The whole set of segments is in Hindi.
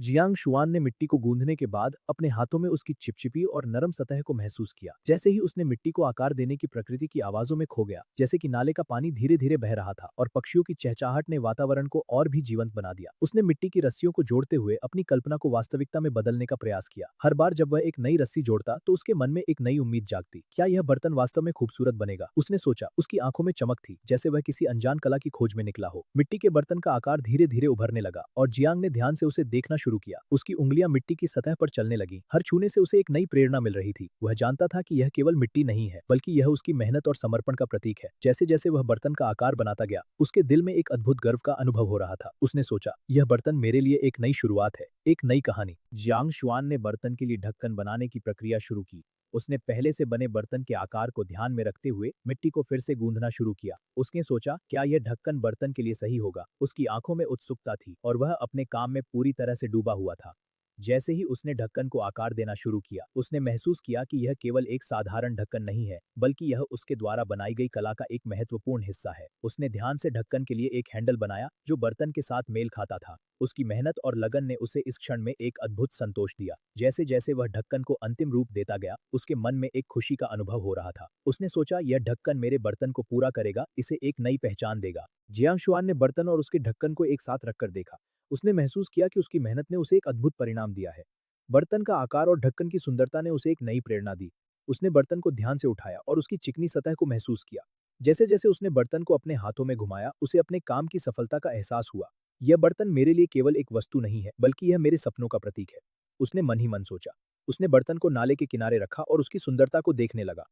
जियांग शुआन ने मिट्टी को गूंथने के बाद अपने हाथों में उसकी चिपचिपी और नरम सतह को महसूस किया। जैसे ही उसने मिट्टी को आकार देने की प्रकृति की आवाजों में खो गया, जैसे कि नाले का पानी धीरे धीरे बह रहा था और पक्षियों की चहचहाहट ने वातावरण को और भी जीवंत बना दिया। उसने मिट्टी की रस्सियों को जोड़ते हुए अपनी कल्पना को वास्तविकता में बदलने का प्रयास किया। हर बार जब वह एक नई रस्सी जोड़ता तो उसके मन में एक नई उम्मीद जागती। क्या यह बर्तन वास्तव में खूबसूरत बनेगा? उसने सोचा। उसकी आंखों में चमक थी, जैसे वह किसी अनजान कला की खोज में निकला हो। मिट्टी के बर्तन का आकार धीरे धीरे उभरने लगा और जियांग ने ध्यान से उसे देखना शुरू किया। उसकी उंगलियां मिट्टी की सतह पर चलने लगी। हर छूने से उसे एक नई प्रेरणा मिल रही थी। वह जानता था कि यह केवल मिट्टी नहीं है, बल्कि यह उसकी मेहनत और समर्पण का प्रतीक है। जैसे जैसे वह बर्तन का आकार बनाता गया, उसके दिल में एक अद्भुत गर्व का अनुभव हो रहा था। उसने सोचा, यह बर्तन मेरे लिए एक नई शुरुआत है, एक नई कहानी। जियांग शुआन ने बर्तन के लिए ढक्कन बनाने की प्रक्रिया शुरू की। उसने पहले से बने बर्तन के आकार को ध्यान में रखते हुए मिट्टी को फिर से गूंदना शुरू किया। उसने सोचा, क्या यह ढक्कन बर्तन के लिए सही होगा? उसकी आंखों में उत्सुकता थी और वह अपने काम में पूरी तरह से डूबा हुआ था। जैसे ही उसने ढक्कन को आकार देना शुरू किया, उसने महसूस किया कि यह केवल एक साधारण ढक्कन नहीं है, बल्कि यह उसके द्वारा बनाई गई कला का एक महत्वपूर्ण हिस्सा है। उसने ध्यान से ढक्कन के लिए एक हैंडल बनाया जो बर्तन के साथ मेल खाता था। उसकी मेहनत और लगन ने उसे इस क्षण में एक अद्भुत संतोष दिया। जैसे जैसे वह ढक्कन को अंतिम रूप देता गया, उसके मन में एक खुशी का अनुभव हो रहा था। उसने सोचा, यह ढक्कन मेरे बर्तन को पूरा करेगा, इसे एक नई पहचान देगा। जियांग शुआन ने बर्तन और उसके ढक्कन को एक साथ रखकर देखा। उसने महसूस किया कि उसकी मेहनत ने उसे एक अद्भुत परिणाम दिया है। बर्तन का आकार और ढक्कन की सुंदरता ने उसे एक नई प्रेरणा दी। उसने बर्तन को ध्यान से उठाया और उसकी चिकनी सतह को महसूस किया। जैसे जैसे उसने बर्तन को अपने हाथों में घुमाया, उसे अपने काम की सफलता का एहसास हुआ। यह बर्तन मेरे लिए केवल एक वस्तु नहीं है, बल्कि यह मेरे सपनों का प्रतीक है। उसने मन ही मन सोचा। उसने बर्तन को नाले के किनारे रखा और उसकी सुंदरता को देखने लगा।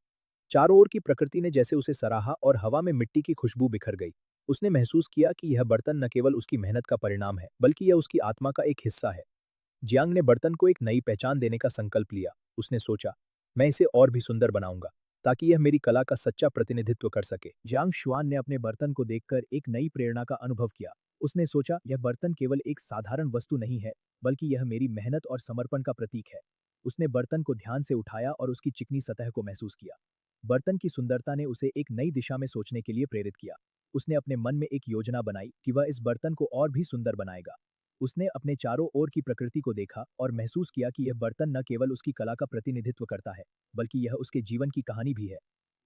चारों ओर की प्रकृति ने जैसे उसे सराहा और हवा में मिट्टी की खुशबू बिखर गई। उसने महसूस किया कि यह बर्तन न केवल उसकी मेहनत का परिणाम है, बल्कि यह उसकी आत्मा का एक हिस्सा है। जियांग ने बर्तन को एक नई पहचान देने का संकल्प लिया। उसने सोचा, मैं इसे और भी सुंदर बनाऊंगा, ताकि यह मेरी कला का सच्चा प्रतिनिधित्व कर सके। जियांग शुआन ने अपने बर्तन को देखकर एक नई प्रेरणा का अनुभव किया। उसने सोचा, यह बर्तन केवल एक साधारण वस्तु नहीं है, बल्कि यह मेरी मेहनत और समर्पण का प्रतीक है। उसने बर्तन को ध्यान से उठाया और उसकी चिकनी सतह को महसूस किया। बर्तन की सुंदरता ने उसे एक नई दिशा में सोचने के लिए प्रेरित किया। उसने अपने मन में एक योजना बनाई कि वह इस बर्तन को और भी सुंदर बनाएगा। उसने अपने चारों ओर की प्रकृति को देखा और महसूस किया कि यह बर्तन न केवल उसकी कला का प्रतिनिधित्व करता है, बल्कि यह उसके जीवन की कहानी भी है।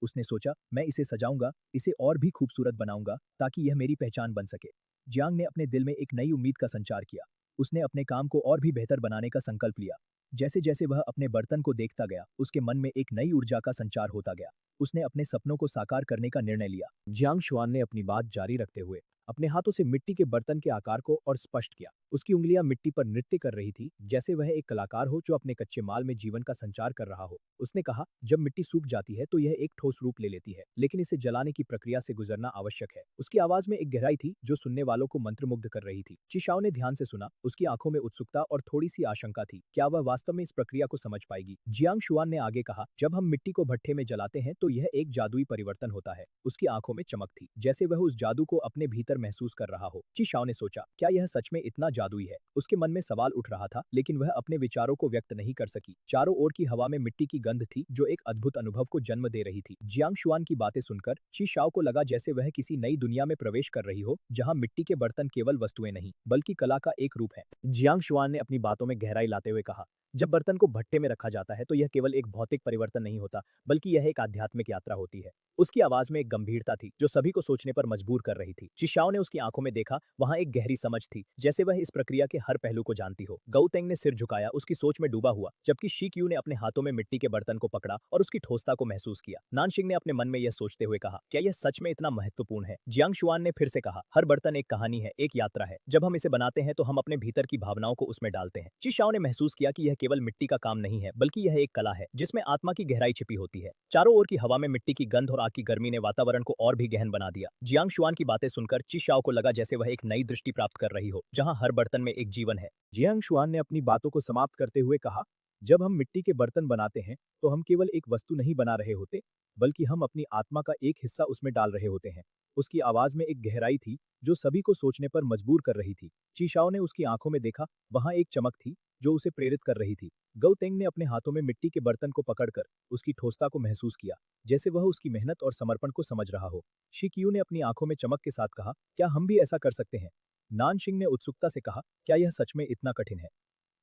उसने सोचा, मैं इसे सजाऊंगा, इसे और भी खूबसूरत बनाऊंगा, ताकि यह मेरी पहचान बन सके। जियांग ने अपने दिल में एक नई उम्मीद का संचार किया। उसने अपने काम को और भी बेहतर बनाने का संकल्प लिया। जैसे जैसे वह अपने बर्तन को देखता गया, उसके मन में एक नई ऊर्जा का संचार होता गया। उसने अपने सपनों को साकार करने का निर्णय लिया। जियांग शुआन ने अपनी बात जारी रखते हुए अपने हाथों से मिट्टी के बर्तन के आकार को और स्पष्ट किया। उसकी उंगलियां मिट्टी पर नृत्य कर रही थी, जैसे वह एक कलाकार हो जो अपने कच्चे माल में जीवन का संचार कर रहा हो। उसने कहा, जब मिट्टी सूख जाती है तो यह एक ठोस रूप ले लेती है, लेकिन इसे जलाने की प्रक्रिया से गुजरना आवश्यक है। उसकी आवाज में एक गहराई थी जो सुनने वालों को मंत्रमुग्ध कर रही थी। चिशाओ ने ध्यान से सुना। उसकी आंखों में उत्सुकता और थोड़ी सी आशंका थी। क्या वह वास्तव में इस प्रक्रिया को समझ पाएगी? जियांग शुआन ने आगे कहा, जब हम मिट्टी को भट्ठे में जलाते हैं तो यह एक जादुई परिवर्तन होता है। उसकी आंखों में चमक थी, जैसे वह उस जादू को अपने भीतर महसूस कर रहा हो। चिशाओ ने सोचा, क्या यह सच में इतना जादुई है? उसके मन में सवाल उठ रहा था, लेकिन वह अपने विचारों को व्यक्त नहीं कर सकी। चारों ओर की हवा में मिट्टी की गंध थी जो एक अद्भुत अनुभव को जन्म दे रही थी। जियांग शुआन की बातें सुनकर चिशाओ को लगा जैसे वह किसी नई दुनिया में प्रवेश कर रही हो, जहां मिट्टी के बर्तन केवल वस्तुएं नहीं, बल्कि कला का एक रूप है। जियांग शुआन ने अपनी बातों में गहराई लाते हुए कहा, जब बर्तन को भट्टे में रखा जाता है तो यह केवल एक भौतिक परिवर्तन नहीं होता, बल्कि यह एक आध्यात्मिक यात्रा होती है। उसकी आवाज में एक गंभीरता थी जो सभी को सोचने पर मजबूर कर रही थी। चिशाओ ने उसकी आंखों में देखा, वहां एक गहरी समझ थी, जैसे वह इस प्रक्रिया के हर पहलू को जानती हो। गौतेंग ने सिर झुकाया, उसकी सोच में डूबा हुआ, जबकि शीक्यू ने अपने हाथों में मिट्टी के बर्तन को पकड़ा और उसकी ठोसता को महसूस किया। नानशिंग ने अपने मन में यह सोचते हुए कहा, क्या यह सच में इतना महत्वपूर्ण है? जियांग शुआन ने फिर से कहा, हर बर्तन एक कहानी है, एक यात्रा है। जब हम इसे बनाते हैं तो हम अपने भीतर की भावनाओं को उसमें डालते हैं। चिशाओ ने महसूस किया कि यह केवल मिट्टी का काम नहीं है, बल्कि यह एक कला है जिसमें आत्मा की गहराई छिपी होती है। चारों ओर की हवा में मिट्टी की गंध और आग की गर्मी ने वातावरण को और भी गहन बना दिया। जियांग शुआन की बातें सुनकर चिशाओ को लगा जैसे वह एक नई दृष्टि प्राप्त कर रही हो, जहां हर बर्तन में एक जीवन है। जियांग शुआन ने अपनी बातों को समाप्त करते हुए कहा, जब हम मिट्टी के बर्तन बनाते हैं तो हम केवल एक वस्तु नहीं बना रहे होते, बल्कि हम अपनी आत्मा का एक हिस्सा उसमें डाल रहे होते हैं। उसकी आवाज में एक गहराई थी जो सभी को सोचने पर मजबूर कर रही थी। चिशाओ ने उसकी आंखों में देखा, वहां एक चमक थी जो उसे प्रेरित कर रही थी। गौतेंग ने अपने हाथों में मिट्टी के बर्तन को पकड़कर उसकी ठोसता को महसूस किया, जैसे वह उसकी मेहनत और समर्पण को समझ रहा हो। शिकयू ने अपनी आंखों में चमक के साथ कहा, क्या हम भी ऐसा कर सकते हैं? नानशिंग ने उत्सुकता से कहा, क्या यह सच में इतना कठिन है?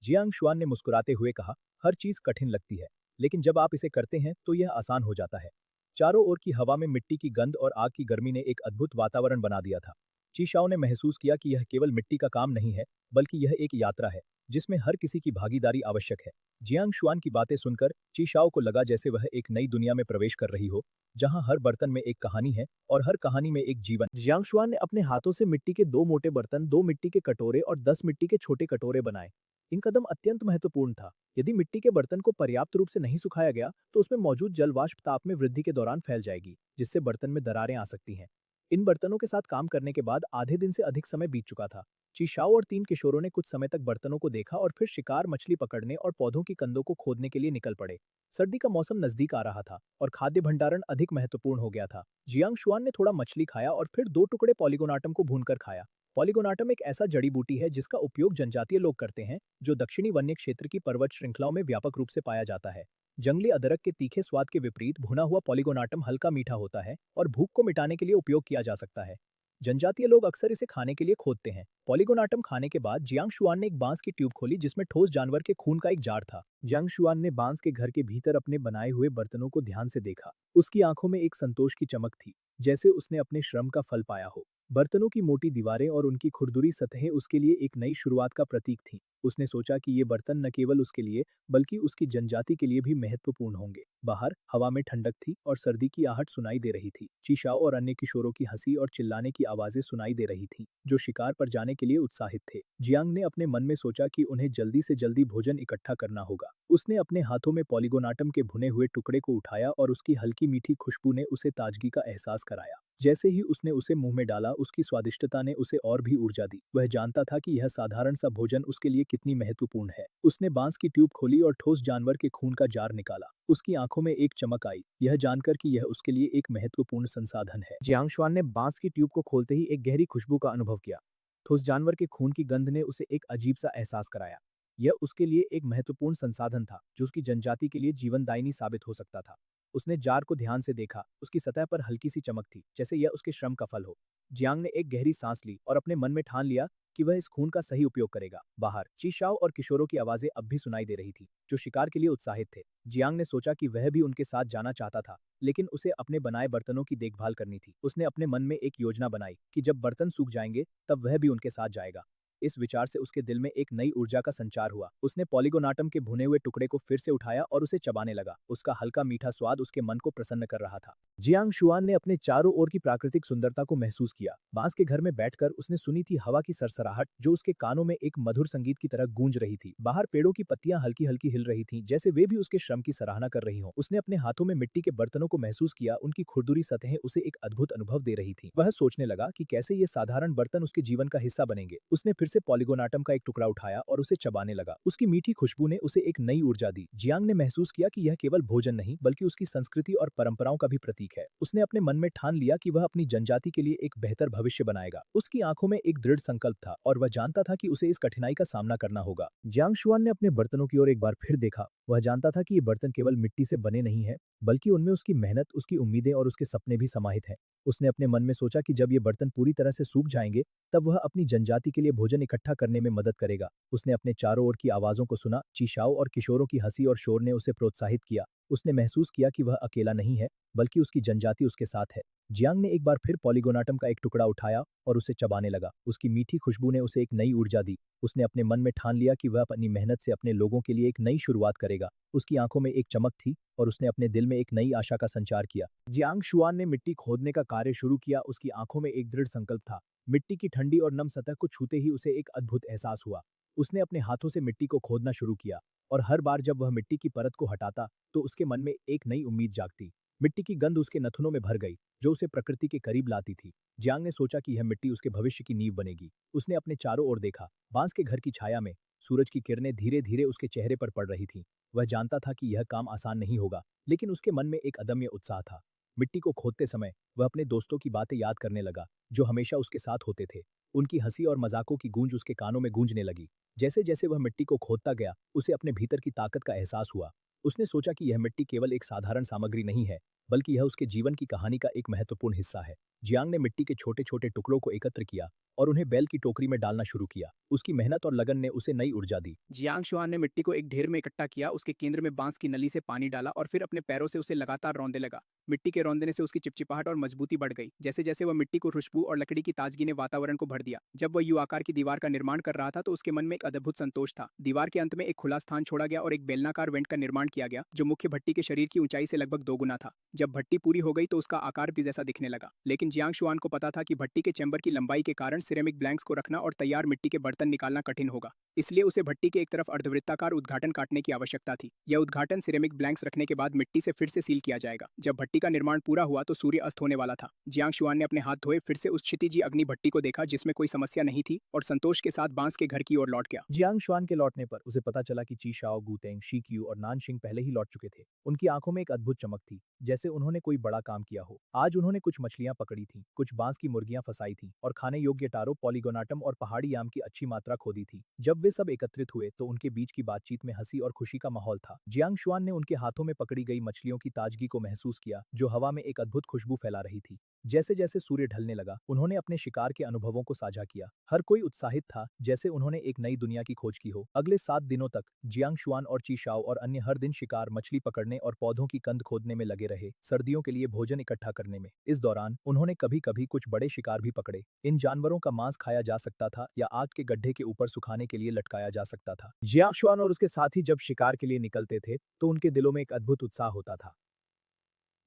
जियांग शुआन ने मुस्कुराते हुए कहा, हर चीज कठिन लगती है, लेकिन जब आप इसे करते हैं तो यह आसान हो जाता है। चारों ओर की हवा में मिट्टी की गंध और आग की गर्मी ने एक अद्भुत वातावरण बना दिया था। चीशाओ ने महसूस किया कि यह केवल मिट्टी का काम नहीं है, बल्कि यह एक यात्रा है, जिसमें हर किसी की भागीदारी आवश्यक है। जियांग शुआन की बातें सुनकर चीशाओ को लगा जैसे वह एक नई दुनिया में प्रवेश कर रही हो, जहां हर बर्तन में एक कहानी है और हर कहानी में एक जीवन। जियांग शुआन ने अपने हाथों से मिट्टी के 2 मोटे बर्तन, 2 मिट्टी के कटोरे और 10 मिट्टी के छोटे कटोरे बनाए। इन कदम अत्यंत महत्वपूर्ण था। यदि मिट्टी के बर्तन को पर्याप्त रूप से नहीं सुखाया गया, तो उसमें मौजूद जल वाष्प ताप में वृद्धि के दौरान फैल जाएगी, जिससे बर्तन में दरारें आ सकती हैं। इन बर्तनों के साथ काम करने के बाद आधे दिन से अधिक समय बीत चुका था। चीशाओ और 3 किशोरों ने कुछ समय तक बर्तनों को देखा और फिर शिकार, मछली पकड़ने और पौधों की कंदों को खोदने के लिए निकल पड़े। सर्दी का मौसम नजदीक आ रहा था और खाद्य भंडारण अधिक महत्वपूर्ण हो गया था। जियांग शुआन ने थोड़ा मछली खाया और फिर 2 टुकड़े पॉलीगोनाटम को भूनकर खाया। पॉलीगोनाटम एक ऐसा जड़ी बूटी है जिसका उपयोग जनजातीय लोग करते हैं, जो दक्षिणी वन्य क्षेत्र की पर्वत श्रृंखलाओं में व्यापक रूप से पाया जाता है। जंगली अदरक के तीखे स्वाद के विपरीत भुना हुआ पॉलीगोनाटम हल्का मीठा होता है और भूख को मिटाने के लिए उपयोग किया जा सकता है। जनजातीय लोग अक्सर इसे खाने के लिए खोदते हैं। पॉलीगोनाटम खाने के बाद जियांग शुआन ने एक बांस की ट्यूब खोली जिसमें ठोस जानवर के खून का एक जार था। जियांग शुआन ने बांस के घर के भीतर अपने बनाए हुए बर्तनों को ध्यान से देखा। उसकी आंखों में एक संतोष की चमक थी, जैसे उसने अपने श्रम का फल पाया हो। बर्तनों की मोटी दीवारें और उनकी खुरदुरी सतहें उसके लिए एक नई शुरुआत का प्रतीक थीं। उसने सोचा कि ये बर्तन न केवल उसके लिए, बल्कि उसकी जनजाति के लिए भी महत्वपूर्ण होंगे। बाहर हवा में ठंडक थी और सर्दी की आहट सुनाई दे रही थी। चीशाओ और अन्य किशोरों की हंसी और चिल्लाने की आवाजें सुनाई दे रही थीं, जो शिकार पर जाने के लिए उत्साहित थे। जियांग ने अपने मन में सोचा कि उन्हें जल्दी से जल्दी भोजन इकट्ठा करना होगा। उसने अपने हाथों में पॉलीगोनाटम के भुने हुए टुकड़े को उठाया और उसकी हल्की मीठी खुशबू ने उसे ताजगी का एहसास कराया। जैसे ही उसने उसे मुंह में डाला, उसकी स्वादिष्टता ने उसे और भी ऊर्जा दी। वह जानता था कि यह साधारण सा भोजन उसके लिए कितनी महत्वपूर्ण है। उसने बांस की ट्यूब खोली और ठोस जानवर के खून का जार निकाला। उसकी आंखों में एक चमक आई, यह जानकर कि यह उसके लिए एक महत्वपूर्ण संसाधन है। जियांग शुआन ने बांस की ट्यूब को खोलते ही एक गहरी खुशबू का अनुभव किया। ठोस जानवर के खून की गंध ने उसे एक अजीब सा एहसास कराया। यह उसके लिए एक महत्वपूर्ण संसाधन था, जो उसकी जनजाति के लिए जीवनदायिनी साबित हो सकता था। उसने जार को ध्यान से देखा। उसकी सतह पर हल्की सी चमक थी, जैसे यह उसके श्रम का फल हो। जियांग ने एक गहरी सांस ली और अपने मन में ठान लिया कि वह इस खून का सही उपयोग करेगा। बाहर चीशाओ और किशोरों की आवाजें अब भी सुनाई दे रही थी, जो शिकार के लिए उत्साहित थे। जियांग ने सोचा कि वह भी उनके साथ जाना चाहता था, लेकिन उसे अपने बनाए बर्तनों की देखभाल करनी थी। उसने अपने मन में एक योजना बनाई कि जब बर्तन सूख जाएंगे, तब वह भी उनके साथ जाएगा। इस विचार से उसके दिल में एक नई ऊर्जा का संचार हुआ। उसने पॉलीगोनाटम के भुने हुए टुकड़े को फिर से उठाया और उसे चबाने लगा। उसका हल्का मीठा स्वाद उसके मन को प्रसन्न कर रहा था। जियांग शुआन ने अपने चारों ओर की प्राकृतिक सुंदरता को महसूस किया। बांस के घर में बैठकर उसने सुनी थी हवा की सरसराहट, जो उसके कानों में एक मधुर संगीत की तरह गूंज रही थी। बाहर पेड़ों की पत्तियां हल्की हल्की हिल रही थीं, जैसे वे भी उसके श्रम की सराहना कर रही हों। उसने अपने हाथों में मिट्टी के बर्तनों को महसूस किया। उनकी खुरदुरी सतहें उसे एक अद्भुत अनुभव दे रही थीं। वह सोचने लगा कि कैसे ये साधारण बर्तन उसके जीवन का हिस्सा बनेंगे। उसने फिर से पॉलीगोनाटम का एक टुकड़ा उठाया और उसे चबाने लगा। उसकी मीठी खुशबू ने उसे एक नई ऊर्जा दी। जियांग ने महसूस किया कि यह केवल भोजन नहीं, बल्कि उसकी संस्कृति और परंपराओं का भी प्रतीक है। उसने अपने मन में ठान लिया कि वह अपनी जनजाति के लिए एक बेहतर भविष्य बनाएगा। उसकी आंखों में एक दृढ़ संकल्प था और वह जानता था कि उसे इस कठिनाई का सामना करना होगा। जियांग शुआन ने अपने बर्तनों की ओर एक बार फिर देखा। वह जानता था कि ये बर्तन केवल मिट्टी से बने नहीं हैं, बल्कि उनमें उसकी मेहनत, उसकी उम्मीदें और उसके सपने भी समाहित हैं। उसने अपने मन में सोचा कि जब ये बर्तन पूरी तरह से सूख जाएंगे, तब वह अपनी जनजाति के लिए भोजन इकट्ठा करने में मदद करेगा। उसने अपने चारों ओर की आवाजों को सुना। चीशाओ और किशोरों की हंसी और शोर ने उसे प्रोत्साहित किया। उसने महसूस किया कि वह अकेला नहीं है, बल्कि उसकी जनजाति उसके साथ है। जियांग ने एक बार फिर पॉलीगोनाटम का एक टुकड़ा उठाया और उसे चबाने लगा। उसकी मीठी खुशबू ने उसे एक नई ऊर्जा दी। उसने अपने मन में ठान लिया कि वह अपनी मेहनत से अपने लोगों के लिए एक नई शुरुआत करेगा। उसकी आंखों में एक चमक थी और उसने अपने दिल में एक नई आशा का संचार किया। जियांग शुआन ने मिट्टी खोदने का कार्य शुरू किया। उसकी आंखों में एक दृढ़ संकल्प था। मिट्टी की ठंडी और नम सतह को छूते ही उसे एक अद्भुत एहसास हुआ। उसने अपने हाथों से मिट्टी को खोदना शुरू किया और हर बार जब वह मिट्टी की परत को हटाता, तो उसके मन में एक नई उम्मीद जागती। मिट्टी की गंध उसके नथुनों में भर गई, जो उसे प्रकृति के करीब लाती थी। जियांग ने सोचा कि यह मिट्टी उसके भविष्य की नींव बनेगी। उसने अपने चारों ओर देखा। बांस के घर की छाया में सूरज की किरणें धीरे धीरे उसके चेहरे पर पड़ रही थीं। वह जानता था कि यह काम आसान नहीं होगा, लेकिन उसके मन में एक अदम्य उत्साह था। मिट्टी को खोदते समय वह अपने दोस्तों की बातें याद करने लगा, जो हमेशा उसके साथ होते थे। उनकी हंसी और मजाकों की गूंज उसके कानों में गूंजने लगी। जैसे जैसे वह मिट्टी को खोदता गया, उसे अपने भीतर की ताकत का एहसास हुआ। उसने सोचा कि यह मिट्टी केवल एक साधारण सामग्री नहीं है, बल्कि यह उसके जीवन की कहानी का एक महत्वपूर्ण हिस्सा है। जियांग ने मिट्टी के छोटे छोटे टुकड़ों को एकत्र किया और उन्हें बैल की टोकरी में डालना शुरू किया। उसकी मेहनत और लगन ने उसे नई ऊर्जा दी। जियांग शुआन ने मिट्टी को एक ढेर में इकट्ठा किया, उसके केंद्र में बांस की नली से पानी डाला और फिर अपने पैरों से उसे लगातार रौंदने लगा। मिट्टी के रौंदने से उसकी चिपचिपाहट और मजबूती बढ़ गई। जैसे जैसे वह मिट्टी को खुशबू और लकड़ी की ताजगी ने वातावरण को भर दिया। जब वह यू आकार की दीवार का निर्माण कर रहा था तो उसके मन में एक अद्भुत संतोष था। दीवार के अंत में एक खुला स्थान छोड़ा गया और एक बेलनाकार वेंट का निर्माण किया गया, जो मुख्य भट्टी के शरीर की ऊंचाई से लगभग दोगुना था। जब भट्टी पूरी हो गई तो उसका आकार भी जैसा दिखने लगा, लेकिन जियांग शुआन को पता था कि भट्टी के चैम्बर की लंबाई के कारण सिरेमिक ब्लैंक्स को रखना और तैयार मिट्टी के बर्तन निकालना कठिन होगा। इसलिए उसे भट्टी के एक तरफ अर्धवृत्ताकार उद्घाटन काटने की आवश्यकता थी। यह उद्घाटन सिरेमिक ब्लैंक्स रखने के बाद मिट्टी से फिर से सील किया जाएगा। जब भट्टी का निर्माण पूरा हुआ तो सूर्य अस्त होने वाला था। जियांग शुआन ने अपने हाथ धोए, फिर से उस क्षितिजी अग्नि भट्टी को देखा जिसमें कोई समस्या नहीं थी, और संतोष के साथ बांस के घर की ओर लौट गया। जियांग शुआन के लौटने पर उसे पता चला कि ची शाओ, गुतेंग, शीक्यू और नानशिंग पहले ही लौट चुके थे। उनकी आंखों में एक अद्भुत चमक थी, जैसे उन्होंने कोई बड़ा काम किया हो। आज उन्होंने कुछ मछलियां पकड़ी थीं, कुछ बांस की मुर्गियां फंसाई थीं और खाने योग्य टारो, पॉलीगोनाटम और पहाड़ी याम की अच्छी मात्रा खोदी थी। जब वे सब एकत्रित हुए तो उनके बीच की बातचीत में हंसी और खुशी का माहौल था। जियांग शुआन ने उनके हाथों में पकड़ी गई मछलियों की ताजगी को महसूस किया, जो हवा में एक अद्भुत खुशबू फैला रही थी। जैसे जैसे सूर्य ढलने लगा, उन्होंने अपने शिकार के अनुभवों को साझा किया। हर कोई उत्साहित था, जैसे उन्होंने एक नई दुनिया की खोज की हो। अगले 7 दिनों तक जियांग शुआन और ची शाओ और अन्य हर दिन शिकार, मछली पकड़ने और पौधों की कंद खोदने में लगे रहे, सर्दियों के लिए भोजन इकट्ठा करने में। इस दौरान उन्होंने कभी कभी कुछ बड़े शिकार भी पकड़े। इन जानवरों का मांस खाया जा सकता था या आग के गड्ढे के ऊपर सुखाने के लिए लटकाया जा सकता था। जियांग शुआन और उसके साथी जब शिकार के लिए निकलते थे तो उनके दिलों में एक अद्भुत उत्साह होता था।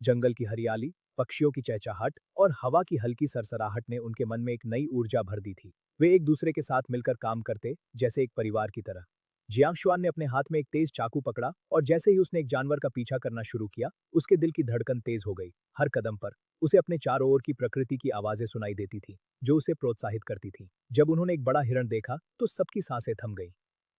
जंगल की हरियाली, पक्षियों की चहचहाट और हवा की हल्की सरसराहट ने उनके मन में एक नई ऊर्जा भर दी थी। वे एक दूसरे के साथ मिलकर काम करते, जैसे एक परिवार की तरह। जियांग शुआन ने अपने हाथ में एक तेज चाकू पकड़ा और जैसे ही उसने एक जानवर का पीछा करना शुरू किया, उसके दिल की धड़कन तेज हो गई। हर कदम पर उसे अपने चारों ओर की प्रकृति की आवाजें सुनाई देती थी, जो उसे प्रोत्साहित करती थी। जब उन्होंने एक बड़ा हिरण देखा तो सबकी सांसें थम गईं।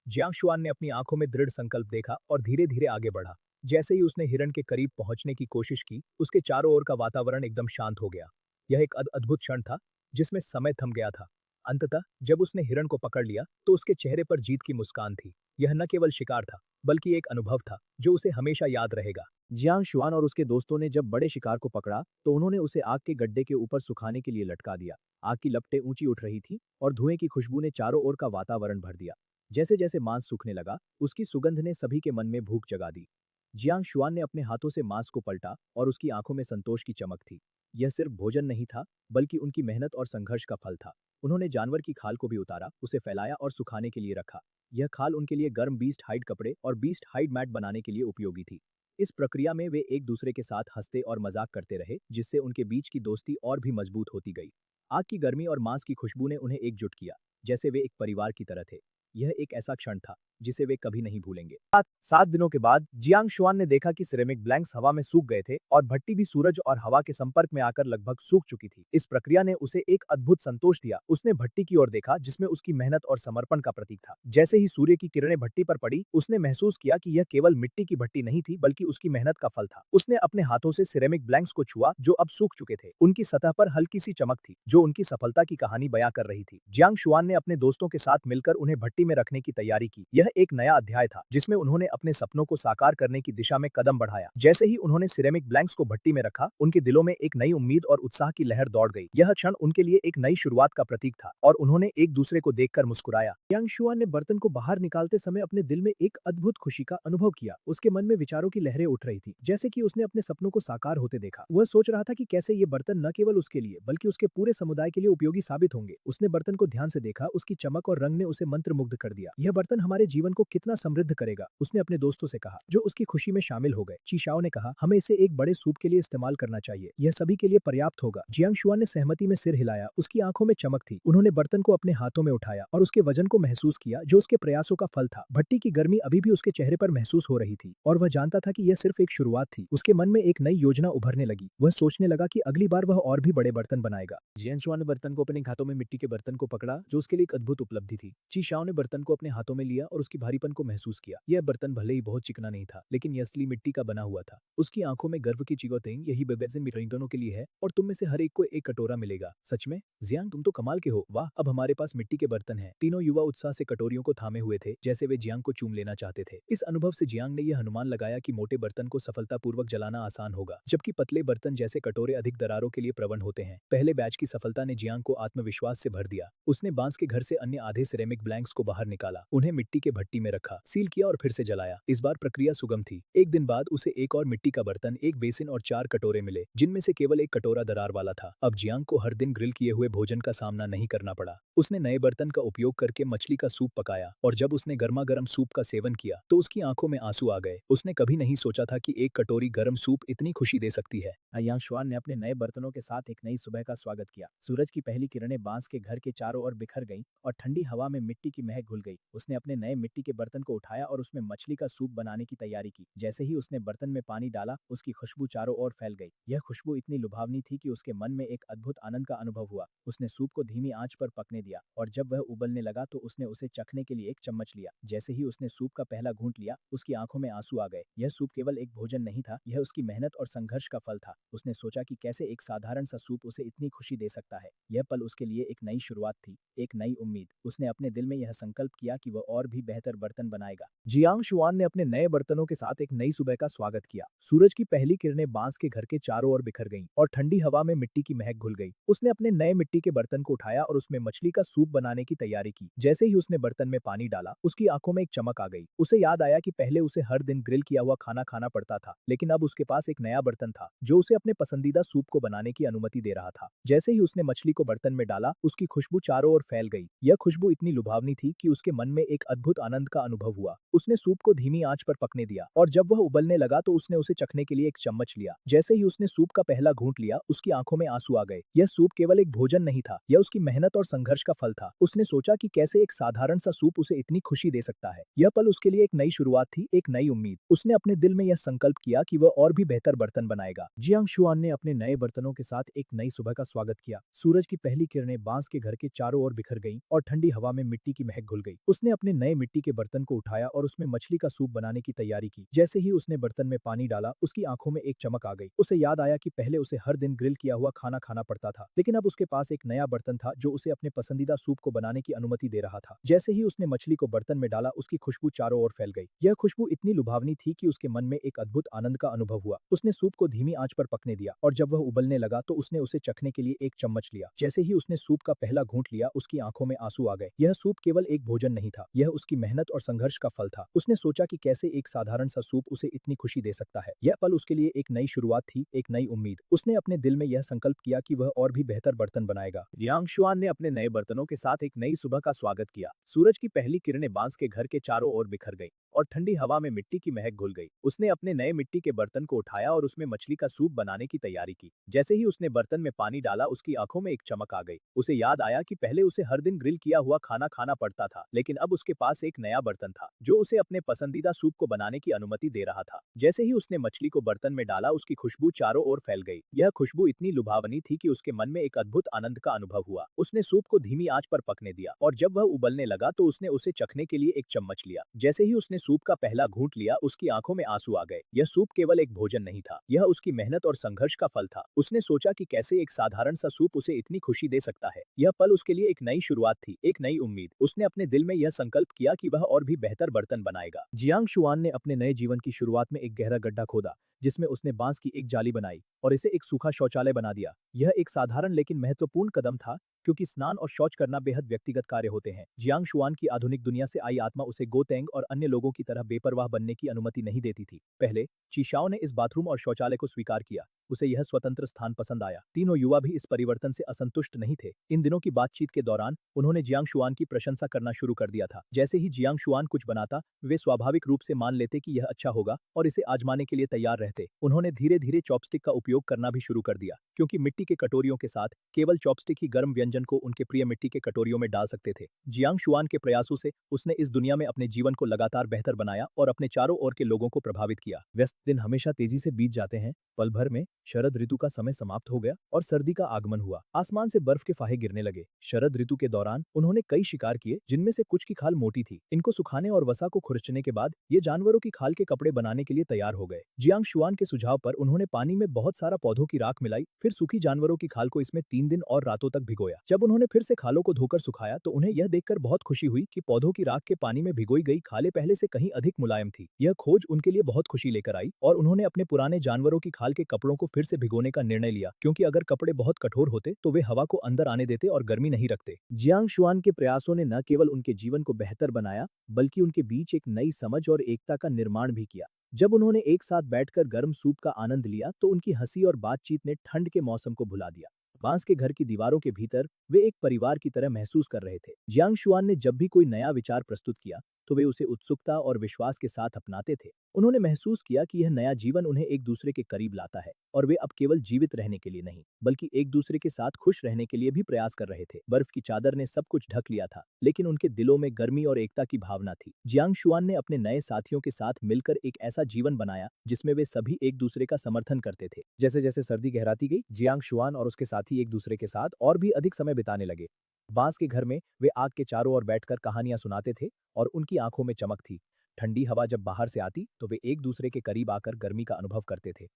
जियांग शुआन ने अपनी आंखों में दृढ़ संकल्प देखा और धीरे धीरे आगे बढ़ा। जैसे ही उसने हिरण के करीब पहुंचने की कोशिश की, उसके चारों ओर का वातावरण एकदम शांत हो गया। यह एक अद्भुत क्षण था, जिसमें समय थम गया था। अंततः जब उसने हिरण को पकड़ लिया तो उसके चेहरे पर जीत की मुस्कान थी। यह न केवल शिकार था, बल्कि एक अनुभव था जो उसे हमेशा याद रहेगा। जियांग शुआन और उसके दोस्तों ने जब बड़े शिकार को पकड़ा तो उन्होंने उसे आग के गड्ढे के ऊपर सुखाने के लिए लटका दिया। आग की लपटें ऊंची उठ रही थी और धुएं की खुशबू ने चारों ओर का वातावरण भर दिया। जैसे जैसे मांस सूखने लगा, उसकी सुगंध ने सभी के मन में भूख जगा दी। जियांग शुआन ने अपने हाथों से मांस को पलटा और उसकी आंखों में संतोष की चमक थी। यह सिर्फ भोजन नहीं था, बल्कि उनकी मेहनत और संघर्ष का फल था। उन्होंने जानवर की खाल को भी उतारा, उसे फैलाया और सुखाने के लिए रखा। यह खाल उनके लिए गर्म बीस्ट हाइड कपड़े और बीस्ट हाइड मैट बनाने के लिए उपयोगी थी। इस प्रक्रिया में वे एक दूसरे के साथ हंसते और मजाक करते रहे, जिससे उनके बीच की दोस्ती और भी मजबूत होती गई। आग की गर्मी और मांस की खुशबू ने उन्हें एकजुट किया, जैसे वे एक परिवार की तरह थे। यह एक ऐसा क्षण था जिसे वे कभी नहीं भूलेंगे। 7 दिनों के बाद जियांग शुआन ने देखा कि सिरेमिक ब्लैंक्स हवा में सूख गए थे और भट्टी भी सूरज और हवा के संपर्क में आकर लगभग सूख चुकी थी। इस प्रक्रिया ने उसे एक अद्भुत संतोष दिया। उसने भट्टी की ओर देखा, जिसमें उसकी मेहनत और समर्पण का प्रतीक था। जैसे ही सूर्य की किरणें भट्टी पर पड़ी, उसने महसूस किया कि यह केवल मिट्टी की भट्टी नहीं थी, बल्कि उसकी मेहनत का फल था। उसने अपने हाथों से सिरेमिक ब्लैंक्स को छुआ, जो अब सूख चुके थे। उनकी सतह पर हल्की सी चमक थी, जो उनकी सफलता की कहानी बयां कर रही थी। जियांग शुआन ने अपने दोस्तों के साथ मिलकर उन्हें भट्टी में रखने की तैयारी की। यह एक नया अध्याय था, जिसमें उन्होंने अपने सपनों को साकार करने की दिशा में कदम बढ़ाया। जैसे ही उन्होंने सिरेमिक ब्लैंक्स को भट्टी में रखा, उनके दिलों में एक नई उम्मीद और उत्साह की लहर दौड़ गई। यह क्षण उनके लिए एक नई शुरुआत का प्रतीक था और उन्होंने एक दूसरे को देखकर मुस्कुराया। जियांग शुआन ने बर्तन को बाहर निकालते समय अपने दिल में एक अद्भुत खुशी का अनुभव किया। उसके मन में विचारों की लहरें उठ रही थी, जैसे कि उसने अपने सपनों को साकार होते देखा। वह सोच रहा था कि कैसे ये बर्तन न केवल उसके लिए, बल्कि उसके पूरे समुदाय के लिए उपयोगी साबित होंगे। उसने बर्तन को ध्यान से देखा, उसकी चमक और रंग ने उसे मंत्रमुग्ध कर दिया। यह बर्तन हमारे जीवन को कितना समृद्ध करेगा, उसने अपने दोस्तों से कहा, जो उसकी खुशी में शामिल हो गए। चीशाओ ने कहा, हमें इसे एक बड़े सूप के लिए इस्तेमाल करना चाहिए, यह सभी के लिए पर्याप्त होगा। जियांग शुआन ने सहमति में सिर हिलाया, उसकी आंखों में चमक थी। उन्होंने बर्तन को अपने हाथों में उठाया और उसके वजन को महसूस किया, जो उसके प्रयासों का फल था। भट्टी की गर्मी अभी भी उसके चेहरे पर महसूस हो रही थी और वह जानता था कि यह सिर्फ एक शुरुआत थी। उसके मन में एक नई योजना उभरने लगी। वह सोचने लगा कि अगली बार वह और भी बड़े बर्तन बनाएगा। जियांग शुआन ने बर्तन को अपने हाथों में मिट्टी के बर्तन को पकड़ा, जो उसके लिए एक अद्भुत उपलब्धि थी। ची शाओ ने बर्तन को अपने हाथों में लिया और उसकी उसकी भारीपन को महसूस किया। यह बर्तन भले ही बहुत चिकना नहीं था, लेकिन यह असली मिट्टी का बना हुआ था। उसकी आंखों में गर्व की चिगोतें, यही बेबेजिन मिट्रिंगटनों के लिए है और तुम में से हर एक को एक कटोरा मिलेगा। सच में? जियांग, तुम तो कमाल के हो। वाह, अब हमारे पास मिट्टी के बर्तन हैं। तीनों युवा उत्साह से कटोरियों को थामे हुए थे, जैसे वे जियांग को चूम लेना चाहते थे। इस अनुभव से जियांग ने यह अनुमान लगाया कि मोटे बर्तन को सफलतापूर्वक जलाना आसान होगा, जबकि पतले बर्तन जैसे कटोरे अधिक दरारों के लिए प्रवण होते हैं। पहले बैच की सफलता ने जियांग को आत्मविश्वास से भर दिया। उसने बांस के घर से अन्य आधे सिरेमिक ब्लैंक्स को बाहर निकाला, उन्हें मिट्टी के भट्टी में रखा, सील किया और फिर से जलाया। इस बार प्रक्रिया सुगम थी। एक दिन बाद उसे एक और मिट्टी का बर्तन, एक बेसिन और 4 कटोरे मिले, जिनमें से केवल एक कटोरा दरार वाला था। अब जियांग को हर दिन ग्रिल किए हुए भोजन का सामना नहीं करना पड़ा। उसने नए बर्तन का उपयोग करके मछली का सूप पकाया और जब उसने गर्मा गर्म सूप का सेवन किया तो उसकी आंखों में आंसू आ गए। उसने कभी नहीं सोचा था कि एक कटोरी गर्म सूप इतनी खुशी दे सकती है। यांग शुआन ने अपने नए बर्तनों के साथ एक नई सुबह का स्वागत किया। सूरज की पहली किरणें बांस के घर के चारों ओर बिखर गईं और ठंडी हवा में मिट्टी की महक घुल गई। उसने अपने नए मिट्टी के बर्तन को उठाया और उसमें मछली का सूप बनाने की तैयारी की। जैसे ही उसने बर्तन में पानी डाला, उसकी खुशबू चारों ओर फैल गई। यह खुशबू इतनी लुभावनी थी कि उसके मन में एक अद्भुत आनंद का अनुभव हुआ। उसने सूप को धीमी आंच पर पकने दिया और जब वह उबलने लगा तो उसने उसे चखने के लिए एक चम्मच लिया। जैसे ही उसने सूप का पहला घूंट लिया, उसकी आंखों में आंसू आ गए। यह सूप केवल एक भोजन नहीं था, यह उसकी मेहनत और संघर्ष का फल था। उसने सोचा कि कैसे एक साधारण सा सूप उसे इतनी खुशी दे सकता है। यह पल उसके लिए एक नई शुरुआत थी, एक नई उम्मीद। उसने अपने दिल में यह संकल्प किया कि वह और भी बेहतर बर्तन बनाएगा। जियांग शुआन ने अपने नए बर्तनों के साथ एक नई सुबह का स्वागत किया। सूरज की पहली किरणें बांस के घर के चारों ओर बिखर गईं और ठंडी हवा में मिट्टी की महक घुल गई। उसने अपने नए मिट्टी के बर्तन को उठाया और उसमें मछली का सूप बनाने की तैयारी की। जैसे ही उसने बर्तन में पानी डाला, उसकी आंखों में एक चमक आ गई। उसे याद आया कि पहले उसे हर दिन ग्रिल किया हुआ खाना खाना पड़ता था, लेकिन अब उसके पास एक नया बर्तन था जो उसे अपने पसंदीदा सूप को बनाने की अनुमति दे रहा था। जैसे ही उसने मछली को बर्तन में डाला, उसकी खुशबू चारों ओर फैल गई। यह खुशबू इतनी लुभावनी थी कि उसके मन में एक अद्भुत आनंद का अनुभव हुआ। उसने सूप को धीमी आंच पर पकने दिया और जब वह उबलने लगा तो उसने उसे चखने के लिए एक चम्मच लिया। जैसे ही उसने सूप का पहला घूंट लिया, उसकी आंखों में आंसू आ गए। यह सूप केवल एक भोजन नहीं था, यह उसकी मेहनत और संघर्ष का फल था। उसने सोचा कि कैसे एक साधारण सा सूप उसे इतनी खुशी दे सकता है। यह पल उसके लिए एक नई शुरुआत थी, एक नई उम्मीद। उसने अपने दिल में यह संकल्प किया कि वह और भी बेहतर बर्तन बनाएगा। जियांग शुआन ने अपने नए बर्तनों के साथ एक नई सुबह का स्वागत किया। सूरज की पहली किरणें बांस के घर के चारों ओर बिखर गईं और ठंडी हवा में मिट्टी की महक घुल गई। उसने अपने नए मिट्टी के बर्तन को उठाया और उसमें मछली का सूप बनाने की तैयारी की। जैसे ही उसने बर्तन में पानी डाला, उसकी आंखों में एक चमक आ गई। उसे याद आया कि पहले उसे हर दिन ग्रिल किया हुआ खाना खाना पड़ता था, लेकिन अब उसके पास एक नया बर्तन था जो उसे अपने पसंदीदा सूप को बनाने की अनुमति दे रहा था। जैसे ही उसने मछली को बर्तन में डाला, उसकी खुशबू चारों ओर फैल गई। यह खुशबू इतनी लुभावनी थी कि उसके मन में एक अद्भुत आनंद का अनुभव हुआ। उसने सूप को धीमी आंच पर पकने दिया और जब वह उबलने लगा तो उसने उसे चखने के लिए एक चम्मच लिया। जैसे ही उसने सूप का पहला घूंट लिया, उसकी आंखों में आंसू आ गए। यह सूप केवल एक भोजन नहीं था, यह उसकी मेहनत और संघर्ष का फल था। उसने सोचा कि कैसे एक साधारण सा सूप उसे इतनी खुशी दे सकता है। यह पल उसके लिए एक नई शुरुआत थी, एक नई उम्मीद। उसने अपने दिल में यह संकल्प किया कि वह और भी बेहतर बर्तन बनाएगा। जियांग शुआन ने अपने नए बर्तनों के साथ एक नई सुबह का स्वागत किया। सूरज की पहली किरणें बांस के घर के चारों ओर बिखर गई और ठंडी हवा में मिट्टी की महक घुल गई। उसने अपने नए मिट्टी के बर्तन को उठाया और उसमें मछली का सूप बनाने की तैयारी की। जैसे ही उसने बर्तन में पानी डाला, उसकी आंखों में एक चमक आ गई। उसे याद आया कि पहले उसे हर दिन ग्रिल किया हुआ खाना खाना पड़ता था, लेकिन अब उसके पास एक नया बर्तन था जो उसे अपने पसंदीदा सूप को बनाने की अनुमति दे रहा था। जैसे ही उसने मछली को बर्तन में डाला, उसकी खुशबू चारों ओर फैल गई। यह खुशबू इतनी लुभावनी थी कि उसके मन में एक अद्भुत आनंद का अनुभव हुआ। उसने सूप को धीमी आंच पर पकने दिया और जब वह उबलने लगा तो उसने उसे चखने के लिए एक चम्मच लिया। जैसे ही उसने सूप का पहला घूंट लिया, उसकी आंखों में आंसू आ गए। यह सूप केवल एक भोजन नहीं था, यह उसकी मेहनत और संघर्ष का फल था। उसने सोचा कि कैसे एक साधारण सा सूप उसे इतनी खुशी दे सकता है। यह पल उसके लिए एक नई शुरुआत थी, एक नई उम्मीद। उसने अपने दिल में यह संकल्प किया कि वह और भी बेहतर बर्तन बनाएगा। जियांग शुआन ने अपने नए जीवन की शुरुआत में एक गहरा गड्ढा खोदा, जिसमें उसने बांस की एक जाली बनाई और इसे एक सूखा शौचालय बना दिया। यह एक साधारण लेकिन महत्वपूर्ण कदम था, क्योंकि स्नान और शौच करना बेहद व्यक्तिगत कार्य होते हैं। जियांग शुआन की आधुनिक दुनिया से आई आत्मा उसे गोतेंग और अन्य लोगों की तरह बेपरवाह बनने की अनुमति नहीं देती थी। पहले चीशाओ ने इस बाथरूम और शौचालय को स्वीकार किया। उसे यह स्वतंत्र स्थान पसंद आया। तीनों युवा भी इस परिवर्तन से असंतुष्ट नहीं थे। इन दिनों की बातचीत के दौरान उन्होंने जियांग शुआन की प्रशंसा करना शुरू कर दिया था। जैसे ही जियांग शुआन कुछ बनाता, वे स्वाभाविक रूप से मान लेते कि यह अच्छा होगा और इसे आजमाने के लिए तैयार रहते। उन्होंने धीरे धीरे चॉपस्टिक का उपयोग करना भी शुरू कर दिया, क्योंकि मिट्टी के कटोरियों के साथ केवल चॉपस्टिक ही गर्म व्यंजन को उनके प्रिय मिट्टी के कटोरियों में डाल सकते थे। जियांग शुआन के प्रयासों से उसने इस दुनिया में अपने जीवन को लगातार बेहतर बनाया और अपने चारों ओर के लोगों को प्रभावित किया। व्यस्त दिन हमेशा तेजी से बीत जाते हैं। पल भर में शरद ऋतु का समय समाप्त हो गया और सर्दी का आगमन हुआ। आसमान से बर्फ के फाहे गिरने लगे। शरद ऋतु के दौरान उन्होंने कई शिकार किए, जिनमें से कुछ की खाल मोटी थी। इनको सुखाने और वसा को खुरचने के बाद ये जानवरों की खाल के कपड़े बनाने के लिए तैयार हो गए। जियांग शुआन के सुझाव पर उन्होंने पानी में बहुत सारा पौधों की राख मिलाई, फिर सूखी जानवरों की खाल को इसमें 3 दिन और रातों तक भिगोया। जब उन्होंने फिर से खालों को धोकर सुखाया तो उन्हें यह देखकर बहुत खुशी हुई कि पौधों की राख के पानी में भिगोई गई खालें पहले से कहीं अधिक मुलायम थी। यह खोज उनके लिए बहुत खुशी लेकर आई और उन्होंने अपने पुराने जानवरों की खाल के कपड़ों को फिर से भिगोने का निर्णय लिया, क्योंकि अगर कपड़े बहुत कठोर होते तो वे हवा को अंदर आने देते और गर्मी नहीं रखते। जियांग शुआन के प्रयासों ने न केवल उनके जीवन को बेहतर बनाया, बल्कि उनके बीच एक नई समझ और एकता का निर्माण भी किया। जब उन्होंने एक साथ बैठकर गर्म सूप का आनंद लिया तो उनकी हंसी और बातचीत ने ठंड के मौसम को भुला दिया। बांस के घर की दीवारों के भीतर वे एक परिवार की तरह महसूस कर रहे थे। जियांग शुआन ने जब भी कोई नया विचार प्रस्तुत किया तो वे उसे उत्सुकता और विश्वास के साथ अपनाते थे। उन्होंने महसूस किया कि यह नया जीवन उन्हें एक दूसरे के करीब लाता है और वे अब केवल जीवित रहने के लिए नहीं, बल्कि एक दूसरे के साथ खुश रहने के लिए भी प्रयास कर रहे थे। बर्फ की चादर ने सब कुछ ढक लिया था, लेकिन उनके दिलों में गर्मी और एकता की भावना थी। जियांग शुआन ने अपने नए साथियों के साथ मिलकर एक ऐसा जीवन बनाया जिसमें वे सभी एक दूसरे का समर्थन करते थे। जैसे जैसे सर्दी गहराती गई, जियांग शुआन और उसके साथी एक दूसरे के साथ और भी अधिक समय बिताने लगे। बांस के घर में वे आग के चारों ओर बैठकर कहानियां सुनाते थे और उनकी आंखों में चमक थी। ठंडी हवा जब बाहर से आती तो वे एक दूसरे के करीब आकर गर्मी का अनुभव करते थे।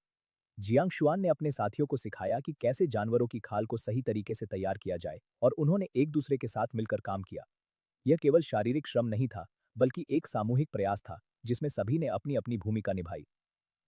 जियांग शुआन ने अपने साथियों को सिखाया कि कैसे जानवरों की खाल को सही तरीके से तैयार किया जाए और उन्होंने एक दूसरे के साथ मिलकर काम किया। यह केवल शारीरिक श्रम नहीं था, बल्कि एक सामूहिक प्रयास था जिसमें सभी ने अपनी अपनी भूमिका निभाई।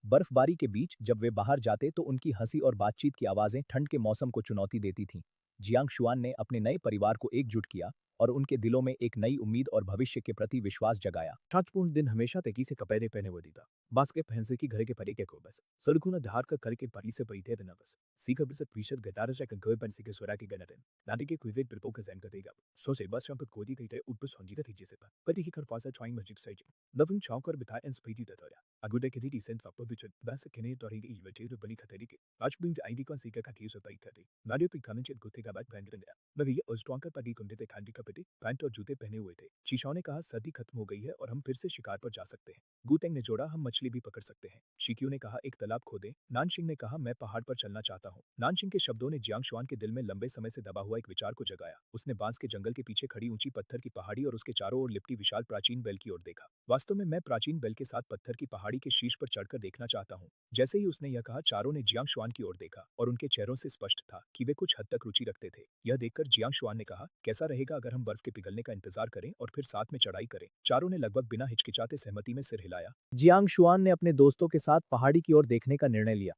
बर्फबारी के बीच जब वे बाहर जाते तो उनकी हंसी और बातचीत की आवाजें ठंड के मौसम को चुनौती देती थीं। जियांग शुआन ने अपने नए परिवार को एकजुट किया और उनके दिलों में एक नई उम्मीद और भविष्य के प्रति विश्वास जगाया। शांतिपूर्ण दिन हमेशा तेजी से कपड़े पहने हुए था। बास के फैंसे की घर के परी के को बस सड़कुना धार का कर के परी से परी थे न बस सीखा बस प्रीशत गटार से गए पंसी के स्वरा के गनरन नाटी के कुइवेट बिरपो का जैन कतेगा सो से बस पर कोदी थे ऊपर संजीता थी जैसे पर पति की खरपासा ट्राइंग मजिक सैज लविंग चौकर बिता इन स्पीडी दतोया अगुडे के दी सेंस अपर बिच बस केने तोरी की इवेटेर बली खतरी के आज बिंग आईडी का सीका का केस होता ही खरी नाडियो पे कमेंट गुते का बैक बैंड ने नवी ऑस्ट्रॉन्कर पति कुंडे ते खांडी का पति पैंट और जूते पहने हुए थे। शीशाओं ने कहा सर्दी खत्म हो गई है और हम फिर से शिकार पर जा सकते हैं। गुतेंग ने जोड़ा हम मछली भी पकड़ सकते हैं। शिक्यू ने कहा एक तालाब खोदे। नानशिंग ने कहा मैं पहाड़ पर चलना चाहता हूँ। नानशिंग के शब्दों ने जियांग शुआन के दिल में लंबे समय से दबा हुआ एक विचार को जगाया। उसने बांस के जंगल के पीछे खड़ी ऊंची पत्थर की पहाड़ी और उसके चारों ओर लिपटी विशाल प्राचीन बेल की ओर देखा। वास्तव में मैं प्राचीन बेल के साथ पत्थर की पहाड़ी के शीर्ष पर चढ़कर देखना चाहता हूँ। जैसे ही उसने यह कहा चारों ने जियांग शुआन की ओर देखा और उनके चेहरों से स्पष्ट था कि वे कुछ हद तक रुचि रखते थे। यह देखकर जियांग शुआन ने कहा कैसा रहेगा अगर हम बर्फ के पिघलने का इंतजार करें और फिर साथ में चढ़ाई करें। चारों ने लगभग बिना हिचकिचाते सहमति में सिर हिलाया। जियांग शुआन ने अपने दोस्तों के साथ पहाड़ी की ओर देखने का निर्णय लिया।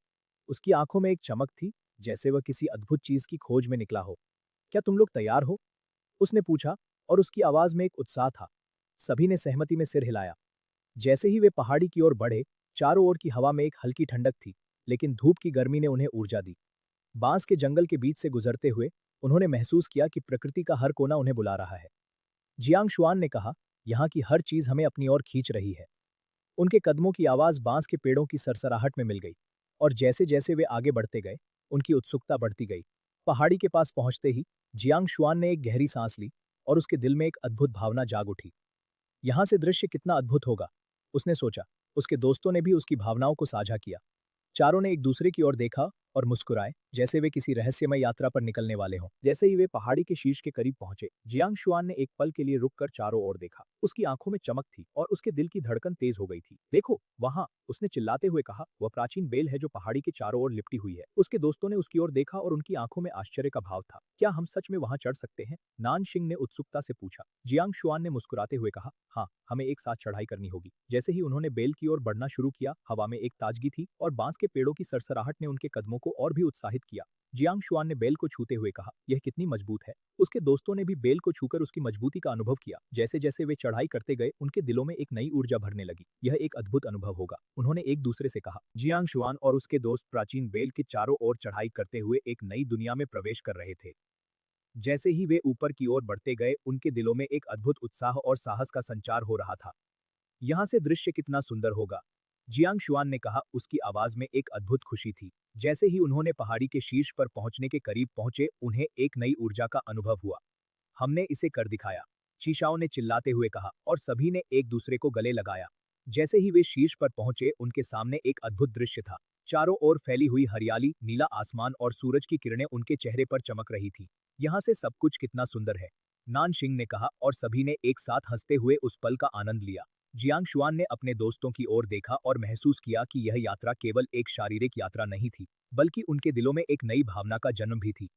उसकी आंखों में एक चमक थी, जैसे वह किसी अद्भुत चीज की खोज में निकला हो। क्या तुम लोग तैयार हो? उसने पूछा और उसकी आवाज में एक उत्साह था। सभी ने सहमति में सिर हिलाया। जैसे ही वे पहाड़ी की ओर बढ़े, चारों ओर की हवा में एक हल्की ठंडक थी, लेकिन धूप की गर्मी ने उन्हें ऊर्जा दी। बांस के जंगल के बीच से गुजरते हुए उन्होंने महसूस किया कि प्रकृति का हर कोना उन्हें बुला रहा है। जियांग शुआन ने कहा, यहाँ की हर चीज हमें अपनी ओर खींच रही है। उनके कदमों की आवाज बांस के पेड़ों की सरसराहट में मिल गई और जैसे जैसे वे आगे बढ़ते गए, उनकी उत्सुकता बढ़ती गई। पहाड़ी के पास पहुंचते ही जियांग शुआन ने एक गहरी सांस ली और उसके दिल में एक अद्भुत भावना जाग उठी। यहाँ से दृश्य कितना अद्भुत होगा, उसने सोचा। उसके दोस्तों ने भी उसकी भावनाओं को साझा किया। चारों ने एक दूसरे की ओर देखा और मुस्कुराए, जैसे वे किसी रहस्यमय यात्रा पर निकलने वाले हों। जैसे ही वे पहाड़ी के शीर्ष के करीब पहुंचे, जियांग शुआन ने एक पल के लिए रुककर चारों ओर देखा। उसकी आंखों में चमक थी और उसके दिल की धड़कन तेज हो गई थी। देखो वहां, उसने चिल्लाते हुए कहा, वह प्राचीन बेल है जो पहाड़ी के चारों ओर लिपटी हुई है। उसके दोस्तों ने उसकी ओर देखा और उनकी आंखों में आश्चर्य का भाव था। क्या हम सच में वहां चढ़ सकते हैं? नानशिंग ने उत्सुकता से पूछा। जियांग शुआन ने मुस्कुराते हुए कहा, हाँ, हमें एक साथ चढ़ाई करनी होगी। जैसे ही उन्होंने बेल की ओर बढ़ना शुरू किया, हवा में एक ताजगी थी और बांस के पेड़ों की सरसराहट ने उनके कदमों को और भी उत्साहित किया। जियांग शुआन ने बेल को छूते हुए कहा, यह कितनी मजबूत है। उसके दोस्तों ने भी बेल को छूकर उसकी मजबूती का अनुभव किया। जैसे जैसे वे चढ़ाई करते गए, उनके दिलों में एक नई ऊर्जा भरने लगी। यह एक अद्भुत अनुभव होगा, उन्होंने एक दूसरे से कहा। जियांग शुआन और उसके दोस्त प्राचीन बेल के चारों ओर चढ़ाई करते हुए एक नई दुनिया में प्रवेश कर रहे थे। जैसे ही वे ऊपर की ओर बढ़ते गए, उनके दिलों में एक अद्भुत उत्साह और साहस का संचार हो रहा था। यहाँ से दृश्य कितना सुंदर होगा, जियांग शुआन ने कहा। उसकी आवाज में एक अद्भुत खुशी थी। जैसे ही उन्होंने पहाड़ी के शीर्ष पर पहुंचने के करीब पहुंचे, उन्हें एक नई ऊर्जा का अनुभव हुआ। हमने इसे कर दिखाया, शीशाओं ने चिल्लाते हुए कहा और सभी ने एक दूसरे को गले लगाया। जैसे ही वे शीर्ष पर पहुंचे, उनके सामने एक अद्भुत दृश्य था। चारों ओर फैली हुई हरियाली, नीला आसमान और सूरज की किरणें उनके चेहरे पर चमक रही थी। यहाँ से सब कुछ कितना सुंदर है, नान शिंग ने कहा और सभी ने एक साथ हंसते हुए उस पल का आनंद लिया। जियांग शुआन ने अपने दोस्तों की ओर देखा और महसूस किया कि यह यात्रा केवल एक शारीरिक यात्रा नहीं थी, बल्कि उनके दिलों में एक नई भावना का जन्म भी थी।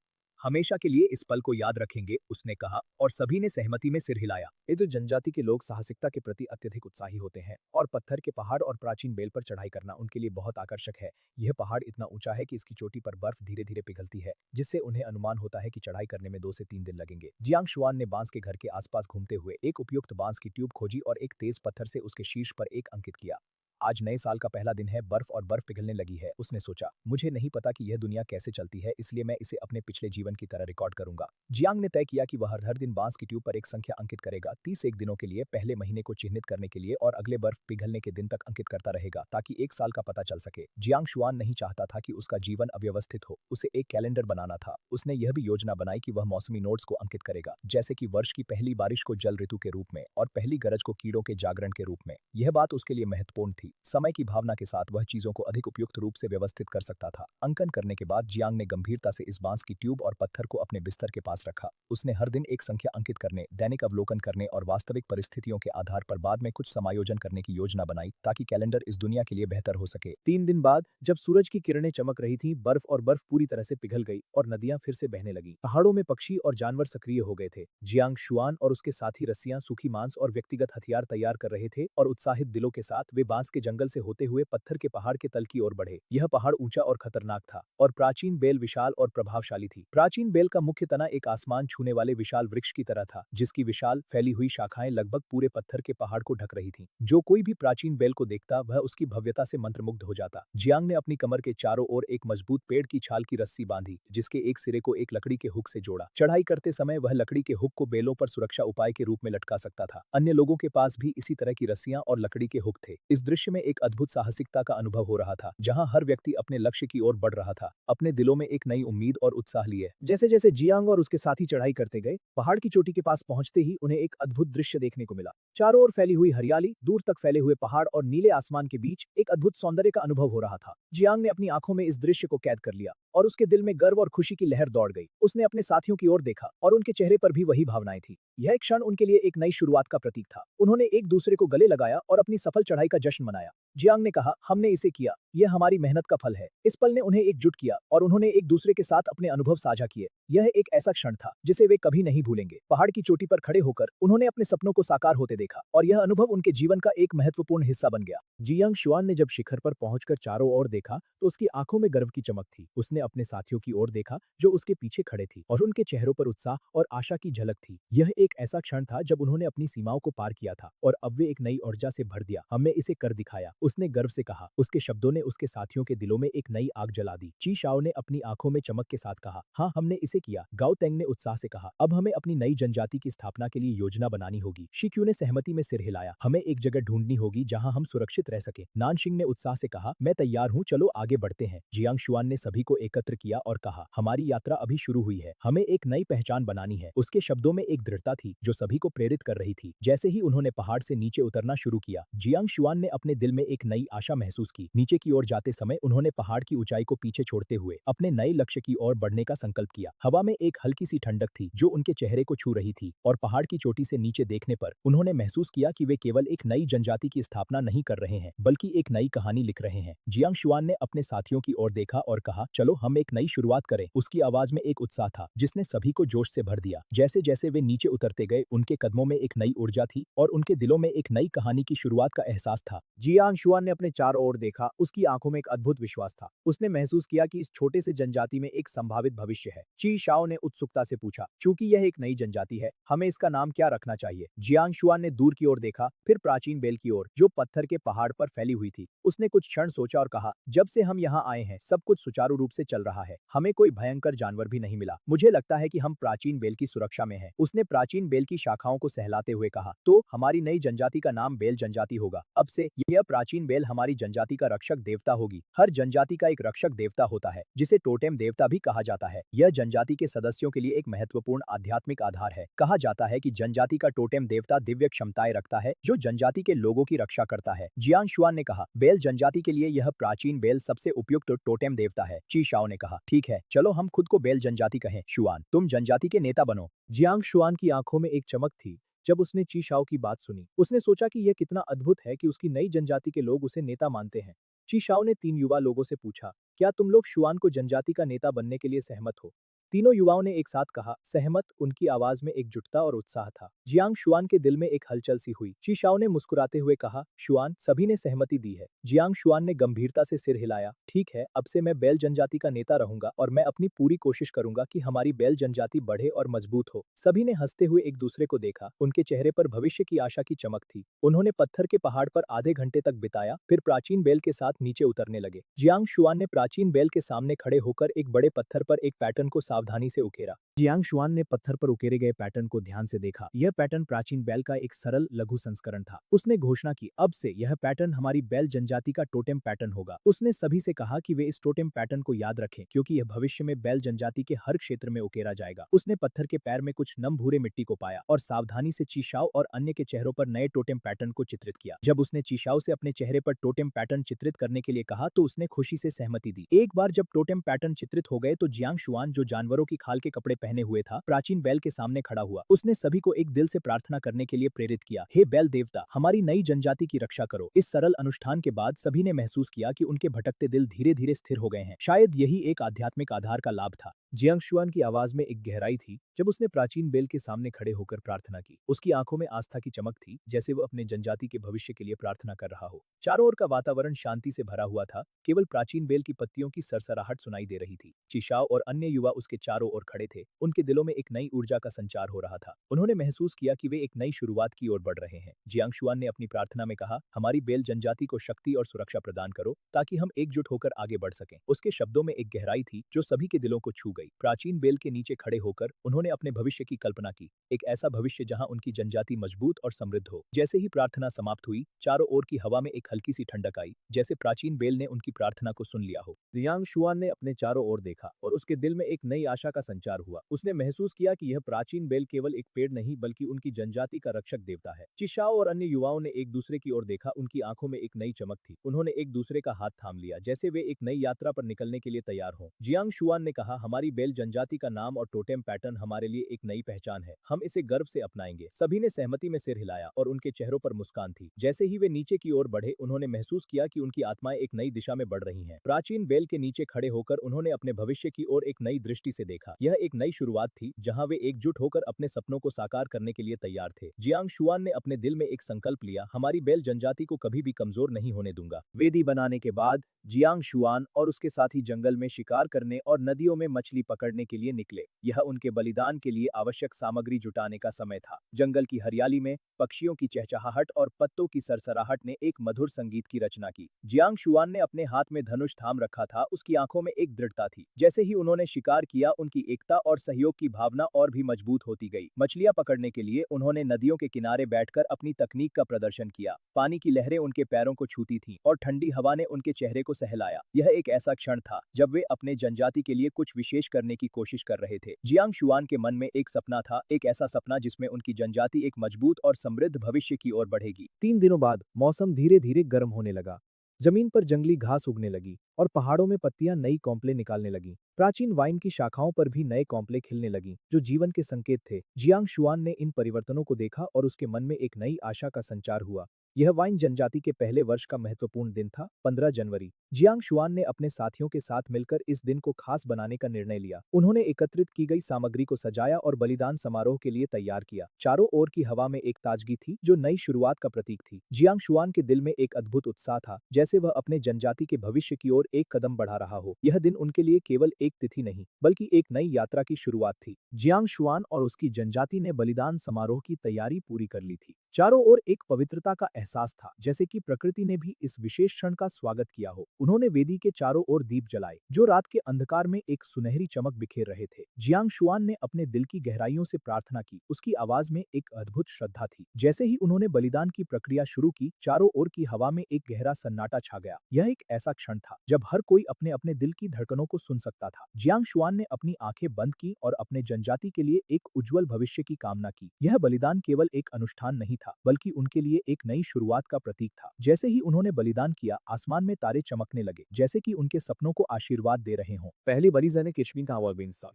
हमेशा के लिए इस पल को याद रखेंगे, उसने कहा और सभी ने सहमति में सिर हिलाया। ये तो जनजाति के लोग साहसिकता के प्रति अत्यधिक उत्साही होते हैं और पत्थर के पहाड़ और प्राचीन बेल पर चढ़ाई करना उनके लिए बहुत आकर्षक है। यह पहाड़ इतना ऊंचा है कि इसकी चोटी पर बर्फ धीरे धीरे पिघलती है, जिससे उन्हें अनुमान होता है कि चढ़ाई करने में 2 से 3 दिन लगेंगे। जियांग शुआन ने बांस के घर के आसपास घूमते हुए एक उपयुक्त बांस की ट्यूब खोजी और एक तेज पत्थर से उसके शीर्ष पर एक अंकित किया। आज नए साल का पहला दिन है, बर्फ पिघलने लगी है, उसने सोचा। मुझे नहीं पता कि यह दुनिया कैसे चलती है, इसलिए मैं इसे अपने पिछले जीवन की तरह रिकॉर्ड करूंगा। जियांग ने तय किया कि वह हर दिन बांस की ट्यूब पर एक संख्या अंकित करेगा, 31 दिनों के लिए, पहले महीने को चिन्हित करने के लिए और अगले बर्फ पिघलने के दिन तक अंकित करता रहेगा ताकि एक साल का पता चल सके। जियांग शुआन नहीं चाहता था कि उसका जीवन अव्यवस्थित हो, उसे एक कैलेंडर बनाना था। उसने यह भी योजना बनाई कि वह मौसमी नोट्स को अंकित करेगा, जैसे कि वर्ष की पहली बारिश को जल ऋतु के रूप में और पहली गरज को कीड़ों के जागरण के रूप में। यह बात उसके लिए महत्वपूर्ण थी। समय की भावना के साथ वह चीजों को अधिक उपयुक्त रूप से व्यवस्थित कर सकता था। अंकन करने के बाद जियांग ने गंभीरता से इस बांस की ट्यूब और पत्थर को अपने बिस्तर के पास रखा। उसने हर दिन एक संख्या अंकित करने, दैनिक अवलोकन करने और वास्तविक परिस्थितियों के आधार पर बाद में कुछ समायोजन करने की योजना बनाई ताकि कैलेंडर इस दुनिया के लिए बेहतर हो सके। 3 दिन बाद जब सूरज की किरणें चमक रही थी, बर्फ पूरी तरह से पिघल गई और नदियां फिर से बहने लगी। पहाड़ों में पक्षी और जानवर सक्रिय हो गए थे। जियांग शुआन और उसके साथी रस्सियां, सूखी मांस और व्यक्तिगत हथियार तैयार कर रहे थे और उत्साहित दिलों के साथ वे बांस के जंगल से होते हुए पत्थर के पहाड़ के तल की ओर बढ़े। यह पहाड़ ऊंचा और खतरनाक था और प्राचीन बेल विशाल और प्रभावशाली थी। प्राचीन बेल का मुख्य तना एक आसमान छूने वाले विशाल वृक्ष की तरह था, जिसकी विशाल फैली हुई शाखाएं लगभग पूरे पत्थर के पहाड़ को ढक रही थीं। जो कोई भी प्राचीन बेल को देखता वह उसकी भव्यता से मंत्रमुग्ध हो जाता। जियांग ने अपनी कमर के चारों ओर एक मजबूत पेड़ की छाल की रस्सी बांधी, जिसके एक सिरे को एक लकड़ी के हुक से जोड़ा। चढ़ाई करते समय वह लकड़ी के हुक को बेलों पर सुरक्षा उपाय के रूप में लटका सकता था। अन्य लोगों के पास भी इसी तरह की रस्सियां और लकड़ी के हुक थे। इस दृश्य में एक अद्भुत साहसिकता का अनुभव हो रहा था, जहां हर व्यक्ति अपने लक्ष्य की ओर बढ़ रहा था, अपने दिलों में एक नई उम्मीद और उत्साह लिए। जैसे जैसे जियांग और उसके साथी चढ़ाई करते गए, पहाड़ की चोटी के पास पहुंचते ही उन्हें एक अद्भुत दृश्य देखने को मिला। चारों ओर फैली हुई हरियाली, दूर तक फैले हुए पहाड़ और नीले आसमान के बीच एक अद्भुत सौंदर्य का अनुभव हो रहा था। जियांग ने अपनी आंखों में इस दृश्य को कैद कर लिया और उसके दिल में गर्व और खुशी की लहर दौड़ गई। उसने अपने साथियों की ओर देखा और उनके चेहरे पर भी वही भावनाएं थी। यह क्षण उनके लिए एक नई शुरुआत का प्रतीक था। उन्होंने एक दूसरे को गले लगाया और अपनी सफल चढ़ाई का जश्न मनाया। जियांग ने कहा, हमने इसे किया, यह हमारी मेहनत का फल है। इस पल ने उन्हें एकजुट किया और उन्होंने एक दूसरे के साथ अपने अनुभव साझा किए। यह एक ऐसा क्षण था जिसे वे कभी नहीं भूलेंगे। पहाड़ की चोटी पर खड़े होकर उन्होंने अपने सपनों को साकार होते देखा और यह अनुभव उनके जीवन का एक महत्वपूर्ण हिस्सा बन गया। जियांग शुआन ने जब शिखर पर पहुंचकर चारों ओर देखा तो उसकी आंखों में गर्व की चमक थी। उसने अपने साथियों की ओर देखा जो उसके पीछे खड़े थे और उनके चेहरों पर उत्साह और आशा की झलक थी। यह एक ऐसा क्षण था जब उन्होंने अपनी सीमाओं को पार किया था और अब वे एक नई ऊर्जा से भर दिया। हमने इसे कर दिखाया, उसने गर्व से कहा। उसके शब्दों ने उसके साथियों के दिलों में एक नई आग जला दी। ची शाओ ने अपनी आंखों में चमक के साथ कहा, हाँ, हमने इसे किया। गाओ तेंग ने उत्साह से कहा, अब हमें अपनी नई जनजाति की स्थापना के लिए योजना बनानी होगी। शिक्यू ने सहमति में सिर हिलाया, हमें एक जगह ढूंढनी होगी जहां हम सुरक्षित रह सके। नानशिंग ने उत्साह से कहा, मैं तैयार हूं, चलो आगे बढ़ते हैं। जियांग शुआन ने सभी को एकत्र किया और कहा, हमारी यात्रा अभी शुरू हुई है, हमें एक नई पहचान बनानी है। उसके शब्दों में एक दृढ़ता थी जो सभी को प्रेरित कर रही थी। जैसे ही उन्होंने पहाड़ से नीचे उतरना शुरू किया, जियांग शुआन ने अपने दिल में एक नई आशा महसूस की। नीचे की ओर जाते समय उन्होंने पहाड़ की ऊंचाई को पीछे छोड़ते हुए अपने नए लक्ष्य की ओर बढ़ने का संकल्प किया। हवा में एक हल्की सी ठंडक थी जो उनके चेहरे को छू रही थी और पहाड़ की चोटी से नीचे देखने पर उन्होंने महसूस किया कि वे केवल एक नई जनजाति की स्थापना नहीं कर रहे हैं, बल्कि एक नई कहानी लिख रहे हैं। जियांग शुआन ने अपने साथियों की ओर देखा और कहा, चलो हम एक नई शुरुआत करें। उसकी आवाज में एक उत्साह था जिसने सभी को जोश से भर दिया। जैसे जैसे वे नीचे उतरते गए, उनके कदमों में एक नई ऊर्जा थी और उनके दिलों में एक नई कहानी की शुरुआत का एहसास था। जियांग शुआन ने अपने चारों ओर देखा, उसकी आंखों में एक अद्भुत विश्वास था। उसने महसूस किया कि इस छोटे से जनजाति में एक संभावित भविष्य है। ची शाओ ने उत्सुकता से पूछा, चूंकि यह एक नई जनजाति है, हमें इसका नाम क्या रखना चाहिए? जियांग शुआन ने दूर की ओर देखा, फिर प्राचीन बेल की ओर जो पत्थर के पहाड़ पर फैली हुई थी। उसने कुछ क्षण सोचा और कहा, जब से हम यहाँ आए हैं सब कुछ सुचारू रूप से चल रहा है, हमें कोई भयंकर जानवर भी नहीं मिला। मुझे लगता है कि हम प्राचीन बेल की सुरक्षा में हैं। उसने प्राचीन बेल की शाखाओं को सहलाते हुए कहा, तो हमारी नई जनजाति का नाम बेल जनजाति होगा। अब से यह प्राचीन बेल हमारी जनजाति का रक्षक देवता होगी। हर जनजाति का एक रक्षक देवता होता है जिसे टोटेम देवता भी कहा जाता है। यह जनजाति जनजाति के सदस्यों के लिए एक महत्वपूर्ण आध्यात्मिक आधार है। कहा जाता है कि जनजाति का टोटेम देवता दिव्य क्षमताएं रखता है जो जनजाति के लोगों की रक्षा करता है। जियांग शुआन ने कहा, बेल जनजाति के लिए यह प्राचीन बेल सबसे उपयुक्त टोटेम देवता है। ची शाओ ने कहा, ठीक है, चलो हम खुद को बेल जनजाति कहें। शुआन, तुम जनजाति के नेता बनो। जियांग शुआन की आंखों में एक चमक थी जब उसने ची शाओ की बात सुनी। उसने सोचा कि यह कितना अद्भुत है कि उसकी नई जनजाति के लोग उसे नेता मानते हैं। ची शाओ ने 3 युवा लोगों से पूछा, क्या तुम लोग शुआन को जनजाति का नेता बनने के लिए सहमत हो? तीनों युवाओं ने एक साथ कहा, सहमत। उनकी आवाज में एकजुटता और उत्साह था। जियांग शुआन के दिल में एक हलचल सी हुई। ची शाओ ने मुस्कुराते हुए कहा, शुआन, सभी ने सहमति दी है। जियांग शुआन ने गंभीरता से सिर हिलाया, ठीक है, अब से मैं बेल जनजाति का नेता रहूंगा और मैं अपनी पूरी कोशिश करूंगा कि हमारी बेल जनजाति बढ़े और मजबूत हो। सभी ने हंसते हुए एक दूसरे को देखा। उनके चेहरे पर भविष्य की आशा की चमक थी। उन्होंने पत्थर के पहाड़ पर आधे घंटे तक बिताया, फिर प्राचीन बेल के साथ नीचे उतरने लगे। जियांग शुआन ने प्राचीन बेल के सामने खड़े होकर एक बड़े पत्थर पर एक पैटर्न को सावधानी से उकेरा। जियांग शुआन ने पत्थर पर उकेरे गए पैटर्न को ध्यान से देखा। यह पैटर्न प्राचीन बेल का एक सरल लघु संस्करण था। उसने घोषणा की, अब से यह पैटर्न हमारी बेल जनजाति का टोटेम पैटर्न होगा। उसने सभी से कहा कि वे इस टोटेम पैटर्न को याद रखें क्योंकि यह भविष्य में बेल जनजाति के हर क्षेत्र में उकेरा जाएगा। उसने पत्थर के पैर में कुछ नम भूरे मिट्टी को पाया और सावधानी से चीशाओ और अन्य के चेहरों पर नए टोटेम पैटर्न को चित्रित किया। जब उसने चीशाओ से अपने चेहरे पर टोटेम पैटर्न चित्रित करने के लिए कहा तो उसने खुशी से सहमति दी। एक बार जब टोटेम पैटर्न चित्रित हो गए तो जियांग शुआन, जो जानवरों की खाल के कपड़े पहने हुए था, प्राचीन बेल के सामने खड़ा हुआ। उसने सभी को एक दिल से प्रार्थना करने के लिए प्रेरित किया, हे बेल देवता, हमारी नई जनजाति की रक्षा करो। इस सरल अनुष्ठान के बाद सभी ने महसूस किया कि उनके भटकते दिल धीरे धीरे स्थिर हो गए हैं। शायद यही एक आध्यात्मिक आधार का लाभ था। जियांग शुआन की आवाज में एक गहराई थी जब उसने प्राचीन बेल के सामने खड़े होकर प्रार्थना की। उसकी आंखों में आस्था की चमक थी, जैसे वो अपने जनजाति के भविष्य के लिए प्रार्थना कर रहा हो। चारों ओर का वातावरण शांति से भरा हुआ था, केवल प्राचीन बेल की पत्तियों की सरसराहट सुनाई दे रही थी। चिशाओ और अन्य युवा उसके चारों ओर खड़े थे। उनके दिलों में एक नई ऊर्जा का संचार हो रहा था। उन्होंने महसूस किया कि वे एक नई शुरुआत की ओर बढ़ रहे हैं। जियांग शुआन ने अपनी प्रार्थना में कहा, हमारी बेल जनजाति को शक्ति और सुरक्षा प्रदान करो ताकि हम एकजुट होकर आगे बढ़ सकें। उसके शब्दों में एक गहराई थी जो सभी के दिलों को छू गई। प्राचीन बेल के नीचे खड़े होकर उन्होंने अपने भविष्य की कल्पना की, एक ऐसा भविष्य जहां उनकी जनजाति मजबूत और समृद्ध हो। जैसे ही प्रार्थना समाप्त हुई, चारों ओर की हवा में एक हल्की सी ठंडक आई, जैसे प्राचीन बेल ने उनकी प्रार्थना को सुन लिया हो। जियांग शुआन ने अपने चारों ओर देखा और उसके दिल में एक नई आशा का संचार हुआ। उसने महसूस किया कि यह प्राचीन बेल केवल एक पेड़ नहीं बल्कि उनकी जनजाति का रक्षक देवता है। चिशाओ और अन्य युवाओं ने एक दूसरे की ओर देखा। उनकी आंखों में एक नई चमक थी। उन्होंने एक दूसरे का हाथ थाम लिया, जैसे वे एक नई यात्रा पर निकलने के लिए तैयार हों। जियांग शुआन ने कहा, हमारी बेल जनजाति का नाम और टोटेम पैटर्न हमारे लिए एक नई पहचान है। हम इसे गर्व से अपनाएंगे। सभी ने सहमति में सिर हिलाया और उनके चेहरों पर मुस्कान थी। जैसे ही वे नीचे की ओर बढ़े, उन्होंने महसूस किया कि उनकी आत्माएं एक नई दिशा में बढ़ रही हैं। प्राचीन बेल के नीचे खड़े होकर उन्होंने अपने भविष्य की ओर एक नई दृष्टि से देखा। यह एक नई शुरुआत थी जहां वे एकजुट होकर अपने सपनों को साकार करने के लिए तैयार थे। जियांग शुआन ने अपने दिल में एक संकल्प लिया, हमारी बेल जनजाति को कभी भी कमजोर नहीं होने दूंगा। वेदी बनाने के बाद जियांग शुआन और उसके साथी जंगल में शिकार करने और नदियों में मछली पकड़ने के लिए निकले। यह उनके बलिदान के लिए आवश्यक सामग्री जुटाने का समय था। जंगल की हरियाली में पक्षियों की चहचहाहट और पत्तों की सरसराहट ने एक मधुर संगीत की रचना की। जियांग शुआन ने अपने हाथ में धनुष थाम रखा था। उसकी आंखों में एक दृढ़ता थी। जैसे ही उन्होंने शिकार किया, उनकी एकता और सहयोग की भावना और भी मजबूत होती गई। मछलियां पकड़ने के लिए उन्होंने नदियों के किनारे बैठकर अपनी तकनीक का प्रदर्शन किया। पानी की लहरें उनके पैरों को छूती थीं और ठंडी हवा ने उनके चेहरे को सहलाया। यह एक ऐसा क्षण था जब वे अपने जनजाति के लिए कुछ विशेष करने की कोशिश कर रहे थे। जियांग शुआन के मन में एक सपना था, एक ऐसा सपना जिसमें उनकी जनजाति एक मजबूत और समृद्ध भविष्य की ओर बढ़ेगी। 3 दिनों बाद मौसम धीरे धीरे गर्म होने लगा। जमीन पर जंगली घास उगने लगी और पहाड़ों में पत्तियां नई कॉम्पलें निकालने लगीं। प्राचीन वाइन की शाखाओं पर भी नए कॉम्पले खिलने लगीं, जो जीवन के संकेत थे। जियांग शुआन ने इन परिवर्तनों को देखा और उसके मन में एक नई आशा का संचार हुआ। यह वाइन जनजाति के पहले वर्ष का महत्वपूर्ण दिन था, 15 जनवरी। जियांग शुआन ने अपने साथियों के साथ मिलकर इस दिन को खास बनाने का निर्णय लिया। उन्होंने एकत्रित की गई सामग्री को सजाया और बलिदान समारोह के लिए तैयार किया। चारों ओर की हवा में एक ताजगी थी जो नई शुरुआत का प्रतीक थी। जियांग शुआन के दिल में एक अद्भुत उत्साह था, जैसे वह अपने जनजाति के भविष्य की ओर एक कदम बढ़ा रहा हो। यह दिन उनके लिए केवल एक तिथि नहीं, बल्कि एक नई यात्रा की शुरुआत थी। जियांग शुआन और उसकी जनजाति ने बलिदान समारोह की तैयारी पूरी कर ली थी। चारों ओर एक पवित्रता का एहसास था जैसे कि प्रकृति ने भी इस विशेष क्षण का स्वागत किया हो। उन्होंने वेदी के चारों ओर दीप जलाए जो रात के अंधकार में एक सुनहरी चमक बिखेर रहे थे। जियांग शुआन ने अपने दिल की गहराइयों से प्रार्थना की। उसकी आवाज में एक अद्भुत श्रद्धा थी। जैसे ही उन्होंने बलिदान की प्रक्रिया शुरू की, चारों ओर की हवा में एक गहरा सन्नाटा छा गया। यह एक ऐसा क्षण था जब हर कोई अपने अपने दिल की धड़कनों को सुन सकता था। जियांग शुआन ने अपनी आंखें बंद की और अपने जनजाति के लिए एक उज्जवल भविष्य की कामना की। यह बलिदान केवल एक अनुष्ठान नहीं था, बल्कि उनके लिए एक नई शुरुआत का प्रतीक था। जैसे ही उन्होंने बलिदान किया, आसमान में तारे चमकने लगे, जैसे कि उनके सपनों को आशीर्वाद दे रहे हों। पहली बड़ी जने किशमिन का आवाज बिनसा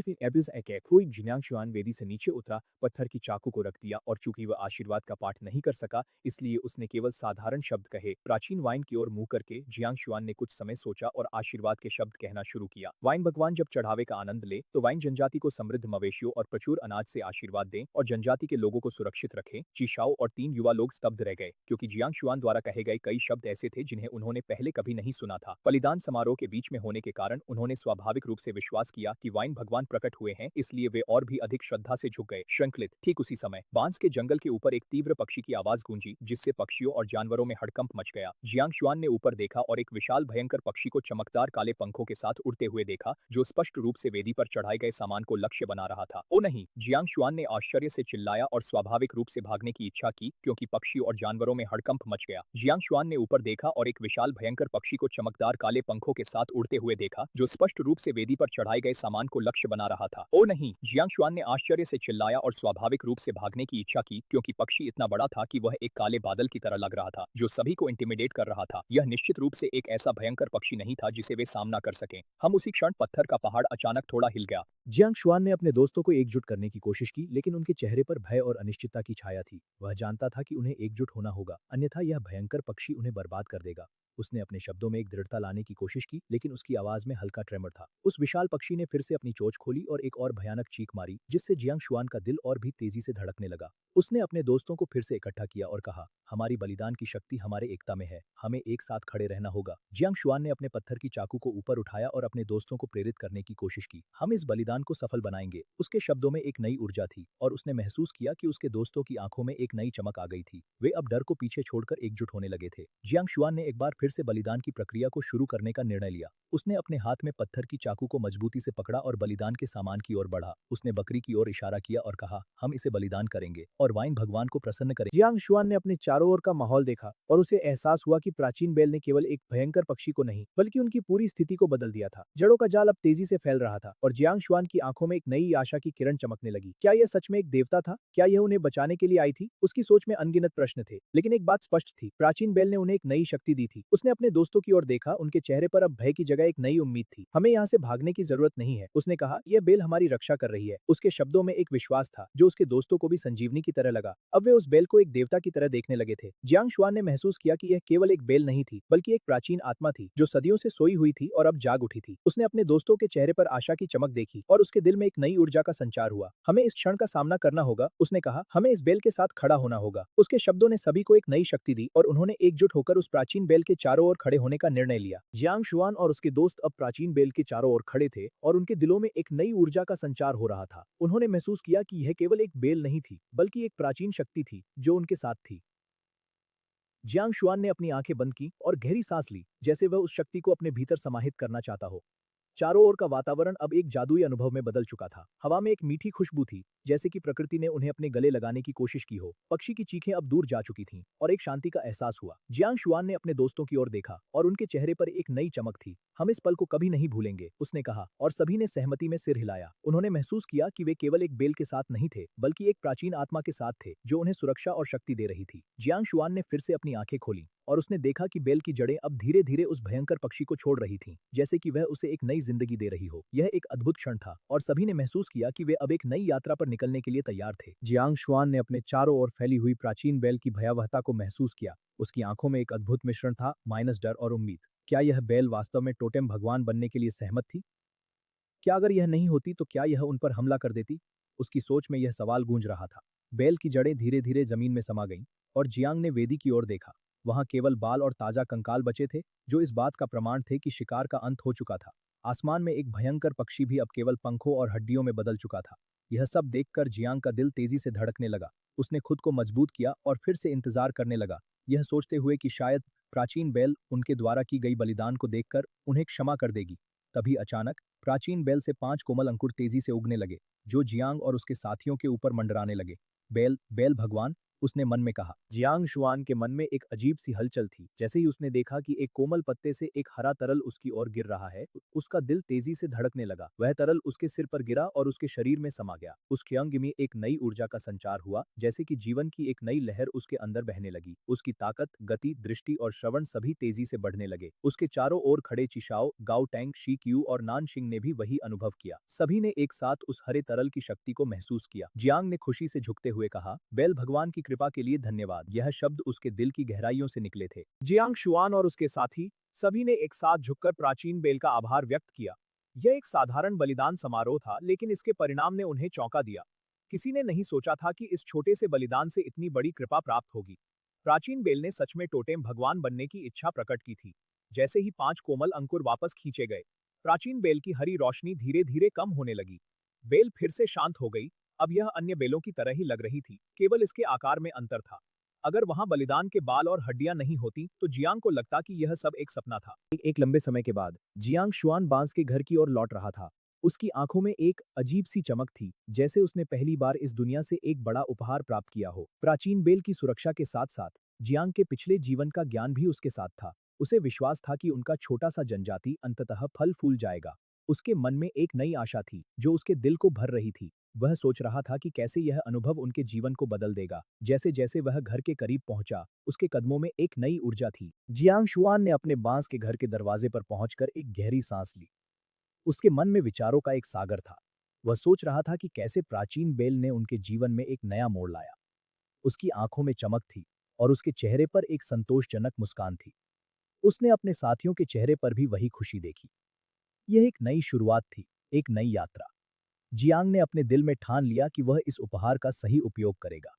फिर एबिस एके कोई जियांग शुआन वेदी से नीचे उतरा, पत्थर की चाकू को रख दिया और चूंकि वह आशीर्वाद का पाठ नहीं कर सका, इसलिए उसने केवल साधारण शब्द कहे। प्राचीन वाइन की ओर मुंह करके जियांग शुआन ने कुछ समय सोचा और आशीर्वाद के शब्द कहना शुरू किया। वाइन भगवान जब चढ़ावे का आनंद ले तो वाइन जनजाति को समृद्ध मवेशियों और प्रचुर अनाज से आशीर्वाद दें और जनजाति के लोगों को सुरक्षित रखें। चिशाओ और 3 युवा लोग स्तब्ध रह गए, क्योंकि जियांग शुआन द्वारा कहे गए कई शब्द ऐसे थे जिन्हें उन्होंने पहले कभी नहीं सुना था। बलिदान समारोह के बीच में होने के कारण उन्होंने स्वाभाविक रूप से विश्वास किया कि वाइन भगवान प्रकट हुए हैं, इसलिए वे और भी अधिक श्रद्धा से झुक गए। श्रृंखलित ठीक उसी समय बांस के जंगल के ऊपर एक तीव्र पक्षी की आवाज गूंजी, जिससे पक्षियों और जानवरों में हड़कंप मच गया। जियांग शुआन ने ऊपर देखा और एक विशाल भयंकर पक्षी को चमकदार काले पंखों के साथ उड़ते हुए देखा, जो स्पष्ट रूप से वेदी पर चढ़ाए गए सामान को लक्ष्य बना रहा था। ओ नहीं! जियांग शुआन ने आश्चर्य से चिल्लाया और स्वाभाविक रूप से भागने की इच्छा की, क्योंकि पक्षियों और जानवरों में हड़कंप मच गया। जियांग शुआन ने ऊपर देखा और एक विशाल भयंकर पक्षी को चमकदार काले पंखों के साथ उड़ते हुए देखा, जो स्पष्ट रूप से वेदी पर चढ़ाए गए सामान को लक्ष्य बना रहा था। ओ नहीं! जियांग शुआन ने आश्चर्य से चिल्लाया और स्वाभाविक रूप से भागने की इच्छा की, क्योंकि पक्षी इतना बड़ा था कि वह एक काले बादल की तरह लग रहा था, जो सभी को इंटिमिडेट कर रहा था। यह निश्चित रूप से एक ऐसा भयंकर पक्षी नहीं था जिसे वे सामना कर सकें। हम उसी क्षण पत्थर का पहाड़ अचानक थोड़ा हिल गया। जियांग शुआन ने अपने दोस्तों को एकजुट करने की कोशिश की, लेकिन उनके चेहरे पर भय और अनिश्चितता की छाया थी। वह जानता था कि उन्हें एकजुट होना होगा, अन्यथा यह भयंकर पक्षी उन्हें बर्बाद कर देगा। उसने अपने शब्दों में एक दृढ़ता लाने की कोशिश की, लेकिन उसकी आवाज में हल्का ट्रेमर था। उस विशाल पक्षी ने फिर से अपनी चोंच खोली और एक और भयानक चीख मारी, जिससे जियांग शुआन का दिल और भी तेजी से धड़कने लगा। उसने अपने दोस्तों को फिर से इकट्ठा किया और कहा, हमारी बलिदान की शक्ति हमारे एकता में है, हमें एक साथ खड़े रहना होगा। जियांग शुआन ने अपने पत्थर की चाकू को ऊपर उठाया और अपने दोस्तों को प्रेरित करने की कोशिश की। हम इस बलिदान को सफल बनाएंगे। उसके शब्दों में एक नई ऊर्जा थी और उसने महसूस किया कि उसके दोस्तों की आंखों में एक नई चमक आ गई थी। वे अब डर को पीछे छोड़कर एकजुट होने लगे थे। जियांग शुआन ने एक बार फिर से बलिदान की प्रक्रिया को शुरू करने का निर्णय लिया। उसने अपने हाथ में पत्थर की चाकू को मजबूती से पकड़ा और बलिदान के सामान की ओर बढ़ा। उसने बकरी की ओर इशारा किया और कहा, हम इसे बलिदान करेंगे और वाइन भगवान को प्रसन्न करेंगे। जियांग शुआन ने अपने चारों ओर का माहौल देखा और उसे एहसास हुआ कि प्राचीन बैल ने केवल एक भयंकर पक्षी को नहीं, बल्कि उनकी पूरी स्थिति को बदल दिया था। जड़ों का जाल अब तेजी से फैल रहा था और जियांग शुआन की आंखों में एक नई आशा की किरण चमकने लगी। क्या यह सच में एक देवता था? क्या यह उन्हें बचाने के लिए आई थी? उसकी सोच में अनगिनत प्रश्न थे, लेकिन एक बात स्पष्ट थी, प्राचीन बैल ने उन्हें एक नई शक्ति दी थी। उसने अपने दोस्तों की ओर देखा, उनके चेहरे पर अब भय की जगह एक नई उम्मीद थी। हमें यहाँ से भागने की जरूरत नहीं है, उसने कहा, यह बेल हमारी रक्षा कर रही है। उसके शब्दों में एक विश्वास था जो उसके दोस्तों को भी संजीवनी की तरह लगा। अब वे उस बेल को एक देवता की तरह देखने लगे थे। जियांग शुआन ने महसूस किया कि यह केवल एक बेल नहीं थी, बल्कि एक प्राचीन आत्मा थी जो सदियों से सोई हुई थी और अब जाग उठी थी। उसने अपने दोस्तों के चेहरे पर आशा की चमक देखी और उसके दिल में एक नई ऊर्जा का संचार हुआ। हमें इस क्षण का सामना करना होगा, उसने कहा, हमें इस बेल के साथ खड़ा होना होगा। उसके शब्दों ने सभी को एक नई शक्ति दी और उन्होंने एकजुट होकर उस प्राचीन बेल के चारों ओर खड़े होने का निर्णय लिया। जियांग शुआन और उसके दोस्त अब प्राचीन बेल के चारों ओर खड़े थे और उनके दिलों में एक नई ऊर्जा का संचार हो रहा था। उन्होंने महसूस किया कि यह केवल एक बेल नहीं थी, बल्कि एक प्राचीन शक्ति थी जो उनके साथ थी। जियांग शुआन ने अपनी आंखें बंद की और गहरी सांस ली, जैसे वह उस शक्ति को अपने भीतर समाहित करना चाहता हो। चारों ओर का वातावरण अब एक जादुई अनुभव में बदल चुका था। हवा में एक मीठी खुशबू थी, जैसे कि प्रकृति ने उन्हें अपने गले लगाने की कोशिश की हो। पक्षी की चीखें अब दूर जा चुकी थीं और एक शांति का एहसास हुआ। जियांग शुआन ने अपने दोस्तों की ओर देखा और उनके चेहरे पर एक नई चमक थी। हम इस पल को कभी नहीं भूलेंगे, उसने कहा, और सभी ने सहमति में सिर हिलाया। उन्होंने महसूस किया कि वे केवल एक बेल के साथ नहीं थे, बल्कि एक प्राचीन आत्मा के साथ थे जो उन्हें सुरक्षा और शक्ति दे रही थी। जियांग शुआन ने फिर से अपनी आंखें खोली और उसने देखा कि बेल की जड़ें अब धीरे धीरे उस भयंकर पक्षी को छोड़ रही थीं, जैसे कि वह उसे एक नई जिंदगी दे रही हो। यह एक अद्भुत क्षण था और सभी ने महसूस किया कि वे अब एक नई यात्रा पर निकलने के लिए तैयार थे। जियांग शुआन ने अपने चारों ओर फैली हुई प्राचीन बैल की भयावहता को महसूस किया। उसकी आंखों में एक अद्भुत मिश्रण था, माइनस डर और उम्मीद। क्या यह बैल वास्तव में टोटेम भगवान बनने के लिए सहमत थी? क्या अगर यह नहीं होती तो क्या यह उन पर हमला कर देती? उसकी सोच में यह सवाल गूंज रहा था। बैल की जड़ें धीरे धीरे जमीन में समा गईं और जियांग ने वेदी की ओर देखा। वहां केवल बाल और ताजा कंकाल बचे थे, जो इस बात का प्रमाण थे कि शिकार का अंत हो चुका था। आसमान में एक भयंकर पक्षी भी अब केवल पंखों और हड्डियों में बदल चुका था। यह सब देखकर जियांग का दिल तेजी से धड़कने लगा। उसने खुद को मजबूत किया और फिर से इंतजार करने लगा, यह सोचते हुए कि शायद प्राचीन बेल उनके द्वारा की गई बलिदान को देखकर उन्हें क्षमा कर देगी। तभी अचानक प्राचीन बेल से 5 कोमल अंकुर तेजी से उगने लगे, जो जियांग और उसके साथियों के ऊपर मंडराने लगे। बेल बेल भगवान, उसने मन में कहा। जियांग शुआन के मन में एक अजीब सी हलचल थी। जैसे ही उसने देखा कि एक कोमल पत्ते से एक हरा तरल उसकी ओर गिर रहा है, उसका दिल तेजी से धड़कने लगा। वह तरल उसके सिर पर गिरा और उसके शरीर में समा गया। उसके अंग में एक नई ऊर्जा का संचार हुआ, जैसे कि जीवन की एक नई लहर उसके अंदर बहने लगी। उसकी ताकत, गति, दृष्टि और श्रवण सभी तेजी से बढ़ने लगे। उसके चारों ओर खड़े चिशाओ, गाओ टैंग, शी क्यू और नान शिंग ने भी वही अनुभव किया। सभी ने एक साथ उस हरे तरल की शक्ति को महसूस किया। जियांग ने खुशी से झुकते हुए कहा, बेल भगवान की कृपा के लिए धन्यवाद। यह शब्द उसके दिल की गहराइयों से निकले थे। जियांग शुआन और उसके साथी सभी ने एक साथ झुककर प्राचीन बेल का आभार व्यक्त किया। यह एक साधारण बलिदान समारोह था, लेकिन इसके परिणाम ने उन्हें चौंका दिया। किसी ने नहीं सोचा था कि इस छोटे से बलिदान से इतनी बड़ी कृपा प्राप्त होगी। प्राचीन बेल ने सच में टोटेम भगवान बनने की इच्छा प्रकट की थी। जैसे ही 5 कोमल अंकुर वापस खींचे गए, प्राचीन बेल की हरी रोशनी धीरे धीरे कम होने लगी। बेल फिर से शांत हो गई। अब यह अन्य बेलों की तरह ही लग रही थी, केवल इसके आकार में अंतर था। अगर वहां बलिदान के बाल और हड्डियां नहीं होती तो जियांग को लगता कि यह सब एक सपना था। एक लंबे समय के बाद जियांग शुआन बांस के घर की ओर लौट रहा था। उसकी आंखों में एक अजीब सी चमक थी, जैसे उसने पहली बार इस दुनिया से एक बड़ा उपहार प्राप्त किया हो। प्राचीन बेल की सुरक्षा के साथ साथ जियांग के पिछले जीवन का ज्ञान भी उसके साथ था। उसे विश्वास था कि उनका छोटा सा जनजाति अंततः फल फूल जाएगा। उसके मन में एक नई आशा थी जो उसके दिल को भर रही थी। वह सोच रहा था कि कैसे यह अनुभव उनके जीवन को बदल देगा। जैसे जैसे वह घर के करीब पहुंचा, उसके कदमों में एक नई ऊर्जा थी। जियांग शुआन ने अपने बांस के घर के दरवाजे पर पहुंचकर एक गहरी सांस ली। उसके मन में विचारों का एक सागर था। वह सोच रहा था कि कैसे प्राचीन बेल ने उनके जीवन में एक नया मोड़ लाया। उसकी आंखों में चमक थी और उसके चेहरे पर एक संतोषजनक मुस्कान थी। उसने अपने साथियों के चेहरे पर भी वही खुशी देखी। यह एक नई शुरुआत थी, एक नई यात्रा। जियांग ने अपने दिल में ठान लिया कि वह इस उपहार का सही उपयोग करेगा।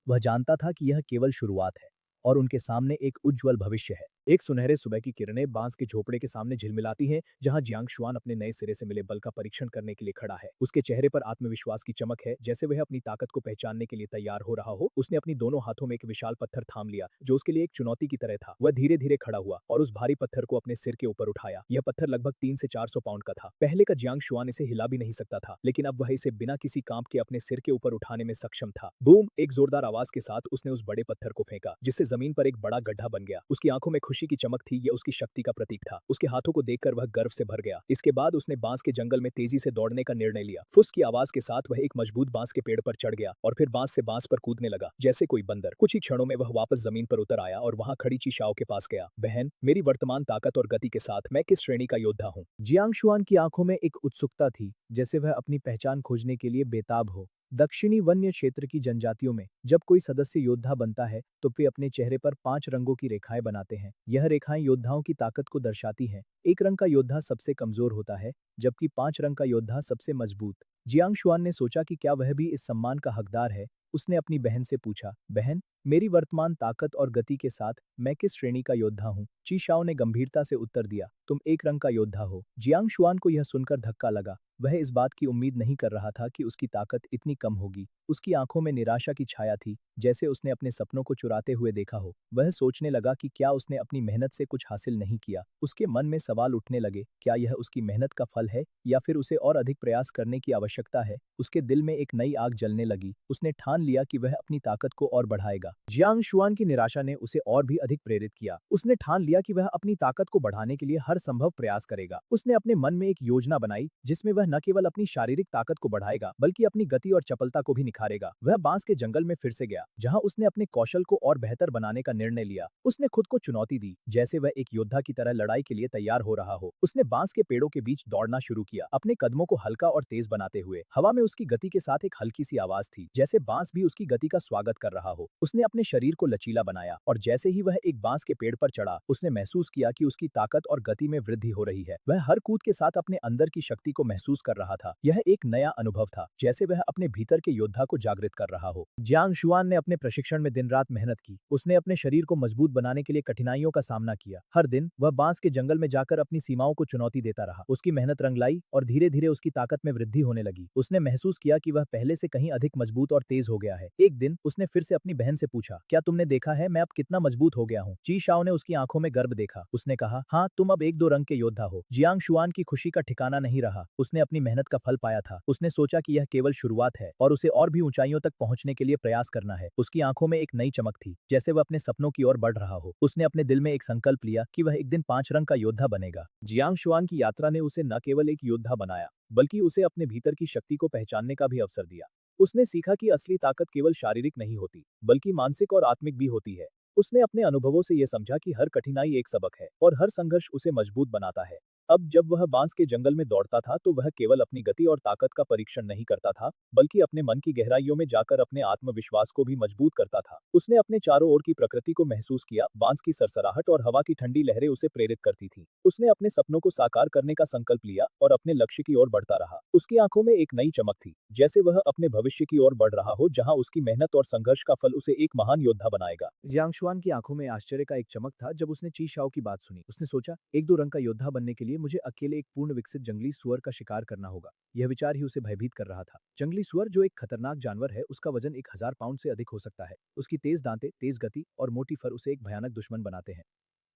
वह जानता था कि यह केवल शुरुआत है और उनके सामने एक उज्जवल भविष्य है। एक सुनहरे सुबह की किरणें बांस के झोपड़े के सामने झिलमिलाती हैं, जहां जियांग शुआन अपने नए सिरे से मिले बल का परीक्षण करने के लिए खड़ा है। उसके चेहरे पर आत्मविश्वास की चमक है, जैसे वह अपनी ताकत को पहचानने के लिए तैयार हो रहा हो। उसने अपनी दोनों हाथों में एक विशाल पत्थर थाम लिया, जो उसके लिए एक चुनौती की तरह था। वह धीरे धीरे खड़ा हुआ और उस भारी पत्थर को अपने सिर के ऊपर उठाया। यह पत्थर लगभग 300 से 400 पाउंड का था। पहले का जियांग शुआन इसे हिला भी नहीं सकता था, लेकिन अब वह इसे बिना किसी कांप के अपने सिर के ऊपर उठाने में सक्षम था। बूम! एक जोरदार आवाज के साथ उसने उस बड़े पत्थर को फेंका, जिससे जमीन पर एक बड़ा गड्ढा बन गया। उसकी आंखों में खुशी की चमक थी, यह उसकी शक्ति का प्रतीक था। उसके हाथों को देखकर वह गर्व से भर गया। इसके बाद उसने बांस के जंगल में तेजी से दौड़ने का निर्णय लिया। फुस की आवाज के साथ वह एक मजबूत बांस के पेड़ पर चढ़ गया और फिर बांस से बांस पर कूदने लगा, जैसे कोई बंदर। कुछ ही क्षणों में वह वापस जमीन पर उतर आया और वहां खड़ी चिशाओ के पास गया। बहन, मेरी वर्तमान ताकत और गति के साथ मैं किस श्रेणी का योद्धा हूँ? जियांग शुआन की आंखों में एक उत्सुकता थी, जैसे वह अपनी पहचान खोजने के लिए बेताब हो। दक्षिणी वन्य क्षेत्र की जनजातियों में जब कोई सदस्य योद्धा बनता है तो वे अपने चेहरे पर 5 रंगों की रेखाएं बनाते हैं। यह रेखाएं योद्धाओं की ताकत को दर्शाती हैं। एक रंग का योद्धा सबसे कमजोर होता है, जबकि 5 रंग का योद्धा सबसे मजबूत। जियांग शुआन ने सोचा कि क्या वह भी इस सम्मान का हकदार है। उसने अपनी बहन से पूछा, बहन, मेरी वर्तमान ताकत और गति के साथ मैं किस श्रेणी का योद्धा हूँ? ची शाओ ने गंभीरता से उत्तर दिया, तुम 1 रंग का योद्धा हो। जियांग शुआन को यह सुनकर धक्का लगा। वह इस बात की उम्मीद नहीं कर रहा था कि उसकी ताकत इतनी कम होगी। उसकी आंखों में निराशा की छाया थी, जैसे उसने अपने सपनों को चुराते हुए देखा हो। वह सोचने लगा कि क्या उसने अपनी मेहनत से कुछ हासिल नहीं किया। उसके मन में सवाल उठने लगे, क्या यह उसकी मेहनत का फल है या फिर उसे और अधिक प्रयास करने की आवश्यकता है? उसके दिल में एक नई आग जलने लगी। उसने ठान लिया कि वह अपनी ताकत को और बढ़ाएगा। जियांग शुआन की निराशा ने उसे और भी अधिक प्रेरित किया। उसने ठान लिया कि वह अपनी ताकत को बढ़ाने के लिए हर संभव प्रयास करेगा। उसने अपने मन में एक योजना बनाई, जिसमें वह न केवल अपनी शारीरिक ताकत को बढ़ाएगा, बल्कि अपनी गति और चपलता को भी निखारेगा। वह बांस के जंगल में फिर से गया, जहां उसने अपने कौशल को और बेहतर बनाने का निर्णय लिया। उसने खुद को चुनौती दी, जैसे वह एक योद्धा की तरह लड़ाई के लिए तैयार हो रहा हो। उसने बांस के पेड़ों के बीच दौड़ना शुरू किया, अपने कदमों को हल्का और तेज बनाते हुए। हवा में उसकी गति के साथ एक हल्की सी आवाज थी, जैसे बांस भी उसकी गति का स्वागत कर रहा हो। उसने अपने शरीर को लचीला बनाया और जैसे ही वह एक बांस के पेड़ पर चढ़ा, उसने महसूस किया कि उसकी ताकत और गति में वृद्धि हो रही है। वह हर कूद के साथ अपने अंदर की शक्ति को महसूस कर रहा था। यह एक नया अनुभव था, जैसे वह अपने भीतर के योद्धा को जागृत कर रहा हो। जियांग शुआन ने अपने प्रशिक्षण में दिन रात मेहनत की। उसने अपने शरीर को मजबूत बनाने के लिए कठिनाइयों का सामना किया। हर दिन वह बांस के जंगल में जाकर अपनी सीमाओं को चुनौती देता रहा। उसकी मेहनत रंग लाई और धीरे धीरे उसकी ताकत में वृद्धि होने लगी। उसने महसूस किया कि वह पहले से कहीं अधिक मजबूत और तेज हो गया है। एक दिन उसने फिर से अपनी बहन से पूछा, क्या तुमने देखा है मैं अब कितना मजबूत हो गया हूँ? ची शाओ ने उसकी आंखों में गर्व देखा। उसने कहा, हाँ, तुम अब एक दो रंग के योद्धा हो। जियांग शुआन की खुशी का ठिकाना नहीं रहा। उसने अपनी मेहनत का फल पाया था। उसने सोचा कि यह केवल शुरुआत है और उसे और भी ऊंचाइयों तक पहुंचने के लिए प्रयास करना है। उसकी आंखों में एक नई चमक थी, जैसे वह अपने सपनों की ओर बढ़ रहा हो। उसने अपने दिल में एक संकल्प लिया कि वह एक दिन 5 रंग का योद्धा बनेगा। जियांग शुआन की यात्रा ने उसे न केवल एक योद्धा बनाया, बल्कि उसे अपने भीतर की शक्ति को पहचानने का भी अवसर दिया। उसने सीखा कि असली ताकत केवल शारीरिक नहीं होती, बल्कि मानसिक और आत्मिक भी होती है। उसने अपने अनुभवों से यह समझा कि हर कठिनाई एक सबक है और हर संघर्ष उसे मजबूत बनाता है। अब जब वह बांस के जंगल में दौड़ता था तो वह केवल अपनी गति और ताकत का परीक्षण नहीं करता था, बल्कि अपने मन की गहराइयों में जाकर अपने आत्मविश्वास को भी मजबूत करता था। उसने अपने चारों ओर की प्रकृति को महसूस किया। बांस की सरसराहट और हवा की ठंडी लहरें उसे प्रेरित करती थी। उसने अपने सपनों को साकार करने का संकल्प लिया और अपने लक्ष्य की ओर बढ़ता रहा। उसकी आंखों में एक नई चमक थी, जैसे वह अपने भविष्य की ओर बढ़ रहा हो, जहां उसकी मेहनत और संघर्ष का फल उसे एक महान योद्धा बनाएगा। जियांग शुआन की आंखों में आश्चर्य का एक चमक था जब उसने ची शाओ की बात सुनी। उसने सोचा, एक दो रंग का योद्धा बनने के लिए मुझे अकेले एक पूर्ण विकसित जंगली सुअर का शिकार करना होगा। यह विचार ही उसे भयभीत कर रहा था। जंगली सुअर, जो एक खतरनाक जानवर है, उसका वजन 1000 पाउंड से अधिक हो सकता है। उसकी तेज दांतें, तेज गति और मोटी फर उसे एक भयानक दुश्मन बनाते हैं।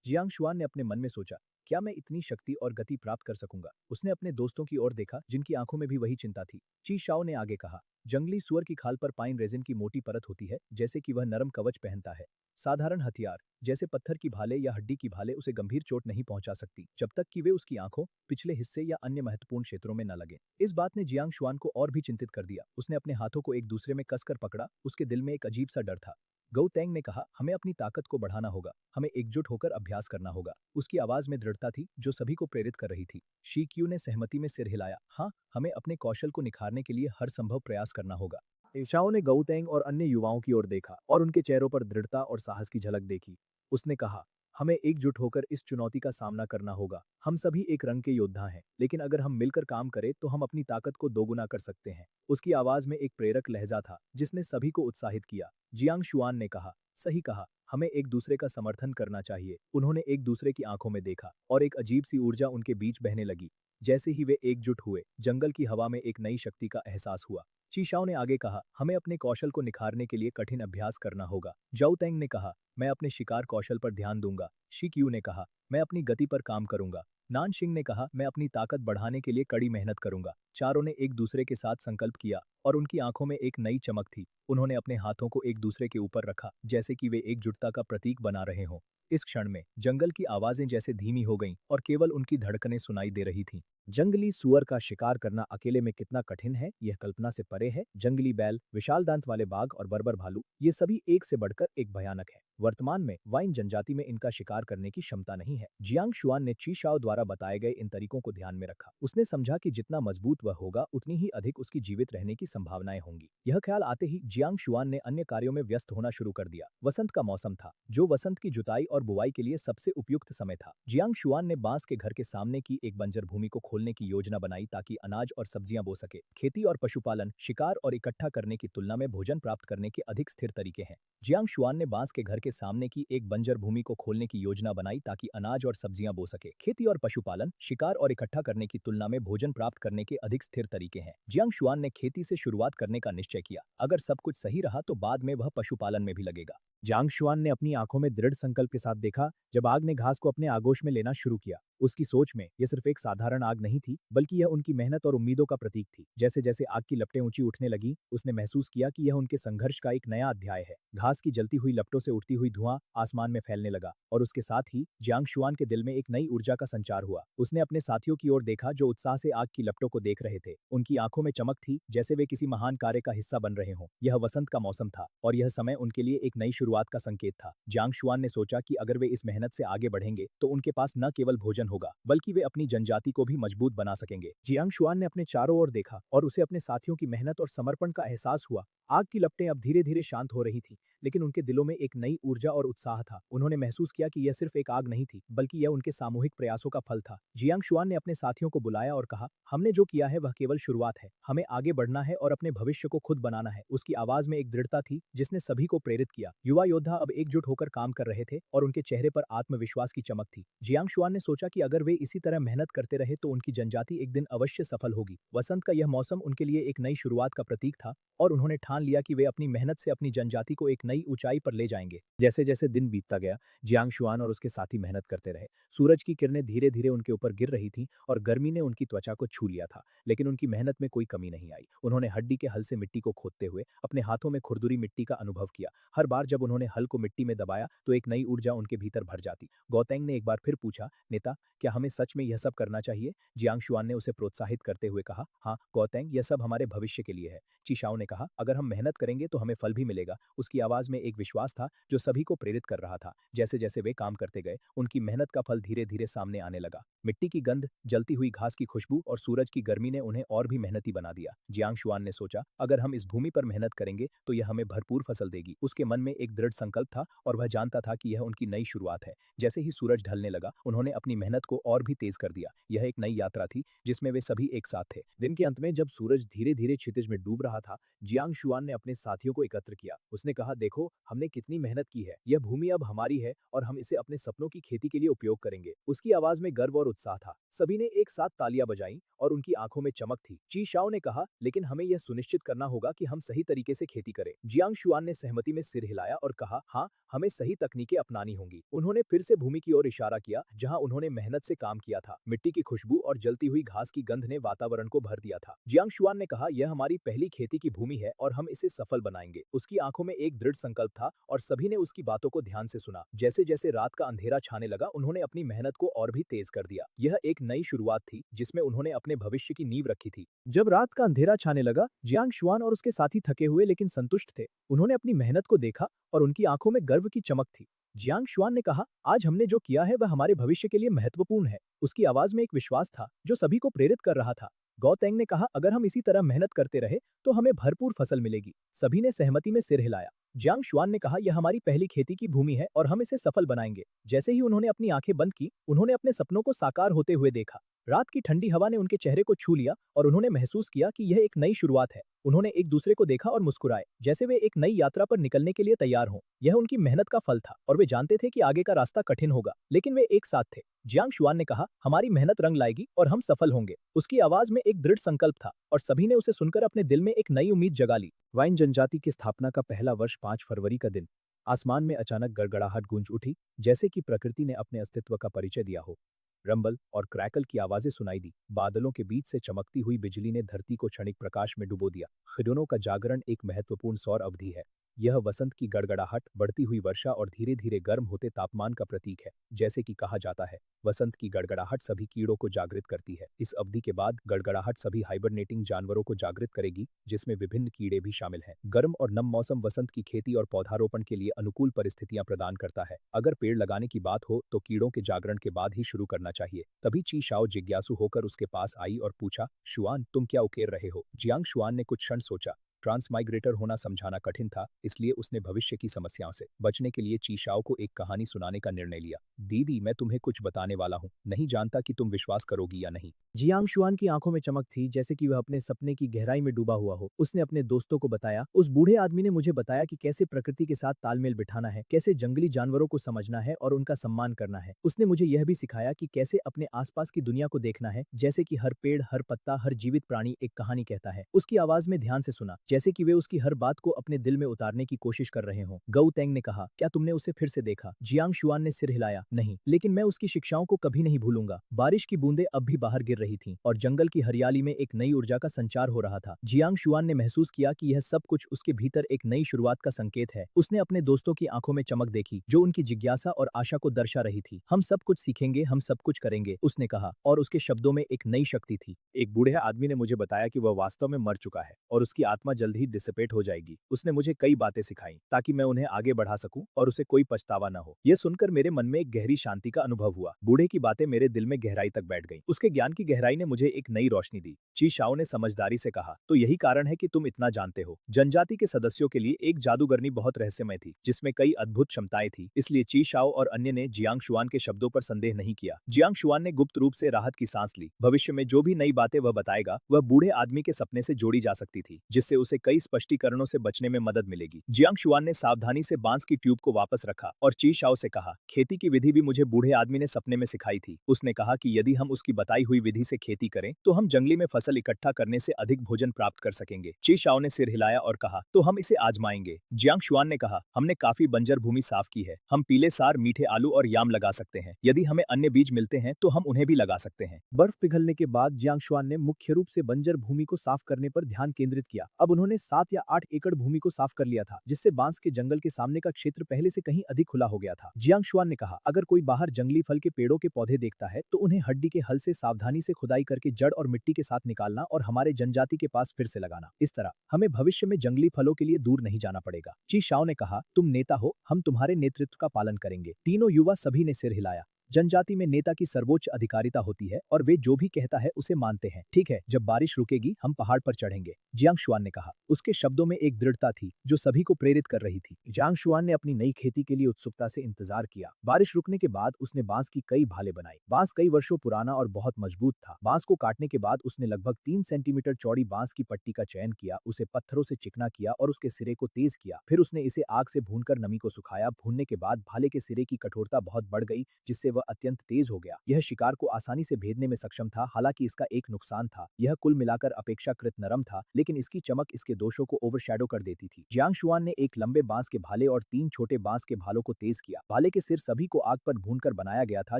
जियांग शुआन ने अपने मन में सोचा, क्या मैं इतनी शक्ति और गति प्राप्त कर सकूंगा? उसने अपने दोस्तों की ओर देखा, जिनकी आंखों में भी वही चिंता थी। ची शाओ ने आगे कहा, जंगली सुअर की खाल पर पाइन रेजिन की मोटी परत होती है, जैसे कि वह नरम कवच पहनता है। साधारण हथियार जैसे पत्थर की भाले या हड्डी की भाले उसे गंभीर चोट नहीं पहुंचा सकती, जब तक कि वे उसकी आंखों, पिछले हिस्से या अन्य महत्वपूर्ण क्षेत्रों में न लगे। इस बात ने जियांग शुआन को और भी चिंतित कर दिया। उसने अपने हाथों को एक दूसरे में कसकर पकड़ा। उसके दिल में एक अजीब सा डर था। गौ तेंग ने कहा, हमें अपनी ताकत को बढ़ाना होगा, हमें एकजुट होकर अभ्यास करना होगा। उसकी आवाज में दृढ़ता थी, जो सभी को प्रेरित कर रही थी। शी क्यू ने सहमति में सिर हिलाया, हाँ, हमें अपने कौशल को निखारने के लिए हर संभव प्रयास करना होगा। ईशाओ ने गौ तेंग और अन्य युवाओं की ओर देखा और उनके चेहरों पर दृढ़ता और साहस की झलक देखी। उसने कहा, हमें एकजुट होकर इस चुनौती का सामना करना होगा। हम सभी एक रंग के योद्धा हैं, लेकिन अगर हम मिलकर काम करें तो हम अपनी ताकत को दोगुना कर सकते हैं। उसकी आवाज में एक प्रेरक लहजा था, जिसने सभी को उत्साहित किया। जियांग शुआन ने कहा, सही कहा, हमें एक दूसरे का समर्थन करना चाहिए। उन्होंने एक दूसरे की आंखों में देखा और एक अजीब सी ऊर्जा उनके बीच बहने लगी। जैसे ही वे एकजुट हुए, जंगल की हवा में एक नई शक्ति का एहसास हुआ। चीशाओ ने आगे कहा, हमें अपने कौशल को निखारने के लिए कठिन अभ्यास करना होगा। जाओ तेंग ने कहा, मैं अपने शिकार कौशल पर ध्यान दूंगा। शी क्यू ने कहा, मैं अपनी गति पर काम करूंगा। नान शिंग ने कहा, मैं अपनी ताकत बढ़ाने के लिए कड़ी मेहनत करूंगा। चारों ने एक दूसरे के साथ संकल्प किया और उनकी आंखों में एक नई चमक थी। उन्होंने अपने हाथों को एक दूसरे के ऊपर रखा, जैसे कि वे एकजुटता का प्रतीक बना रहे हों। इस क्षण में जंगल की आवाजें जैसे धीमी हो गईं और केवल उनकी धड़कनें सुनाई दे रही थीं। जंगली सुअर का शिकार करना अकेले में कितना कठिन है, यह कल्पना से परे है। जंगली बैल, विशाल दांत वाले बाघ और बर्बर भालू, ये सभी एक से बढ़कर एक भयानक है। वर्तमान में वाइन जनजाति में इनका शिकार करने की क्षमता नहीं है। जियांग शुआन ने ची शाओ द्वारा बताए गए इन तरीकों को ध्यान में रखा। उसने समझा कि जितना मजबूत वह होगा, उतनी ही अधिक उसकी जीवित रहने की संभावनाएं होंगी। यह ख्याल आते ही जियांग शुआन ने अन्य कार्यों में व्यस्त होना शुरू कर दिया। वसंत का मौसम था, जो वसंत की जुताई और बुवाई के लिए सबसे उपयुक्त समय था। जियांग शुआन ने बांस के घर के सामने की एक बंजर भूमि को खोलने की योजना बनाई ताकि अनाज और सब्जियां बो सके। खेती और पशुपालन, शिकार और इकट्ठा करने की तुलना में भोजन प्राप्त करने के अधिक स्थिर तरीके हैं। जियांग शुआन ने बांस के घर के सामने की एक बंजर भूमि को खोलने की योजना बनाई ताकि अनाज और सब्जियां बो सके। खेती और पशुपालन, शिकार और इकट्ठा करने की तुलना में भोजन प्राप्त करने के अधिक स्थिर तरीके हैं। जियांग शुआन ने खेती से शुरुआत करने का निश्चय किया। अगर सब कुछ सही रहा तो बाद में वह पशुपालन में भी लगेगा। जियांग शुआन ने अपनी आंखों में दृढ़ संकल्प के साथ देखा जब आग ने घास को अपने आगोश में लेना शुरू किया। उसकी सोच में यह सिर्फ एक साधारण आग नहीं थी, बल्कि यह उनकी मेहनत और उम्मीदों का प्रतीक थी। जैसे जैसे आग की लपटें ऊंची उठने लगी, उसने महसूस किया कि यह उनके संघर्ष का एक नया अध्याय है। घास की जलती हुई लपटों से उठती हुई धुआं आसमान में फैलने लगा और उसके साथ ही जियांग शुआन के दिल में एक नई ऊर्जा का संचार हुआ। उसने अपने साथियों की ओर देखा जो उत्साह से आग की लपटों को देख रहे थे। उनकी आंखों में चमक थी, जैसे वे किसी महान कार्य का हिस्सा बन रहे हों। यह वसंत का मौसम था और यह समय उनके लिए एक नई शुरुआत का संकेत था। जियांग शुआन ने सोचा कि अगर वे इस मेहनत से आगे बढ़ेंगे तो उनके पास न केवल भोजन होगा, बल्कि वे अपनी जनजाति को भी मजबूत बना सकेंगे। जियांग शुआन ने अपने चारों ओर देखा और उसे अपने साथियों की मेहनत और समर्पण का एहसास हुआ। आग की लपटें अब धीरे धीरे शांत हो रही थीं, लेकिन उनके दिलों में एक नई ऊर्जा और उत्साह था। उन्होंने महसूस किया कि यह सिर्फ एक आग नहीं थी, बल्कि यह उनके सामूहिक प्रयासों का फल था। जियांग शुआन ने अपने साथियों को बुलाया और कहा, हमने जो किया है वह केवल शुरुआत है। हमें आगे बढ़ना है और अपने भविष्य को खुद बनाना है। उसकी आवाज में एक दृढ़ता थी जिसने सभी को प्रेरित किया। युवा योद्धा अब एकजुट होकर काम कर रहे थे और उनके चेहरे पर आत्मविश्वास की चमक थी। जियांग शुआन ने सोचा कि अगर वे इसी तरह मेहनत करते रहे तो उनकी जनजाति एक दिन अवश्य सफल होगी। वसंत का यह मौसम उनके लिए एक नई शुरुआत का प्रतीक था और उन्होंने ठान लिया कि वे अपनी मेहनत से अपनी जनजाति को एक नई ऊंचाई पर ले जाएंगे। जैसे जैसे दिन बीतता गया, जियांग शुआन और उसके साथी मेहनत करते रहे। सूरज की किरणें धीरे धीरे उनके ऊपर गिर रही थीं और गर्मी ने उनकी त्वचा को छू लिया था, लेकिन उनकी मेहनत में कोई कमी नहीं आई। उन्होंने हड्डी के हल से मिट्टी को खोदते हुए अपने हाथों में खुरदुरी मिट्टी का अनुभव किया। हर बार जब उन्होंने हल को मिट्टी में दबाया तो एक नई ऊर्जा उनके भीतर भर जाती। गौतेंग ने एक बार फिर पूछा, नेता, क्या हमें सच में यह सब करना चाहिए? जियांग शुआन ने उसे प्रोत्साहित करते हुए कहा, हाँ गौतेंग, यह सब हमारे भविष्य के लिए है। चिशाओ ने कहा, अगर हम मेहनत करेंगे तो हमें फल भी मिलेगा। उसकी आवाज में एक विश्वास था जो सभी को प्रेरित कर रहा था। जैसे जैसे वे काम करते गए, उनकी मेहनत का फल धीरे धीरे सामने आने लगा। मिट्टी की गंध, जलती हुई घास की खुशबू और सूरज की गर्मी ने उन्हें और भी मेहनती बना दिया। जियांग शुआन ने सोचा, अगर हम इस भूमि पर मेहनत करेंगे तो यह हमें भरपूर फसल देगी। उसके मन में एक दृढ़ संकल्प था और वह जानता था कि यह उनकी नई शुरुआत है। जैसे ही सूरज ढलने लगा, उन्होंने अपनी मेहनत को और भी तेज कर दिया। यह एक नई यात्रा थी जिसमें वे सभी एक साथ थे। दिन के अंत में जब सूरज धीरे धीरे क्षितिज में डूब रहा था, जियांग शुआन ने अपने साथियों को एकत्र किया। उसने कहा, देखो, हमने कितनी मेहनत की है। यह भूमि अब हमारी है और हम इसे अपने सपनों की खेती के लिए उपयोग करेंगे। उसकी आवाज में गर्व और उत्साह था। सभी ने एक साथ तालियां बजाईं और उनकी आंखों में चमक थी। ची शाओ ने कहा, लेकिन हमें यह सुनिश्चित करना होगा कि हम सही तरीके से खेती करें। जियांग शुआन ने सहमति में सिर हिलाया और कहा, हाँ, हमें सही तकनीकें अपनानी होंगी। उन्होंने फिर से भूमि की ओर इशारा किया जहां उन्होंने मेहनत से काम किया था। मिट्टी की खुशबू और जलती हुई घास की गंध ने वातावरण को भर दिया था। जियांग शुआन ने कहा, यह हमारी पहली खेती की भूमि है और हम इसे सफल बनाएंगे। उसकी आंखों में एक दृढ़ संकल्प था और सभी ने उसकी बातों को ध्यान से सुना। जैसे जैसे रात का अंधेरा छाने लगा, उन्होंने अपनी मेहनत को और भी तेज कर दिया। यह एक नई शुरुआत थी जिसमें उन्होंने अपने भविष्य की नींव रखी थी। जब रात का अंधेरा छाने लगा, जियांग शुआन और उसके साथी थके हुए लेकिन संतुष्ट थे। उन्होंने अपनी मेहनत को देखा और उनकी आंखों में गर्व की चमक थी। जियांग शुआन ने कहा, आज हमने जो किया है वह हमारे भविष्य के लिए महत्वपूर्ण है। उसकी आवाज में एक विश्वास था जो सभी को प्रेरित कर रहा था। गौतेंग ने कहा, अगर हम इसी तरह मेहनत करते रहे तो हमें भरपूर फसल मिलेगी। सभी ने सहमति में सिर हिलाया। जियांग शुआन ने कहा, यह हमारी पहली खेती की भूमि है और हम इसे सफल बनाएंगे। जैसे ही उन्होंने अपनी आंखें बंद की, उन्होंने अपने सपनों को साकार होते हुए देखा। रात की ठंडी हवा ने उनके चेहरे को छू लिया और उन्होंने महसूस किया कि यह एक नई शुरुआत है। उन्होंने एक दूसरे को देखा और मुस्कुराए, जैसे वे एक नई यात्रा पर निकलने के लिए तैयार हों। यह उनकी मेहनत का फल था और वे जानते थे कि आगे का रास्ता कठिन होगा, लेकिन वे एक साथ थे। जियांग शुआन ने कहा, हमारी मेहनत रंग लाएगी और हम सफल होंगे। उसकी आवाज में एक दृढ़ संकल्प था और सभी ने उसे सुनकर अपने दिल में एक नई उम्मीद जगा ली। वाइन जनजाति की स्थापना का पहला वर्ष 5 फरवरी का दिन। आसमान में अचानक गड़गड़ाहट गूंज उठी, जैसे कि प्रकृति ने अपने अस्तित्व का परिचय दिया हो। रंबल और क्रैकल की आवाजें सुनाई दी। बादलों के बीच से चमकती हुई बिजली ने धरती को क्षणिक प्रकाश में डुबो दिया। खिलौनों का जागरण एक महत्वपूर्ण सौर अवधि है। यह वसंत की गड़गड़ाहट, बढ़ती हुई वर्षा और धीरे धीरे गर्म होते तापमान का प्रतीक है। जैसे कि कहा जाता है, वसंत की गड़गड़ाहट सभी कीड़ों को जागृत करती है। इस अवधि के बाद गड़गड़ाहट सभी हाइबरनेटिंग जानवरों को जागृत करेगी, जिसमें विभिन्न कीड़े भी शामिल हैं। गर्म और नम मौसम वसंत की खेती और पौधारोपण के लिए अनुकूल परिस्थितियां प्रदान करता है। अगर पेड़ लगाने की बात हो तो कीड़ों के जागरण के बाद ही शुरू करना चाहिए। तभी ची शाओ जिज्ञासु होकर उसके पास आई और पूछा, शुआन, तुम क्या उकेर रहे हो? जियांग शुआन ने कुछ क्षण सोचा। ट्रांसमाइग्रेटर होना समझाना कठिन था, इसलिए उसने भविष्य की समस्याओं से बचने के लिए ची शाओ को एक कहानी सुनाने का निर्णय लिया। दीदी, मैं तुम्हें कुछ बताने वाला हूँ, नहीं जानता कि तुम विश्वास करोगी या नहीं। जियांग शुआन की आंखों में चमक थी, जैसे कि वह अपने सपने की गहराई में डूबा हुआ हो। उसने अपने दोस्तों को बताया, उस बूढ़े आदमी ने मुझे बताया कि कैसे प्रकृति के साथ तालमेल बिठाना है, कैसे जंगली जानवरों को समझना है और उनका सम्मान करना है। उसने मुझे यह भी सिखाया कि कैसे अपने आसपास की दुनिया को देखना है, जैसे कि हर पेड़, हर पत्ता, हर जीवित प्राणी एक कहानी कहता है। उसकी आवाज में ध्यान से सुना, जैसे कि वे उसकी हर बात को अपने दिल में उतारने की कोशिश कर रहे हों। गौतेंग ने कहा, क्या तुमने उसे फिर से देखा? जियांग शुआन ने सिर हिलाया, नहीं, लेकिन मैं उसकी शिक्षाओं को कभी नहीं भूलूंगा। बारिश की बूंदें अब भी बाहर गिर रही थीं और जंगल की हरियाली में एक नई ऊर्जा का संचार हो रहा था। जियांग शुआन ने महसूस किया कि यह सब कुछ उसके भीतर एक नई शुरुआत का संकेत है। उसने अपने दोस्तों की आंखों में चमक देखी, जो उनकी जिज्ञासा और आशा को दर्शा रही थी। हम सब कुछ सीखेंगे, हम सब कुछ करेंगे, उसने कहा, और उसके शब्दों में एक नई शक्ति थी। एक बूढ़े आदमी ने मुझे बताया कि वह वास्तव में मर चुका है और उसकी आत्मा जल्द ही डिसिपेट हो जाएगी। उसने मुझे कई बातें सिखाई ताकि मैं उन्हें आगे बढ़ा सकूं और उसे कोई पछतावा न हो। यह सुनकर मेरे मन में एक गहरी शांति का अनुभव हुआ। बूढ़े की बातें मेरे दिल में गहराई तक बैठ गईं। उसके ज्ञान की गहराई ने मुझे एक नई रोशनी दी। ची शाओ ने समझदारी से कहा, तो यही कारण है कि तुम इतना जानते हो। जनजाति के सदस्यों के लिए एक जादूगरनी बहुत रहस्यमय थी, जिसमें कई अद्भुत क्षमताएं थी। इसलिए ची शाओ और अन्य ने जियांग शुआन के शब्दों पर संदेह नहीं किया। जियांग शुआन ने गुप्त रूप से राहत की सांस ली। भविष्य में जो भी नई बातें वह बताएगा, वह बूढ़े आदमी के सपने से जोड़ी जा सकती थी, जिससे उसे कई स्पष्टीकरणों से बचने में मदद मिलेगी। जियांग शुआन ने सावधानी से बांस की ट्यूब को वापस रखा और ची शाओ से कहा, खेती की विधि भी मुझे बूढ़े आदमी ने सपने में सिखाई थी। उसने कहा कि यदि हम उसकी बताई हुई विधि से खेती करें, तो हम जंगली में फसल इकट्ठा करने से अधिक भोजन प्राप्त कर सकेंगे। ची शाओ ने सिर हिलाया और कहा, तो हम इसे आजमाएंगे। जियांग शुआन ने कहा, हमने काफी बंजर भूमि साफ की है, हम पीले सार, मीठे आलू और याम लगा सकते हैं। यदि हमें अन्य बीज मिलते हैं तो हम उन्हें भी लगा सकते हैं। बर्फ पिघलने के बाद जियांग शुआन ने मुख्य रूप से बंजर भूमि को साफ करने पर ध्यान केंद्रित किया। अब उन्होंने 7 या 8 एकड़ भूमि को साफ कर लिया था, जिससे बांस के जंगल के सामने का क्षेत्र पहले से कहीं अधिक खुला हो गया था। जियांग शुआन ने कहा, अगर कोई बाहर जंगली फल के पेड़ों के पौधे देखता है तो उन्हें हड्डी के हल से सावधानी से खुदाई करके जड़ और मिट्टी के साथ निकालना और हमारे जनजाति के पास फिर से लगाना। इस तरह हमें भविष्य में जंगली फलों के लिए दूर नहीं जाना पड़ेगा। ची शाओ ने कहा, तुम नेता हो, हम तुम्हारे नेतृत्व का पालन करेंगे। तीनों युवा सभी ने सिर हिलाया। जनजाति में नेता की सर्वोच्च अधिकारिता होती है और वे जो भी कहता है उसे मानते हैं। ठीक है, जब बारिश रुकेगी हम पहाड़ पर चढ़ेंगे, जियांग शुआन ने कहा। उसके शब्दों में एक दृढ़ता थी जो सभी को प्रेरित कर रही थी। जियांग शुआन ने अपनी नई खेती के लिए उत्सुकता से इंतजार किया। बारिश रुकने के बाद उसने बांस की कई भाले बनाई। बांस कई वर्षों पुराना और बहुत मजबूत था। बांस को काटने के बाद उसने लगभग 3 सेंटीमीटर चौड़ी बांस की पट्टी का चयन किया, उसे पत्थरों से चिकना किया और उसके सिरे को तेज किया। फिर उसने इसे आग से भूनकर नमी को सुखाया। भूनने के बाद भाले के सिरे की कठोरता बहुत बढ़ गई, जिससे वह अत्यंत तेज हो गया। यह शिकार को आसानी से भेदने में सक्षम था। हालांकि इसका एक नुकसान था, यह कुल मिलाकर अपेक्षाकृत नरम था, लेकिन इसकी चमक इसके दोषों को ओवरशैडो कर देती थी। जियांग शुआन ने एक लंबे बांस के भाले और 3 छोटे बांस के भालों को तेज किया। भाले के सिर सभी को आग पर भूनकर बनाया गया था,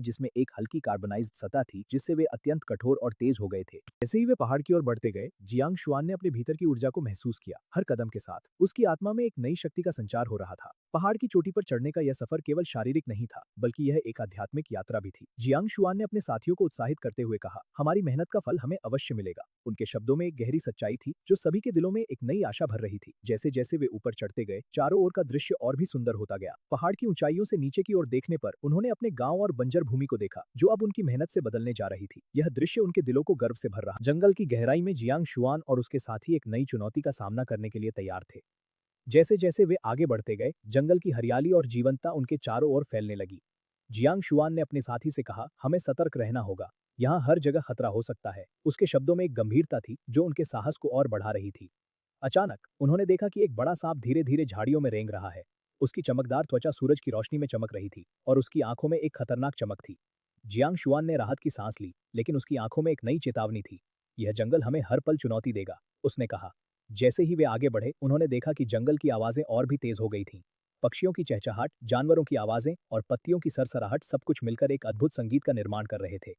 जिसमें एक हल्की कार्बनाइज्ड सतह थी, जिससे वे अत्यंत कठोर और तेज हो गए थे। जैसे ही वे पहाड़ की ओर बढ़ते गए, जियांग शुआन ने अपने भीतर की ऊर्जा को महसूस किया। हर कदम के साथ उसकी आत्मा में एक नई शक्ति का संचार हो रहा था। पहाड़ की चोटी पर चढ़ने का यह सफर केवल शारीरिक नहीं था, बल्कि यह एक आध्यात्मिक यात्रा भी थी। जियांग शुआन ने अपने साथियों को उत्साहित करते हुए कहा, हमारी मेहनत का फल हमें अवश्य मिलेगा। उनके शब्दों में एक गहरी सच्चाई थी जो सभी के दिलों में एक नई आशा भर रही थी। जैसे जैसे वे ऊपर चढ़ते गए, चारों ओर का दृश्य और भी सुंदर होता गया। पहाड़ की ऊंचाइयों से नीचे की ओर देखने पर उन्होंने अपने गांव और बंजर भूमि को देखा, जो अब उनकी मेहनत से बदलने जा रही थी। यह दृश्य उनके दिलों को गर्व से भर रहा। जंगल की गहराई में जियांग शुआन और उसके साथी एक नई चुनौती का सामना करने के लिए तैयार थे। जैसे जैसे वे आगे बढ़ते गए, जंगल की हरियाली और जीवंतता उनके चारों ओर फैलने लगी। जियांग शुआन ने अपने साथी से कहा, हमें सतर्क रहना होगा, यहाँ हर जगह खतरा हो सकता है। उसके शब्दों में एक गंभीरता थी जो उनके साहस को और बढ़ा रही थी। अचानक उन्होंने देखा कि एक बड़ा सांप धीरे धीरे झाड़ियों में रेंग रहा है। उसकी चमकदार त्वचा सूरज की रोशनी में चमक रही थी और उसकी आंखों में एक खतरनाक चमक थी। जियांग शुआन ने राहत की सांस ली, लेकिन उसकी आंखों में एक नई चेतावनी थी। यह जंगल हमें हर पल चुनौती देगा, उसने कहा। जैसे ही वे आगे बढ़े, उन्होंने देखा कि जंगल की आवाजें और भी तेज हो गई थीं। पक्षियों की चहचहाट, जानवरों की आवाजें और पत्तियों की सरसराहट सब कुछ मिलकर एक अद्भुत संगीत का निर्माण कर रहे थे।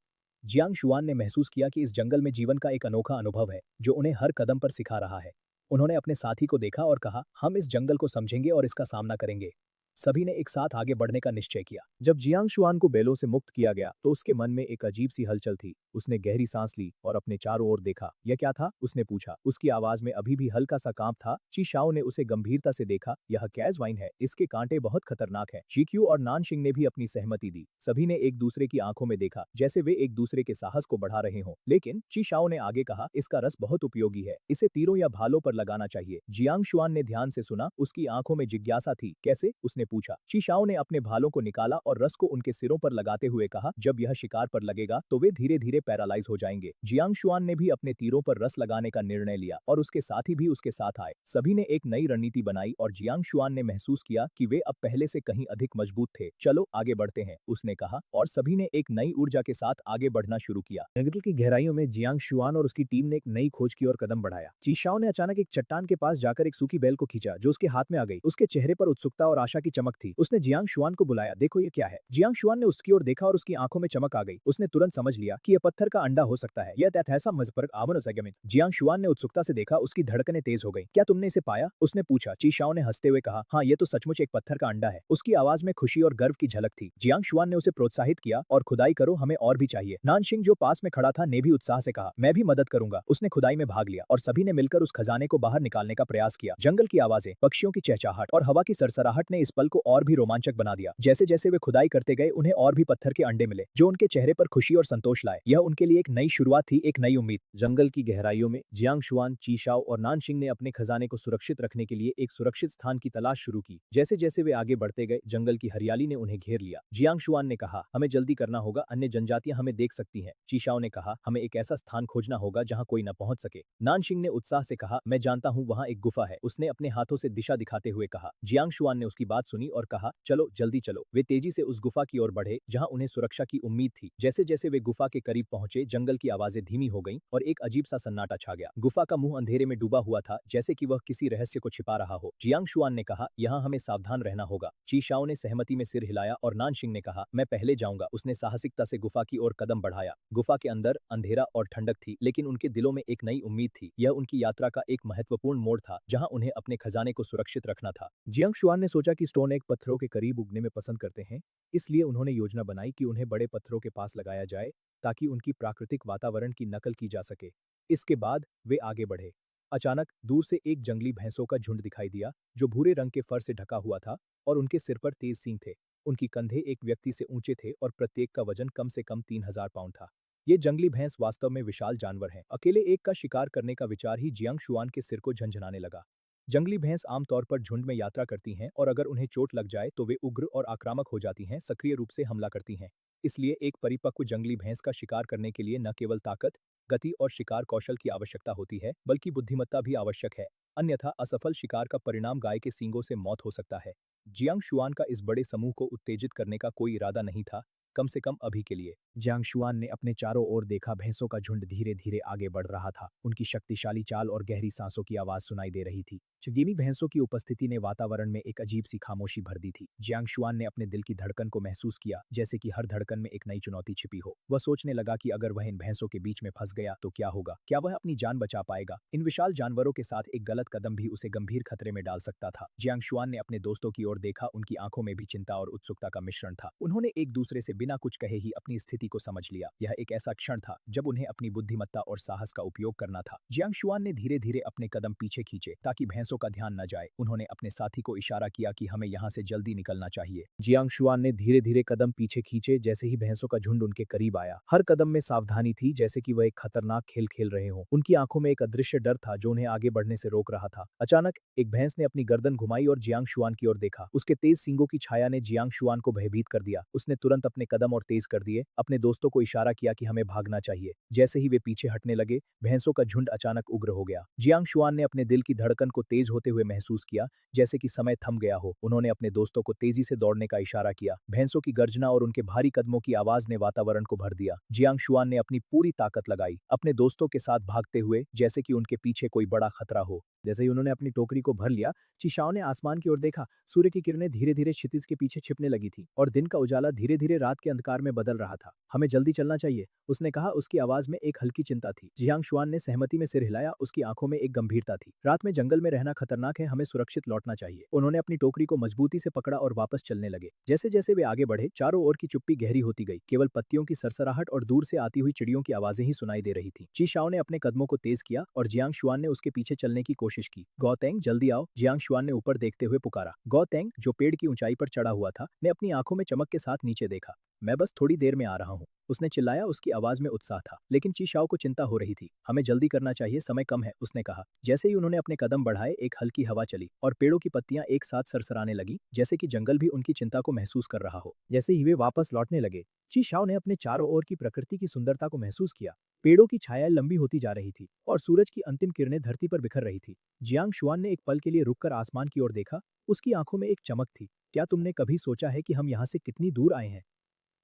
जियांग शुआन ने महसूस किया कि इस जंगल में जीवन का एक अनोखा अनुभव है जो उन्हें हर कदम पर सिखा रहा है। उन्होंने अपने साथी को देखा और कहा, हम इस जंगल को समझेंगे और इसका सामना करेंगे। सभी ने एक साथ आगे बढ़ने का निश्चय किया। जब जियांग शुआन को बेलों से मुक्त किया गया तो उसके मन में एक अजीब सी हलचल थी। उसने गहरी सांस ली और अपने चारों ओर देखा। यह क्या था? उसने पूछा। उसकी आवाज में अभी भी हल्का सा कांप था। ची शाओ ने उसे गंभीरता से देखा। यह कैज वाइन है, इसके कांटे बहुत खतरनाक है। जीक्यू और नानशिंग ने भी अपनी सहमति दी। सभी ने एक दूसरे की आंखों में देखा, जैसे वे एक दूसरे के साहस को बढ़ा रहे हों। लेकिन ची शाओ ने आगे कहा, इसका रस बहुत उपयोगी है, इसे तीरों या भालों पर लगाना चाहिए। जियांग शुआन ने ध्यान से सुना। उसकी आंखों में जिज्ञासा थी। कैसे? उसने पूछा। ची शाओ ने अपने भालों को निकाला और रस को उनके सिरों पर लगाते हुए कहा, जब यह शिकार पर लगेगा तो वे धीरे धीरे पैरालाइज हो जाएंगे। जियांग शुआन ने भी अपने तीरों पर रस लगाने का निर्णय लिया और उसके साथी भी उसके साथ आए। सभी ने एक नई रणनीति बनाई और जियांग शुआन ने महसूस किया कि वे अब पहले से कहीं अधिक मजबूत थे। चलो आगे बढ़ते हैं, उसने कहा और सभी ने एक नई ऊर्जा के साथ आगे बढ़ना शुरू किया। जंगल की गहराइयों में जियांग शुआन और उसकी टीम ने एक नई खोज की ओर कदम बढ़ाया। ची शाओ ने अचानक एक चट्टान के पास जाकर एक सूखी बेल को खींचा जो उसके हाथ में आ गई। उसके चेहरे पर उत्सुकता और आशा की चमक थी। उसने जियांग शुआन को बुलाया, देखो ये क्या है। जियांग शुआन ने उसकी ओर देखा और उसकी आंखों में चमक आ गई। उसने तुरंत समझ लिया कि यह पत्थर का अंडा हो सकता है। यह ऐसा मजपर आमन सगमित। जियांग शुआन ने उत्सुकता से देखा, उसकी धड़कनें तेज हो गई। क्या तुमने इसे पाया? उसने पूछा। ची शाओ ने हंसते हुए कहा, हाँ ये तो सचमुच एक पत्थर का अंडा है। उसकी आवाज में खुशी और गर्व की झलक थी। जियांग शुआन ने उसे प्रोत्साहित किया, और खुदाई करो, हमें और भी चाहिए। नानशिंग जो पास में खड़ा था ने भी उत्साह से कहा, मैं भी मदद करूंगा। उसने खुदाई में भाग लिया और सभी ने मिलकर उस खजाने को बाहर निकालने का प्रयास किया। जंगल की आवाजें, पक्षियों की चहचहाहट और हवा की सरसराहट ने इस पल को और भी रोमांचक बना दिया। जैसे जैसे वे खुदाई करते गए, उन्हें और भी पत्थर के अंडे मिले, जो उनके चेहरे पर खुशी और संतोष लाए। यह उनके लिए एक नई शुरुआत थी, एक नई उम्मीद। जंगल की गहराइयों में जियांग शुआन, ची शाओ और नानशिंग ने अपने खजाने को सुरक्षित रखने के लिए एक सुरक्षित स्थान की तलाश शुरू की। जैसे जैसे वे आगे बढ़ते गए, जंगल की हरियाली ने उन्हें घेर लिया। जियांग शुआन ने कहा, हमें जल्दी करना होगा, अन्य जनजातियां हमें देख सकती हैं। ची शाओ ने कहा, हमें एक ऐसा स्थान खोजना होगा जहां कोई न पहुंच सके। नानशिंग ने उत्साह से कहा, मैं जानता हूं, वहां एक गुफा है। उसने अपने हाथों से दिशा दिखाते हुए कहा। जियांग शुआन ने उसकी बात सुनी और कहा, चलो जल्दी चलो। वे तेजी से उस गुफा की ओर बढ़े जहां उन्हें सुरक्षा की उम्मीद थी। जैसे जैसे वे गुफा के करीब पहुंचे, जंगल की आवाजें धीमी हो गईं और एक अजीब सा सन्नाटा छा गया। गुफा का मुंह अंधेरे में डूबा हुआ था, जैसे कि वह किसी रहस्य को छिपा रहा हो। जियांग शुआन ने कहा, यहाँ हमें सावधान रहना होगा। ची शाओ ने सहमति में सिर हिलाया और नानशिंग ने कहा, मैं पहले जाऊंगा। उसने साहसिकता से गुफा की ओर कदम बढ़ाया। गुफा के अंदर अंधेरा और ठंडक थी, लेकिन उनके दिलों में एक नई उम्मीद थी। यह उनकी यात्रा का एक महत्वपूर्ण मोड़ था, जहां उन्हें अपने खजाने को सुरक्षित रखना था। जियांग शुआन ने सोचा कि स्टोन एक पत्थरों के करीब उगने में पसंद करते हैं, इसलिए उन्होंने योजना बनाई कि उन्हें बड़े पत्थरों के पास लगाया जाए, ताकि उनकी प्राकृतिक वातावरण की नकल की जा सके। इसके बाद वे आगे बढ़े। अचानक दूर से एक जंगली भैंसों का झुंड दिखाई दिया, जो भूरे रंग के फर से ढका हुआ था और उनके सिर पर तेज सींग थे। उनकी कंधे एक व्यक्ति से ऊंचे थे और प्रत्येक का वजन कम से कम 3000 पाउंड था। ये जंगली भैंस वास्तव में विशाल जानवर हैं। अकेले एक का शिकार करने का विचार ही जियांग शुआन के सिर को झंझनाने लगा। जंगली भैंस आमतौर पर झुंड में यात्रा करती हैं और अगर उन्हें चोट लग जाए तो वे उग्र और आक्रामक हो जाती हैं, सक्रिय रूप से हमला करती हैं। इसलिए एक परिपक्व जंगली भैंस का शिकार करने के लिए न केवल ताकत, गति और शिकार कौशल की आवश्यकता होती है, बल्कि बुद्धिमत्ता भी आवश्यक है। अन्यथा असफल शिकार का परिणाम गाय के सींगों से मौत हो सकता है। जियांग शुआन का इस बड़े समूह को उत्तेजित करने का कोई इरादा नहीं था, कम से कम अभी के लिए। जियांग शुआन ने अपने चारों ओर देखा, भैंसों का झुंड धीरे धीरे आगे बढ़ रहा था। उनकी शक्तिशाली चाल और गहरी सांसों की आवाज सुनाई दे रही थी। चगेमी भैंसों की उपस्थिति ने वातावरण में एक अजीब सी खामोशी भर दी थी। जियांग शुआन ने अपने दिल की धड़कन को महसूस किया, जैसे कि हर धड़कन में एक नई चुनौती छिपी हो। वह सोचने लगा कि अगर वह इन भैंसों के बीच में फंस गया तो क्या होगा? क्या वह अपनी जान बचा पाएगा? इन विशाल जानवरों के साथ एक गलत कदम भी उसे गंभीर खतरे में डाल सकता था। जियांग शुआन ने अपने दोस्तों की ओर देखा, उनकी आंखों में भी चिंता और उत्सुकता का मिश्रण था। उन्होंने एक दूसरे से बिना कुछ कहे ही अपनी स्थिति को समझ लिया। यह एक ऐसा क्षण था जब उन्हें अपनी बुद्धिमत्ता और साहस का उपयोग करना था। जियांग शुआन ने धीरे धीरे अपने कदम पीछे खींचे ताकि भैंसों का ध्यान न जाए। उन्होंने अपने साथी को इशारा किया कि हमें यहाँ से जल्दी निकलना चाहिए। जियांग शुआन ने धीरे धीरे कदम पीछे खींचे, जैसे ही भैंसों का झुंड उनके करीब आया। हर कदम में सावधानी थी, जैसे कि वह एक खतरनाक खेल खेल रहे हों। उनकी आंखों में एक अदृश्य डर था जो उन्हें आगे बढ़ने से रोक रहा था। अचानक एक भैंस ने अपनी गर्दन घुमाई और जियांग शुआन की ओर देखा। उसके तेज सींगों की छाया ने जियांग शुआन को भयभीत कर दिया। उसने तुरंत अपने कदम और तेज कर दिए, अपने दोस्तों को इशारा किया कि हमें भागना चाहिए। जैसे ही वे पीछे हटने लगे, भैंसों का झुंड अचानक उग्र हो गया। जियांग शुआन ने अपने दिल की धड़कन को तेज होते हुए महसूस किया, जैसे कि समय थम गया हो। उन्होंने अपने दोस्तों को तेजी से दौड़ने का इशारा किया। भैंसों की गर्जना और उनके भारी कदमों की आवाज ने वातावरण को भर दिया। जियांग शुआन ने अपनी पूरी ताकत लगाई, अपने दोस्तों के साथ भागते हुए, जैसे कि उनके पीछे कोई बड़ा खतरा हो। जैसे ही उन्होंने अपनी टोकरी को भर लिया, चिशाओ ने आसमान की ओर देखा। सूर्य की किरणें धीरे धीरे क्षितिज के पीछे छिपने लगी थी और दिन का उजाला धीरे धीरे रात के अंधकार में बदल रहा था। हमें जल्दी चलना चाहिए, उसने कहा। उसकी आवाज में एक हल्की चिंता थी। जियांग शुआन ने सहमति में सिर हिलाया, उसकी आंखों में एक गंभीरता थी। रात में जंगल में रहना खतरनाक है, हमें सुरक्षित लौटना चाहिए। उन्होंने अपनी टोकरी को मजबूती से पकड़ा और वापस चलने लगे। जैसे जैसे वे आगे बढ़े, चारों ओर की चुप्पी गहरी होती गई। केवल पत्तियों की सरसराहट और दूर से आती हुई चिड़ियों की आवाजें ही सुनाई दे रही थी। चिशाओ ने अपने कदमों को तेज किया और जियांग शुआन ने उसके पीछे चलने की कोशिश की। गौतेंग जल्दी आओ, जियांग शुआन ने ऊपर देखते हुए पुकारा। गौतेंग, जो पेड़ की ऊंचाई पर चढ़ा हुआ था, ने अपनी आंखों में चमक के साथ नीचे देखा। मैं बस थोड़ी देर में आ रहा हूँ, उसने चिल्लाया। उसकी आवाज में उत्साह था, लेकिन चिशाओ को चिंता हो रही थी। हमें जल्दी करना चाहिए, समय कम है, उसने कहा। जैसे ही उन्होंने अपने कदम बढ़ाए, एक हल्की हवा चली और पेड़ों की पत्तियां एक साथ सरसराने लगी, जैसे कि जंगल भी उनकी चिंता को महसूस कर रहा हो। जैसे ही वे वापस लौटने लगे, चिशाओ ने अपने चारों ओर की प्रकृति की सुंदरता को महसूस किया। पेड़ों की छायाएं लंबी होती जा रही थी और सूरज की अंतिम किरणें धरती पर बिखर रही थी। जियांग शुआन ने एक पल के लिए रुककर आसमान की ओर देखा। उसकी आंखों में एक चमक थी। क्या तुमने कभी सोचा है कि हम यहाँ से कितनी दूर आए हैं?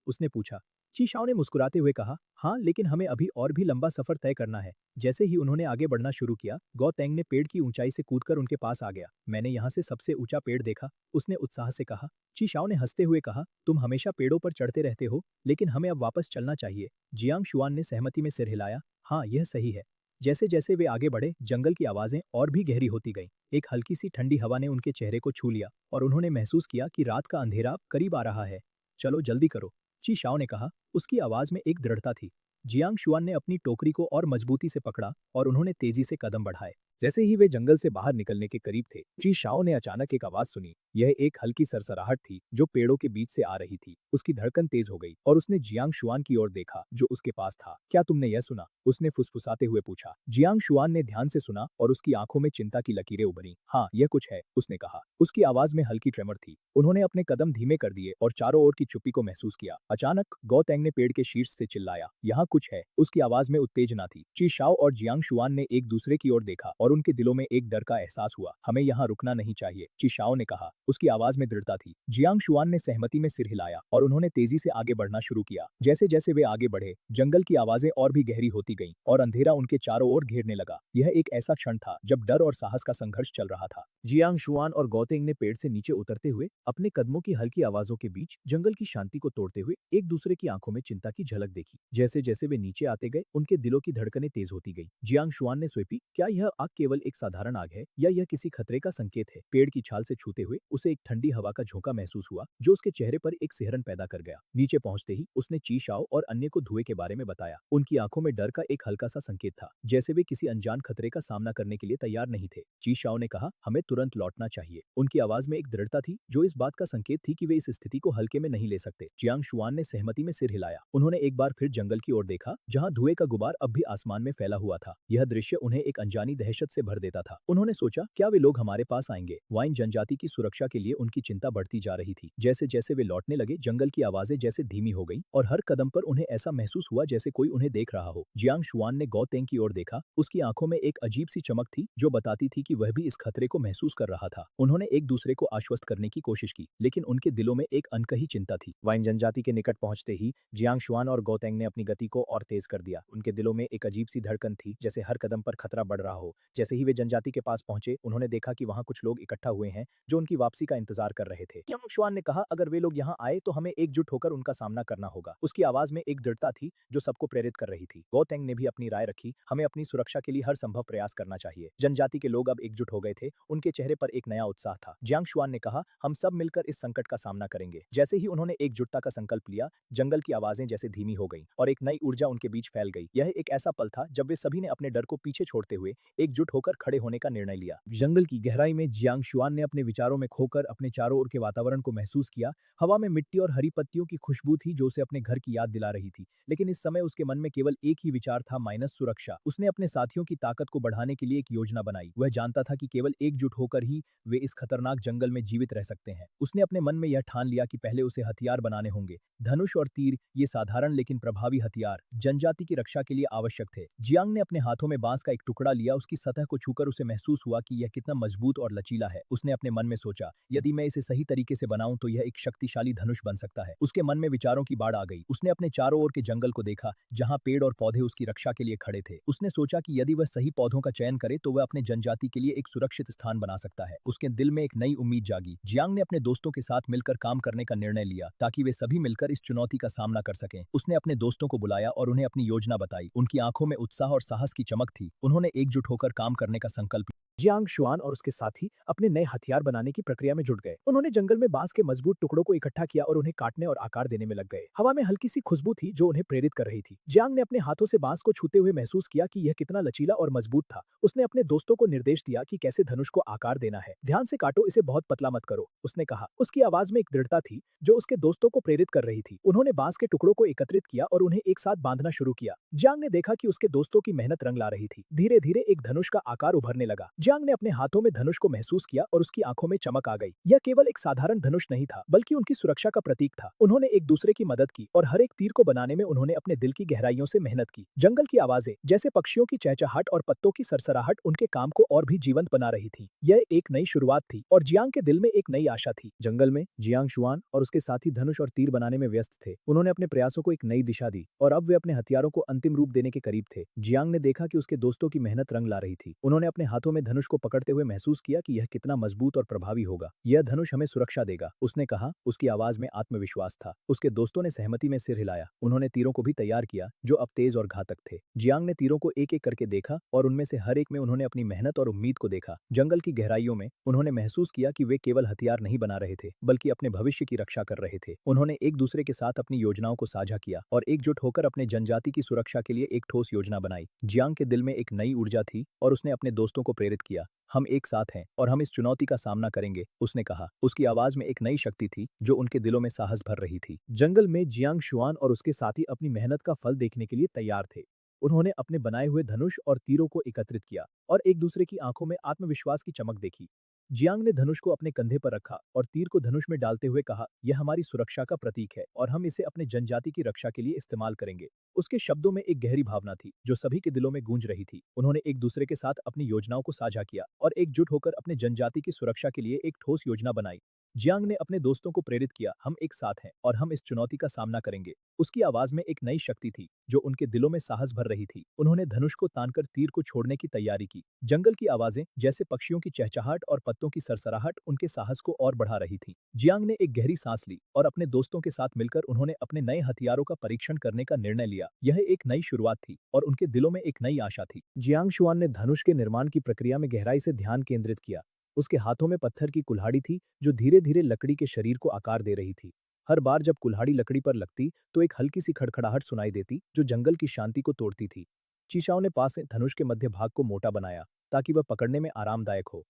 उसने पूछा। ची शाओ ने मुस्कुराते हुए कहा, हाँ लेकिन हमें अभी और भी लंबा सफर तय करना है। जैसे ही उन्होंने आगे बढ़ना शुरू किया, गौ तेंग ने पेड़ की ऊंचाई से कूदकर उनके पास आ गया। मैंने यहाँ से सबसे ऊंचा पेड़ देखा, उसने उत्साह से कहा। ची शाओ ने हंसते हुए कहा, तुम हमेशा पेड़ों पर चढ़ते रहते हो, लेकिन हमें अब वापस चलना चाहिए। जियांग शुआन ने सहमति में सिर हिलाया, हाँ यह सही है। जैसे जैसे वे आगे बढ़े, जंगल की आवाजें और भी गहरी होती गईं। एक हल्की सी ठंडी हवा ने उनके चेहरे को छू लिया और उन्होंने महसूस किया कि रात का अंधेरा अब करीब आ रहा है। चलो जल्दी करो, ची शाओ ने कहा। उसकी आवाज में एक दृढ़ता थी। जियांग शुआन ने अपनी टोकरी को और मजबूती से पकड़ा और उन्होंने तेजी से कदम बढ़ाए। जैसे ही वे जंगल से बाहर निकलने के करीब थे, ची शाओ ने अचानक एक आवाज सुनी। यह एक हल्की सरसराहट थी जो पेड़ों के बीच से आ रही थी। उसकी धड़कन तेज हो गई और उसने जियांग शुआन की ओर देखा जो उसके पास था। क्या तुमने यह सुना? उसने फुसफुसाते हुए पूछा। जियांग शुआन ने ध्यान से सुना और उसकी आंखों में चिंता की लकीरें उभरी। हाँ यह कुछ है, उसने कहा। उसकी आवाज में हल्की ट्रेमर थी। उन्होंने अपने कदम धीमे कर दिए और चारों ओर की चुप्पी को महसूस किया। अचानक गौ तेंग ने पेड़ के शीर्ष से चिल्लाया, यहाँ कुछ है। उसकी आवाज में उत्तेजना थी। ची शाओ और जियांग शुआन ने एक दूसरे की ओर देखा और उनके दिलों में एक डर का एहसास हुआ। हमें यहाँ रुकना नहीं चाहिए, ची शाओ ने कहा। उसकी आवाज में दृढ़ता थी। जियांग शुआन ने सहमति में सिर हिलाया और उन्होंने तेजी से आगे बढ़ना शुरू किया। जैसे जैसे वे आगे बढ़े, जंगल की आवाजें और भी गहरी होती गईं और अंधेरा उनके चारों ओर घेरने लगा। यह एक ऐसा क्षण था जब डर और साहस का संघर्ष चल रहा था। जियांग शुआन और गौतेंग ने पेड़ से नीचे उतरते हुए अपने कदमों की हल्की आवाजों के बीच जंगल की शांति को तोड़ते हुए एक दूसरे की आंखों में चिंता की झलक देखी। जैसे जैसे वे नीचे आते गए, उनके दिलों की धड़कनें तेज होती गई। जियांग शुआन ने सोची, क्या यह आग केवल एक साधारण आग है या यह किसी खतरे का संकेत है? पेड़ की छाल से छूते हुए उसे एक ठंडी हवा का झोंका महसूस हुआ जो उसके चेहरे पर एक सिहरन पैदा कर गया। नीचे पहुंचते ही उसने ची शाओ और अन्य को धुएं के बारे में बताया। उनकी आंखों में डर का एक हल्का सा संकेत था, जैसे वे किसी अनजान खतरे का सामना करने के लिए तैयार नहीं थे। ची शाओ ने कहा, हमें तुरंत लौटना चाहिए। उनकी आवाज में एक दृढ़ता थी जो इस बात का संकेत थी कि वे इस स्थिति को हल्के में नहीं ले सकते। जियांग शुआन ने सहमति में सिर हिलाया। उन्होंने एक बार फिर जंगल की ओर देखा जहां धुएं का गुबार अब भी आसमान में फैला हुआ था। यह दृश्य उन्हें एक अनजानी दहशत से भर देता था। उन्होंने सोचा, क्या वे लोग हमारे पास आएंगे? वाइन जनजाति की सुरक्षा के लिए उनकी चिंता बढ़ती जा रही थी। जैसे जैसे वे लौटने लगे, जंगल की आवाजें जैसे धीमी हो गईं और हर कदम पर उन्हें ऐसा महसूस हुआ जैसे कोई उन्हें देख रहा हो। जियांग शुआन ने गौ तेंग की ओर देखा। उसकी आंखों में एक अजीब सी चमक थी जो बताती थी कि वह भी इस खतरे को महसूस कर रहा था। उन्होंने एक दूसरे को आश्वस्त करने की कोशिश की, लेकिन उनके दिलों में एक अनकही चिंता थी। वाइन जनजाति के निकट पहुंचते ही जियांग शुआन और गौतेंग ने अपनी गति को और तेज कर दिया। उनके दिलों में एक अजीब सी धड़कन थी, जैसे हर कदम पर खतरा बढ़ रहा हो। जैसे ही वे जनजाति के पास पहुंचे, उन्होंने देखा कि वहां कुछ लोग इकट्ठा हुए हैं जो उनकी वापसी का इंतजार कर रहे थे। जियांग शुआन ने कहा, अगर वे लोग यहाँ आए तो हमें एकजुट होकर उनका सामना करना होगा। उसकी आवाज में एक दृढ़ता थी जो सबको प्रेरित कर रही थी। गौतेंग ने भी अपनी राय रखी, हमें अपनी सुरक्षा के लिए हर संभव प्रयास करना चाहिए। जनजाति के लोग अब एकजुट हो गए थे, उनके चेहरे पर एक नया उत्साह था। जियांग शुआन ने कहा, हम सब मिलकर इस संकट का सामना करेंगे। जैसे ही उन्होंने एकजुटता का संकल्प लिया, जंगल की आवाजें जैसे धीमी हो गईं और एक नई ऊर्जा उनके बीच फैल गई। यह एक ऐसा पल था जब वे सभी ने अपने डर को पीछे छोड़ते हुए एकजुट होकर खड़े होने का निर्णय लिया। जंगल की गहराई में जियांग शुआन ने अपने विचारों में खोकर अपने चारों ओर के वातावरण को महसूस किया। हवा में मिट्टी और हरी पत्तियों की खुशबू थी जो उसे अपने घर की याद दिला रही थी। लेकिन इस समय उसके मन में केवल एक ही विचार था, माइनस सुरक्षा। उसने अपने साथियों की ताकत को बढ़ाने के लिए एक योजना बनाई। वह जानता था कि केवल एकजुट होकर ही वे इस खतरनाक जंगल में जीवित रह सकते हैं। उसने अपने मन में यह ठान लिया कि पहले उसे हथियार बनाने होंगे। धनुष और तीर, ये साधारण लेकिन प्रभावी हथियार जनजाति की रक्षा के लिए आवश्यक थे। जियांग ने अपने हाथों में बांस का एक टुकड़ा लिया। उसकी सतह को छूकर उसे महसूस हुआ कि यह कितना मजबूत और लचीला है। उसने अपने मन में सोचा, यदि मैं इसे सही तरीके से बनाऊं तो यह एक शक्तिशाली धनुष बन सकता है। उसके मन में विचारों की बाढ़ आ गई। उसने अपने चारों ओर के जंगल को देखा जहां पेड़ और पौधे उसकी रक्षा के लिए खड़े थे। उसने सोचा कि यदि वह सही पौधों का चयन करे तो वह अपने जनजाति के लिए एक सुरक्षित स्थान बना सकता है। उसके दिल में एक नई उम्मीद जागी। जियांग ने अपने दोस्तों के साथ मिलकर काम करने का निर्णय लिया ताकि वे सभी मिलकर इस चुनौती का सामना कर सकें। उसने अपने दोस्तों को बुलाया और उन्हें अपनी योजना बताई। उनकी आंखों में उत्साह और साहस की चमक थी। उन्होंने एकजुट होकर काम करने का संकल्प लिया। जियांग शुआन और उसके साथी अपने नए हथियार बनाने की प्रक्रिया में जुट गए। उन्होंने जंगल में बांस के मजबूत टुकड़ों को इकट्ठा किया और उन्हें काटने और आकार देने में लग गए। हवा में हल्की सी खुशबू थी जो उन्हें प्रेरित कर रही थी। जियांग ने अपने हाथों से बांस को छूते हुए महसूस किया कि यह कितना लचीला और मजबूत था। उसने अपने दोस्तों को निर्देश दिया कि कैसे धनुष को आकार देना है। ध्यान से काटो, इसे बहुत पतला मत करो, उसने कहा। उसकी आवाज में एक दृढ़ता थी जो उसके दोस्तों को प्रेरित कर रही थी। उन्होंने बांस के टुकड़ों को एकत्रित किया और उन्हें एक साथ बांधना शुरू किया। जियांग ने देखा कि उसके दोस्तों की मेहनत रंग ला रही थी। धीरे धीरे एक धनुष का आकार उभरने लगा। जियांग ने अपने हाथों में धनुष को महसूस किया और उसकी आंखों में चमक आ गई। यह केवल एक साधारण धनुष नहीं था, बल्कि उनकी सुरक्षा का प्रतीक था। उन्होंने एक दूसरे की मदद की और हर एक तीर को बनाने में उन्होंने अपने दिल की गहराइयों से मेहनत की। जंगल की आवाजें, जैसे पक्षियों की चहचहाहट और पत्तों की सरसराहट, उनके काम को और भी जीवंत बना रही थी। यह एक नई शुरुआत थी और जियांग के दिल में एक नई आशा थी। जंगल में जियांग शुआन और उसके साथी धनुष और तीर बनाने में व्यस्त थे। उन्होंने अपने प्रयासों को एक नई दिशा दी और अब वे अपने हथियारों को अंतिम रूप देने के करीब थे। जियांग ने देखा कि उसके दोस्तों की मेहनत रंग ला रही थी। उन्होंने अपने हाथों में धनुष को पकड़ते हुए महसूस किया कि यह कितना मजबूत और प्रभावी होगा। यह धनुष हमें सुरक्षा देगा, उसने कहा। उसकी आवाज में आत्मविश्वास था। उसके दोस्तों ने सहमति में सिर हिलाया। उन्होंने तीरों को भी तैयार किया, जो अब तेज और घातक थे। जियांग ने तीरों को एक एक करके देखा और उनमें से हर एक में उन्होंने अपनी मेहनत और उम्मीद को देखा। जंगल की गहराइयों में उन्होंने महसूस किया कि वे केवल हथियार नहीं बना रहे थे, बल्कि अपने भविष्य की रक्षा कर रहे थे। उन्होंने एक दूसरे के साथ अपनी योजनाओं को साझा किया और एकजुट होकर अपने जनजाति की सुरक्षा के लिए एक ठोस योजना बनाई। जियांग के दिल में एक नई ऊर्जा थी और उसने अपने दोस्तों को प्रेरित किया। हम एक साथ हैं और हम इस चुनौती का सामना करेंगे, उसने कहा। उसकी आवाज में एक नई शक्ति थी जो उनके दिलों में साहस भर रही थी। जंगल में जियांग शुआन और उसके साथी अपनी मेहनत का फल देखने के लिए तैयार थे। उन्होंने अपने बनाए हुए धनुष और तीरों को एकत्रित किया और एक दूसरे की आंखों में आत्मविश्वास की चमक देखी। जियांग ने धनुष को अपने कंधे पर रखा और तीर को धनुष में डालते हुए कहा, यह हमारी सुरक्षा का प्रतीक है और हम इसे अपने जनजाति की रक्षा के लिए इस्तेमाल करेंगे। उसके शब्दों में एक गहरी भावना थी जो सभी के दिलों में गूंज रही थी। उन्होंने एक दूसरे के साथ अपनी योजनाओं को साझा किया और एकजुट होकर अपने जनजाति की सुरक्षा के लिए एक ठोस योजना बनाई। जियांग ने अपने दोस्तों को प्रेरित किया, हम एक साथ हैं और हम इस चुनौती का सामना करेंगे। उसकी आवाज में एक नई शक्ति थी जो उनके दिलों में साहस भर रही थी। उन्होंने धनुष को तानकर तीर को छोड़ने की तैयारी की। जंगल की आवाजें, जैसे पक्षियों की चहचहाहट और पत्तों की सरसराहट, उनके साहस को और बढ़ा रही थी। जियांग ने एक गहरी सांस ली और अपने दोस्तों के साथ मिलकर उन्होंने अपने नए हथियारों का परीक्षण करने का निर्णय लिया। यह एक नई शुरुआत थी और उनके दिलों में एक नई आशा थी। जियांग शुआन ने धनुष के निर्माण की प्रक्रिया में गहराई से ध्यान केंद्रित किया। उसके हाथों में पत्थर की कुल्हाड़ी थी जो धीरे धीरे लकड़ी के शरीर को आकार दे रही थी। हर बार जब कुल्हाड़ी लकड़ी पर लगती तो एक हल्की सी खड़खड़ाहट सुनाई देती जो जंगल की शांति को तोड़ती थी। चीशाओं ने पास से धनुष के मध्य भाग को मोटा बनाया ताकि वह पकड़ने में आरामदायक हो।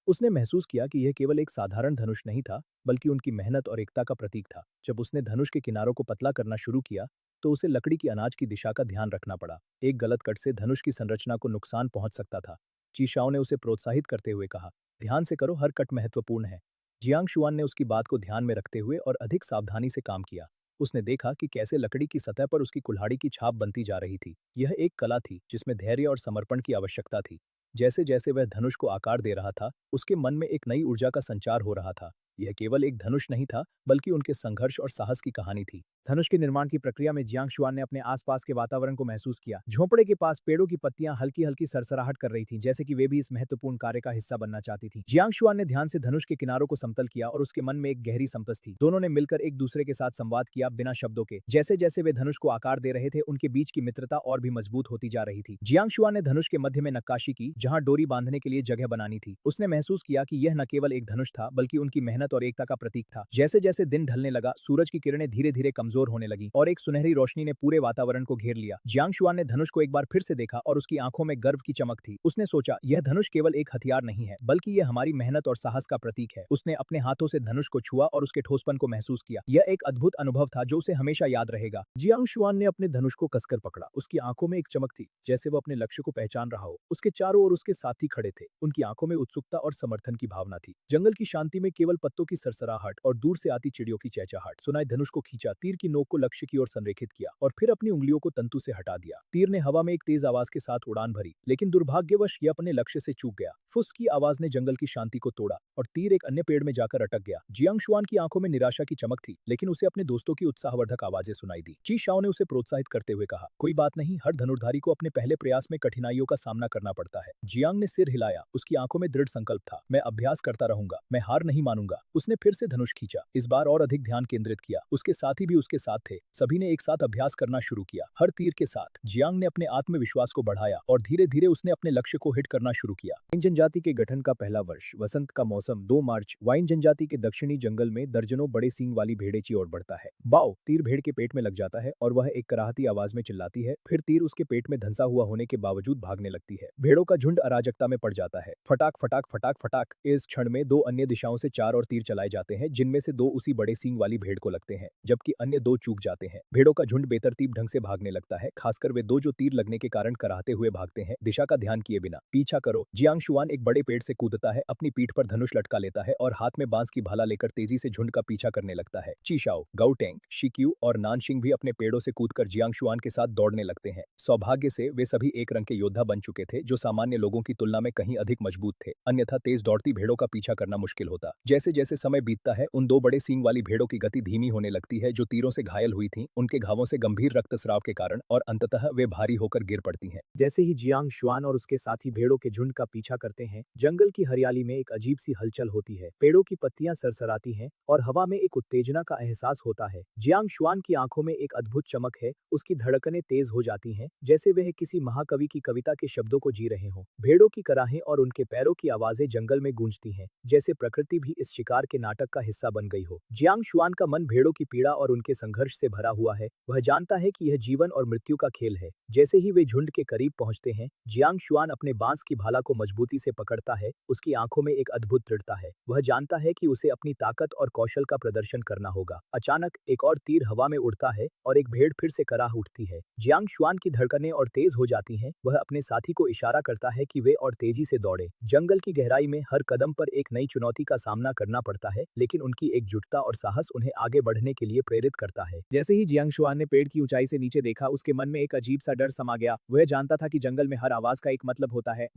उसने महसूस किया कि यह केवल एक साधारण धनुष नहीं था, बल्कि उनकी मेहनत और एकता का प्रतीक था। जब उसने धनुष के किनारों को पतला करना शुरू किया तो उसे लकड़ी की अनाज की दिशा का ध्यान रखना पड़ा। एक गलत कट से धनुष की संरचना को नुकसान पहुंच सकता था। चीशाओं ने उसे प्रोत्साहित करते हुए कहा, ध्यान से करो, हर कट महत्वपूर्ण है। जियांग शुआन ने उसकी बात को ध्यान में रखते हुए और अधिक सावधानी से काम किया। उसने देखा कि कैसे लकड़ी की सतह पर उसकी कुल्हाड़ी की छाप बनती जा रही थी। यह एक कला थी जिसमें धैर्य और समर्पण की आवश्यकता थी। जैसे जैसे वह धनुष को आकार दे रहा था, उसके मन में एक नई ऊर्जा का संचार हो रहा था। यह केवल एक धनुष नहीं था, बल्कि उनके संघर्ष और साहस की कहानी थी। धनुष के निर्माण की प्रक्रिया में जियांग शुआन ने अपने आसपास के वातावरण को महसूस किया। झोंपड़े के पास पेड़ों की पत्तियां हल्की हल्की सरसराहट कर रही थीं, जैसे कि वे भी इस महत्वपूर्ण कार्य का हिस्सा बनना चाहती थीं। जियांग शुआन ने ध्यान से धनुष के किनारों को समतल किया और उसके मन में एक गहरी संतस थी। दोनों ने मिलकर एक दूसरे के साथ संवाद किया बिना शब्दों के। जैसे जैसे वे धनुष को आकार दे रहे थे, उनके बीच की मित्रता और भी मजबूत होती जा रही थी। जियांग शुआन ने धनुष के मध्य में नक्काशी की, जहां डोरी बांधने के लिए जगह बनानी थी। उसने महसूस किया कि यह न केवल एक धनुष था, बल्कि उनकी मेहनत और एकता का प्रतीक था। जैसे जैसे दिन ढलने लगा, सूरज की किरणें धीरे धीरे कमजोर होने लगी और एक सुनहरी रोशनी ने पूरे वातावरण को घेर लिया। जियांग शुआन ने धनुष को एक बार फिर से देखा और उसकी आंखों में गर्व की चमक थी। उसने सोचा, यह धनुष केवल एक हथियार नहीं है, बल्कि यह हमारी मेहनत और साहस का प्रतीक है। उसने अपने हाथों से धनुष को छुआ और उसके ठोसपन को महसूस किया। यह एक अद्भुत अनुभव था जो उसे हमेशा याद रहेगा। जियांग शुआन ने अपने धनुष को कसकर पकड़ा। उसकी आंखों में एक चमक थी, जैसे वो अपने लक्ष्य को पहचान रहा हो। उसके चारों ओर उसके साथी खड़े थे। उनकी आंखों में उत्सुकता और समर्थन की भावना थी। जंगल की शांति में केवल पत्तों की सरसराहट और दूर से आती चिड़ियों की चहचहाट सुनाई। धनुष को खींचा, तीर की नोक को लक्ष्य की ओर संरेखित किया और फिर अपनी उंगलियों को तंतु से हटा दिया। तीर ने हवा में एक तेज आवाज के साथ उड़ान भरी, लेकिन दुर्भाग्यवश यह अपने लक्ष्य से चूक गया। फुस की आवाज ने जंगल की शांति को तोड़ा और तीर एक अन्य पेड़ में जाकर अटक गया। जियांग शुआन की आंखों में निराशा की चमक थी, लेकिन उसे अपने दोस्तों की उत्साहवर्धक आवाजें सुनाई दी। ची शाओ ने उसे प्रोत्साहित करते हुए कहा, कोई बात नहीं, हर धनुर्धारी को अपने पहले प्रयास में कठिनाइयों का सामना करना पड़ता है। जियांग ने सिर हिलाया। उसकी आंखों में दृढ़ संकल्प था, मैं अभ्यास करता रहूंगा, मैं हार नहीं मानूंगा। उसने फिर से धनुष खींचा, इस बार और अधिक ध्यान केंद्रित किया। उसके साथी भी उसके साथ थे। सभी ने एक साथ अभ्यास करना शुरू किया। हर तीर के साथ जियांग ने अपने आत्मविश्वास को बढ़ाया और धीरे धीरे उसने अपने लक्ष्य को हिट करना शुरू किया। वाइन जनजाति के गठन का पहला वर्ष, वसंत का मौसम, 2 मार्च। वाइन जनजाति के दक्षिणी जंगल में दर्जनों बड़े सींग वाली भेड़ें की ओर बढ़ता है। बाओ, तीर भेड़ के पेट में लग जाता है और वह एक कराहती आवाज में चिल्लाती है। फिर तीर उसके पेट में धंसा हुआ होने के बावजूद भागने लगती है। भेड़ों का झुंड अराजकता में पड़ जाता है। फटाक फटाक फटाक फटाक। इस क्षण में 2 अन्य दिशाओं से 4 और तीर चलाए जाते हैं, जिनमें से 2 उसी बड़े सींग वाली भेड़ को लगते हैं, जबकि अन्य अन्य दो चूक जाते हैं। भेड़ों का झुंड बेतरतीब ढंग से भागने लगता है, खासकर वे दो जो तीर लगने के कारण कराहते हुए भागते हैं, दिशा का ध्यान किए बिना। पीछा करो। जियांग शुआन एक बड़े पेड़ से कूदता है, अपनी पीठ पर धनुष लटका लेता है और हाथ में बांस की भाला लेकर तेजी से झुंड का पीछा करने लगता है। चीशाओ, गाउटेंग, शिक्यू और नानशिंग भी अपने पेड़ों से कूदकर जियांग शुआन के साथ दौड़ने लगते हैं। सौभाग्य से वे सभी एक रंग के योद्धा बन चुके थे, जो सामान्य लोगों की तुलना में कहीं अधिक मजबूत थे, अन्यथा तेज दौड़ती भेड़ों का पीछा करना मुश्किल होता। जैसे जैसे समय बीतता है, उन दो बड़े सींग वाली भेड़ों की गति धीमी होने लगती है, जो तीरों से घायल हुई थीं, उनके घावों से गंभीर रक्तस्राव के कारण, और अंततः वे भारी होकर गिर पड़ती हैं। जैसे ही जियांग शुआन और उसके साथी भेड़ों के झुंड का पीछा करते हैं, जंगल की हरियाली में एक अजीब सी हलचल होती है। पेड़ों की पत्तियां सरसराती हैं और हवा में एक उत्तेजना का एहसास होता है। जियांग शुआन की आंखों में एक अद्भुत चमक है, उसकी धड़कनें तेज हो जाती हैं, जैसे वह किसी महाकवि की कविता के शब्दों को जी रहे हों। भेड़ों की कराहें और उनके पैरों की आवाजें जंगल में गूंजती हैं, जैसे प्रकृति भी इस शिकार के नाटक का हिस्सा बन गई हो। जियांग शुआन का मन भेड़ों की पीड़ा और उनके संघर्ष से भरा हुआ है। वह जानता है कि यह जीवन और मृत्यु का खेल है। जैसे ही वे झुंड के करीब पहुंचते हैं, जियांग शुआन अपने बांस की भाला को मजबूती से पकड़ता है, उसकी आंखों में एक अद्भुत दृढ़ता है। वह जानता है कि उसे अपनी ताकत और कौशल का प्रदर्शन करना होगा। अचानक एक और तीर हवा में उड़ता है और एक भेड़ फिर से कराह उठती है। जियांग शुआन की धड़कनें और तेज हो जाती हैं। वह अपने साथी को इशारा करता है कि वे और तेजी से दौड़े। जंगल की गहराई में हर कदम पर एक नई चुनौती का सामना करना पड़ता है, लेकिन उनकी एकजुटता और साहस उन्हें आगे बढ़ने के लिए प्रेरित करता है। जैसे ही जियांग शुआन ने पेड़ की ऊंचाई से नीचे देखा, उसके मन में एक अजीब सा डर समा गया। वह जानता था कि जंगल में हर आवाज का एक मतलब होता है।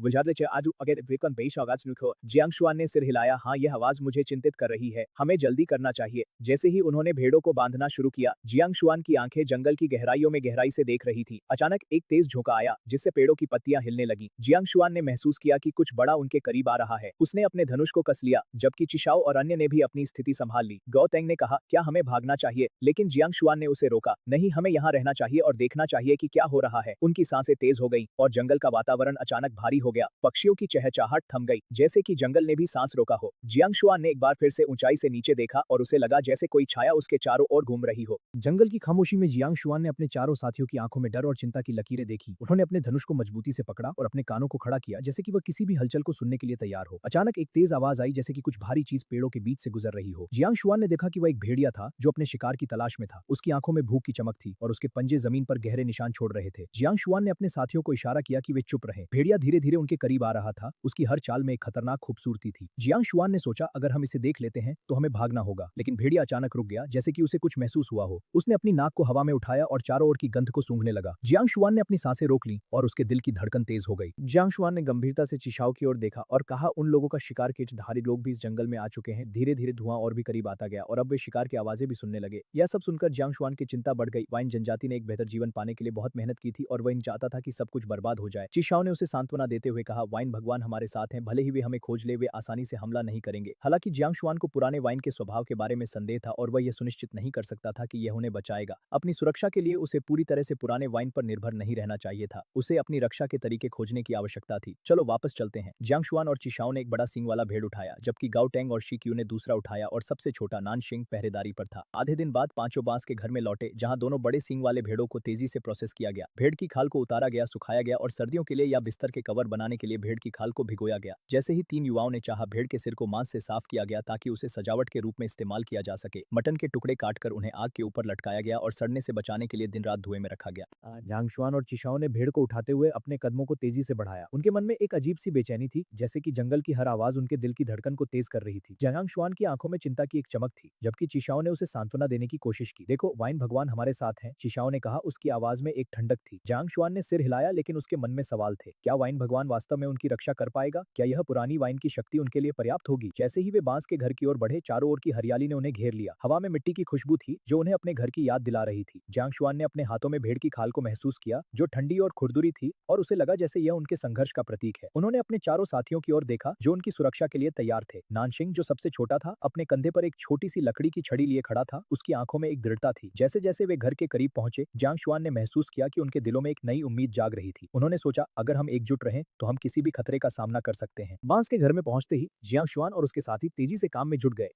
जियांग शुआन ने सिर हिलाया। हाँ, यह आवाज मुझे चिंतित कर रही है, हमें जल्दी करना चाहिए। जैसे ही उन्होंने भेड़ों को बांधना शुरू किया, जियांग शुआन की आंखें जंगल की गहराइयों में गहराई से देख रही थी। अचानक एक तेज झोंका आया, जिससे पेड़ों की पत्तियां हिलने लगी। जियांग शुआन ने महसूस किया कि कुछ बड़ा उनके करीब आ रहा है। उसने अपने धनुष को कस लिया, जबकि चिशाओ और अन्य ने भी अपनी स्थिति संभाल ली। गौतेंग ने कहा, क्या हमें भागना चाहिए? लेकिन जियांग शुआन ने उसे रोका। नहीं, हमें यहाँ रहना चाहिए और देखना चाहिए कि क्या हो रहा है। उनकी सांसें तेज हो गई और जंगल का वातावरण अचानक भारी हो गया। पक्षियों की चहचहाहट थम गई, जैसे कि जंगल ने भी सांस रोका हो। जियांग शुआन ने एक बार फिर से ऊंचाई से नीचे देखा और उसे लगा जैसे कोई छाया उसके चारों ओर घूम रही हो। जंगल की खामोशी में जियांग शुआन ने अपने चारों साथियों की आंखों में डर और चिंता की लकीरें देखी। उन्होंने अपने धनुष को मजबूती से पकड़ा और अपने कानों को खड़ा किया, जैसे कि वह किसी भी हलचल को सुनने के लिए तैयार हो। अचानक एक तेज आवाज आई, जैसे कि कुछ भारी चीज पेड़ों के बीच से गुजर रही हो। जियांग शुआन ने देखा कि वह एक भेड़िया था, जो अपने शिकार की तलाश में था। उसकी आंखों में भूख की चमक थी और उसके पंजे जमीन पर गहरे निशान छोड़ रहे थे। जियांग शुआन ने अपने साथियों को इशारा किया कि वे चुप रहें। भेड़िया धीरे धीरे उनके करीब आ रहा था। उसकी हर चाल में एक खतरनाक खूबसूरती थी। जियांग शुआन ने सोचा, अगर हम इसे देख लेते हैं तो हमें भागना होगा। लेकिन भेड़िया अचानक रुक गया, जैसे कि उसे कुछ महसूस हुआ हो। उसने अपनी नाक को हवा में उठाया और चारों ओर की गंध को सूंघने लगा। जियांग शुआन ने अपनी सांसें रोक ली और उसके दिल की धड़कन तेज हो गई। जियांग शुआन ने गंभीरता से चिशाओ की ओर देखा और कहा, उन लोगों का शिकार केचधारी लोग भी इस जंगल में आ चुके हैं। धीरे धीरे धुआं और भी करीब आता गया और अब वे शिकार की आवाजें भी सुनने लगे। यह सब सुनकर जियांग शुआन की चिंता बढ़ गई। वाइन जनजाति ने एक बेहतर जीवन पाने के लिए बहुत मेहनत की थी और वह चाहता था कि सब कुछ बर्बाद हो जाए। चिशाओ ने उसे सांत्वना देते हुए कहा, वाइन भगवान हमारे साथ हैं, भले ही वे हमें खोज ले, वे आसानी से हमला नहीं करेंगे। हालांकि जियांग शुआन को पुराने वाइन के स्वभाव के बारे में संदेह था और वह यह सुनिश्चित नहीं कर सकता था कि यह उन्हें बचाएगा। अपनी सुरक्षा के लिए उसे पूरी तरह से पुराने वाइन पर निर्भर नहीं रहना चाहिए था। उसे अपनी रक्षा के तरीके खोजने की आवश्यकता थी। चलो वापस चलते हैं। जियांग शुआन और चिशाओ ने एक बड़ा सींग वाला भेड़ उठाया, जबकि गाउटेंग और शिक्यू ने दूसरा उठाया और सबसे छोटा नानशिंग पहरेदारी पर था। आधे दिन बाद पांचों बांस के घर में लौटे, जहां दोनों बड़े सींग वाले भेड़ों को तेजी से प्रोसेस किया गया। भेड़ की खाल को उतारा गया, सुखाया गया और सर्दियों के लिए या बिस्तर के कवर बनाने के लिए भेड़ की खाल को भिगोया गया। जैसे ही तीन युवाओं ने चाहा, भेड़ के सिर को मांस से साफ किया गया ताकि उसे सजावट के रूप में इस्तेमाल किया जा सके। मटन के टुकड़े काटकर उन्हें आग के ऊपर लटकाया गया और सड़ने से बचाने के लिए दिन रात धुएं में रखा गया। जियांग शुआन और चिशाओ ने भेड़ को उठाते हुए अपने कदमों को तेजी से बढ़ाया। उनके मन में एक अजीब सी बेचैनी थी, जैसे कि जंगल की हर आवाज उनके दिल की धड़कन को तेज कर रही थी। जियांग शुआन की आंखों में चिंता की एक चमक थी, जबकि चिशाओ ने उसे सांत्वना देने की कोशिश की। देखो, वाइन भगवान हमारे साथ हैं, चिशाओ ने कहा। उसकी आवाज में एक ठंडक थी। जियांग शुआन ने सिर हिलाया, लेकिन उसके मन में सवाल थे। क्या वाइन भगवान वास्तव में उनकी रक्षा कर पाएगा? क्या यह पुरानी वाइन की शक्ति उनके लिए पर्याप्त होगी? जैसे ही वे बांस के घर की ओर बढ़े, चारों ओर की हरियाली ने उन्हें घेर लिया। हवा में मिट्टी की खुशबू थी, जो उन्हें अपने घर की याद दिला रही थी। जियांग शुआन ने अपने हाथों में भेड़ की खाल को महसूस किया, जो ठंडी और खुरदुरी थी, और उसे लगा जैसे यह उनके संघर्ष का प्रतीक है। उन्होंने अपने चारों साथियों की ओर देखा, जो उनकी सुरक्षा के लिए तैयार थे। नानशिंग, जो सबसे छोटा था, अपने कंधे पर एक छोटी सी लकड़ी की छड़ी लिए खड़ा था। उसकी आंखों में एक दृढ़ता थी। जैसे जैसे वे घर के करीब पहुंचे, जियांग शुआन ने महसूस किया कि उनके दिलों में एक नई उम्मीद जाग रही थी। उन्होंने सोचा, अगर हम एकजुट रहें तो हम किसी भी खतरे का सामना कर सकते हैं। बांस के घर में पहुंचते ही जियांग शुआन और उसके साथी तेजी से काम में जुट गए।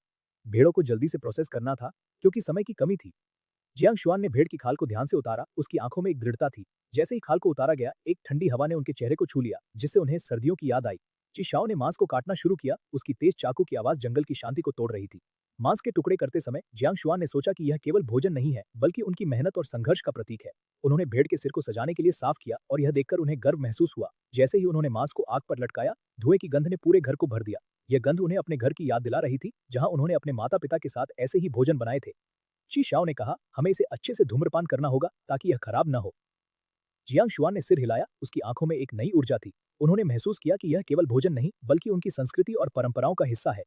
भेड़ों को जल्दी से प्रोसेस करना था, क्योंकि समय की कमी थी। जियांग शुआन ने भेड़ की खाल को ध्यान से उतारा। उसकी आंखों में एक दृढ़ता थी। जैसे ही खाल को उतारा गया, एक ठंडी हवा ने उनके चेहरे को छू लिया, जिससे उन्हें सर्दियों की याद आई। चिशाओ ने मांस को काटना शुरू किया। उसकी तेज चाकू की आवाज जंगल की शांति को तोड़ रही थी। मांस के टुकड़े करते समय जियांग शुआन ने सोचा कि यह केवल भोजन नहीं है बल्कि उनकी मेहनत और संघर्ष का प्रतीक है। उन्होंने भेड़ के सिर को सजाने के लिए साफ किया और यह देखकर उन्हें गर्व महसूस हुआ। जैसे ही उन्होंने मांस को आग पर लटकाया, धुएं की गंध ने पूरे घर को भर दिया। यह गंध उन्हें अपने घर की याद दिला रही थी, जहां उन्होंने अपने माता पिता के साथ ऐसे ही भोजन बनाए थे। ची शाओ ने कहा, हमें इसे अच्छे से धूम्रपान करना होगा ताकि यह खराब न हो। जियांग शुआन ने सिर हिलाया, उसकी आंखों में एक नई ऊर्जा थी। उन्होंने महसूस किया कि यह केवल भोजन नहीं बल्कि उनकी संस्कृति और परंपराओं का हिस्सा है।